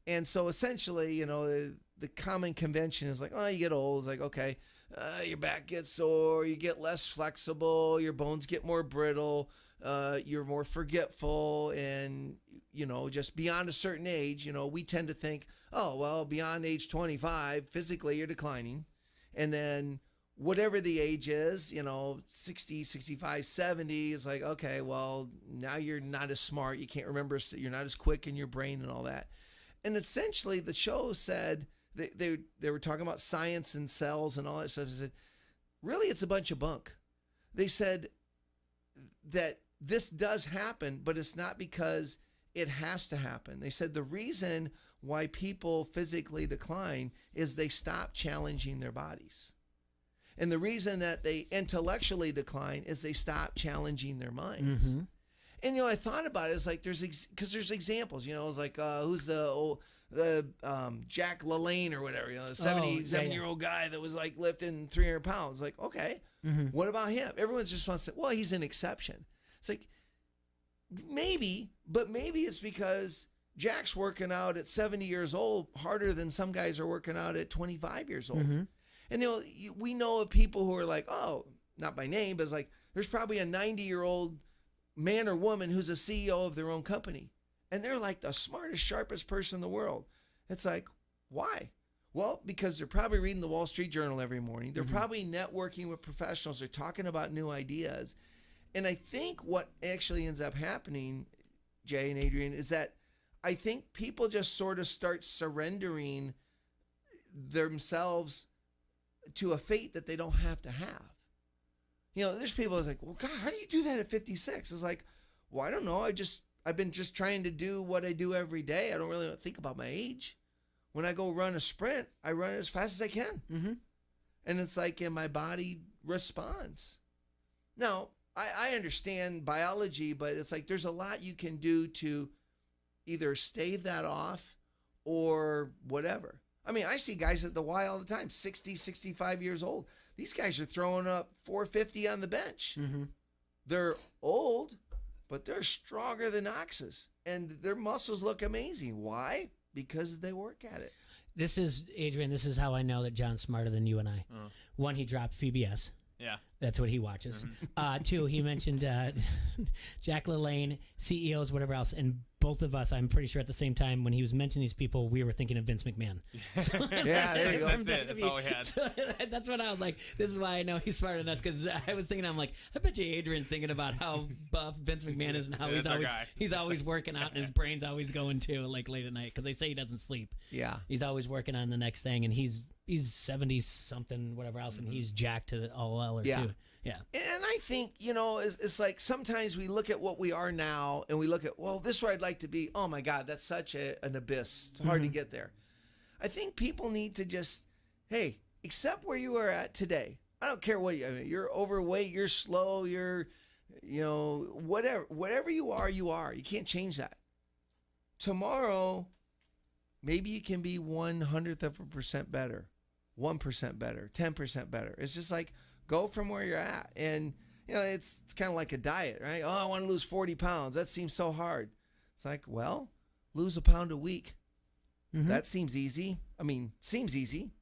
And so essentially, the common convention is like, oh, you get old. It's like, okay, your back gets sore, you get less flexible, your bones get more brittle, you're more forgetful, and, just beyond a certain age, we tend to think, oh, well, beyond age 25, physically you're declining. And then whatever the age is, 60, 65, 70 is like, okay, well, now you're not as smart. You can't remember. You're not as quick in your brain and all that. And essentially the show said, they were talking about science and cells and all that stuff. They said, really, it's a bunch of bunk. They said that this does happen, but it's not because it has to happen. They said the reason why people physically decline is they stop challenging their bodies. And the reason that they intellectually decline is they stop challenging their minds. Mm-hmm. And, I thought about it. It's like there's examples, it's like who's the Jack LaLanne or whatever, the 77-year-old guy that was like lifting 300 pounds. Like, okay, what about him? Everyone just wants to say, well, he's an exception. It's like, maybe it's because Jack's working out at 70 years old harder than some guys are working out at 25 years old. Mm-hmm. And we know of people who are like, oh, not by name, but it's like there's probably a 90-year-old man or woman who's a CEO of their own company. And they're like the smartest, sharpest person in the world. It's like, why? Well, because they're probably reading the Wall Street Journal every morning. They're probably networking with professionals. They're talking about new ideas. And I think what actually ends up happening, Jay and Adrian, is that I think people just sort of start surrendering themselves to a fate that they don't have to have. There's people that's like, well, God, how do you do that at 56? It's like, well, I don't know. I've been just trying to do what I do every day. I don't really think about my age. When I go run a sprint, I run it as fast as I can. Mm-hmm. And it's like, and my body responds. Now, I understand biology, but it's like there's a lot you can do to either stave that off or whatever. I mean, I see guys at the Y all the time, 60, 65 years old. These guys are throwing up 450 on the bench. Mm-hmm. They're old, but they're stronger than oxes, and their muscles look amazing. Why? Because they work at it. This is, Adrian, this is how I know that John's smarter than you and I. One, he dropped PBS. Yeah. That's what he watches. Two, he mentioned Jack LaLanne, CEOs, whatever else. And both of us, I'm pretty sure at the same time, when he was mentioning these people, we were thinking of Vince McMahon. Yeah, there you go. That's it. That's all we had. So that's what I was like, this is why I know he's smarter than us, because I was thinking, I'm like, I bet you Adrian's thinking about how buff Vince McMahon is and how he's always working out and his brain's always going too, like late at night, because they say he doesn't sleep. Yeah. He's always working on the next thing, and he's 70-something, whatever else, and he's jacked to the all or too. Yeah. And I think, it's like sometimes we look at what we are now and we look at, well, this is where I'd like to be. Oh, my God, that's such an abyss. It's hard to get there. I think people need to just, hey, accept where you are at today. I don't care what you're overweight, you're slow, you're, whatever you are, you are. You can't change that. Tomorrow, maybe you can be 1/100% better, 1% better, 10% better. It's just like, go from where you're at. And, it's kind of like a diet, right? Oh, I want to lose 40 pounds. That seems so hard. It's like, well, lose a pound a week. Mm-hmm. That seems easy. I mean, seems easy.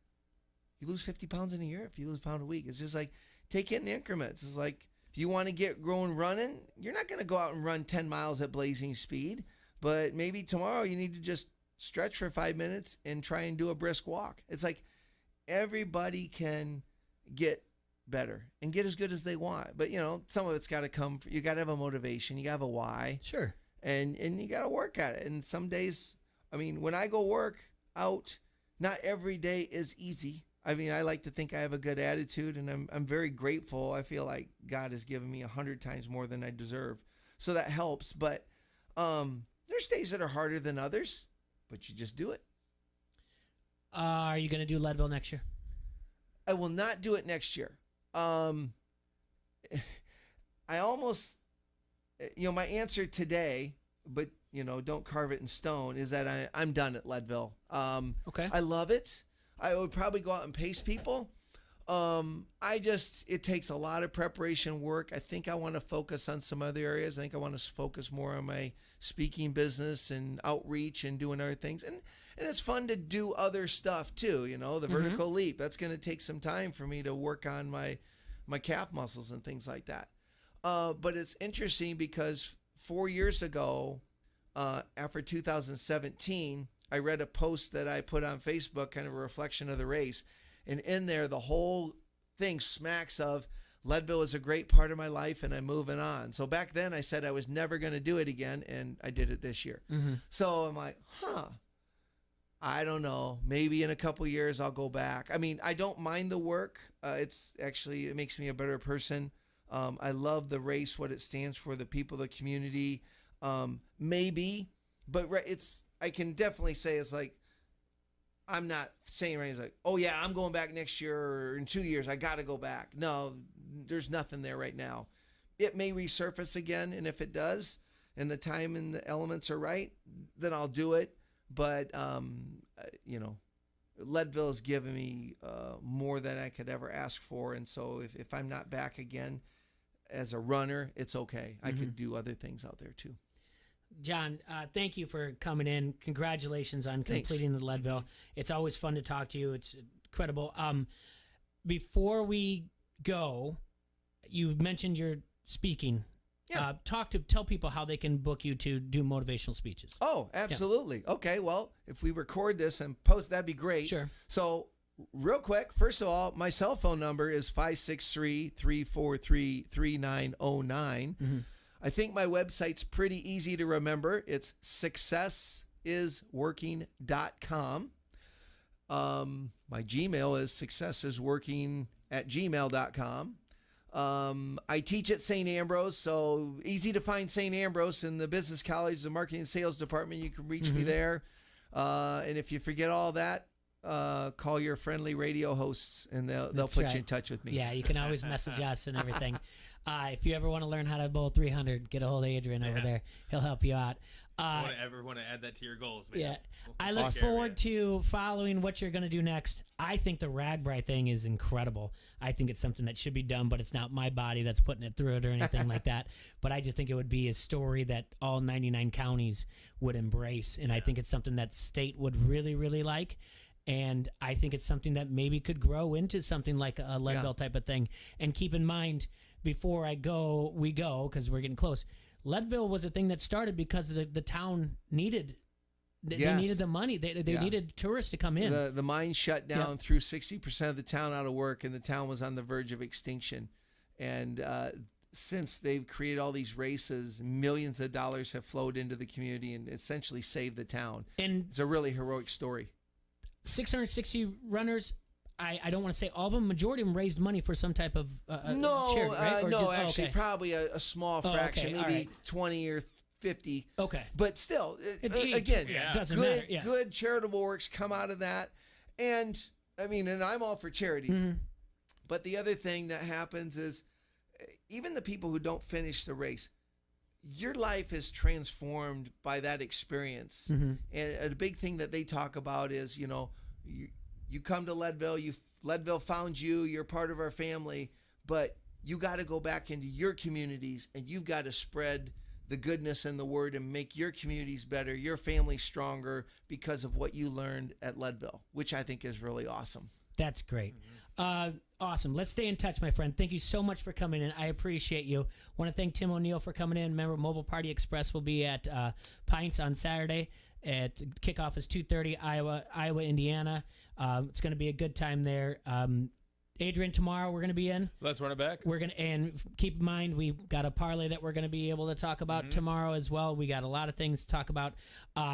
You lose 50 pounds in a year if you lose a pound a week. It's just like, take it in increments. It's like, if you want to get growing running, you're not going to go out and run 10 miles at blazing speed, but maybe tomorrow you need to just stretch for 5 minutes and try and do a brisk walk. It's like everybody can get better and get as good as they want. But, some of it's got to come, you got to have a motivation. You got to have a why. Sure. And you got to work at it. And some days, when I go work out, not every day is easy. I like to think I have a good attitude, and I'm very grateful. I feel like God has given me 100 times more than I deserve. So that helps. But there's days that are harder than others, but you just do it. Are you going to do Leadville next year? I will not do it next year. I almost, my answer today, but, don't carve it in stone, is that I'm done at Leadville. Okay. I love it. I would probably go out and pace people. It takes a lot of preparation work. I think I want to focus on some other areas. I think I want to focus more on my speaking business and outreach and doing other things. And it's fun to do other stuff too, the vertical leap. That's going to take some time for me to work on my calf muscles and things like that. But it's interesting because 4 years ago, after 2017, I read a post that I put on Facebook, kind of a reflection of the race. And in there, the whole thing smacks of Leadville is a great part of my life and I'm moving on. So back then I said I was never going to do it again, and I did it this year. So I'm like, I don't know. Maybe in a couple years I'll go back. I don't mind the work. It makes me a better person. I love the race, what it stands for, the people, the community. Maybe, but I can definitely say it's like, I'm not saying right. It's like, oh yeah, I'm going back next year or in 2 years. I got to go back. No, there's nothing there right now. It may resurface again. And if it does, and the time and the elements are right, then I'll do it. But, Leadville has given me more than I could ever ask for. And so if I'm not back again as a runner, it's okay. I could do other things out there too. John, thank you for coming in. Congratulations on completing the Leadville. It's always fun to talk to you. It's incredible. Before we go, you mentioned your speaking. Yeah. Tell people how they can book you to do motivational speeches. Oh, absolutely. Yeah. Okay, well, if we record this and post, that'd be great. Sure. So real quick, first of all, my cell phone number is 563-343-3909. I think my website's pretty easy to remember. It's successisworking.com. My Gmail is successisworking@gmail.com. I teach at St. Ambrose, so easy to find St. Ambrose in the business college, the marketing and sales department. You can reach me there. And if you forget all that, call your friendly radio hosts, and they'll put you in touch with me. Yeah, you can always message us and everything. If you ever want to learn how to bowl 300, get a hold of Adrian over there. He'll help you out. Ever want to add that to your goals, man? Yeah. I look forward to following what you're going to do next. I think the Ragbri thing is incredible. I think it's something that should be done, but it's not my body that's putting it through it or anything like that. But I just think it would be a story that all 99 counties would embrace, and I think it's something that state would really, really like. And I think it's something that maybe could grow into something like a Leadville type of thing. And keep in mind, before we go, because we're getting close, Leadville was a thing that started because the town needed they needed the money. They needed tourists to come in. The mine shut down, threw 60% of the town out of work, and the town was on the verge of extinction. And since they've created all these races, millions of dollars have flowed into the community and essentially saved the town. And it's a really heroic story. 660 runners. I don't want to say all of them. Majority of them raised money for some type of charity, right? Actually, probably a small fraction, maybe 20 or 50. Okay. But still, again, good charitable works come out of that. And, and I'm all for charity. Mm-hmm. But the other thing that happens is even the people who don't finish the race, your life is transformed by that experience. Mm-hmm. And a big thing that they talk about is, you come to Leadville, Leadville found you, you're part of our family, but you got to go back into your communities and you've got to spread the goodness and the word and make your communities better, your family stronger because of what you learned at Leadville, which I think is really awesome. That's great. Awesome. Let's stay in touch, my friend. Thank you so much for coming in. I appreciate you. Want to thank Tim O'Neill for coming in. Remember, Mobile Party Express will be at Pints on Saturday. At kickoff is 2:30, Iowa, Indiana. It's going to be a good time there. Adrian, tomorrow we're going to be in. Let's run it back. And keep in mind, we've got a parlay that we're going to be able to talk about tomorrow as well. We got a lot of things to talk about.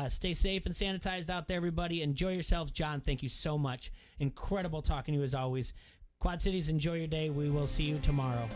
Stay safe and sanitized out there, everybody. Enjoy yourselves. John, thank you so much. Incredible talking to you as always. Quad Cities, enjoy your day. We will see you tomorrow.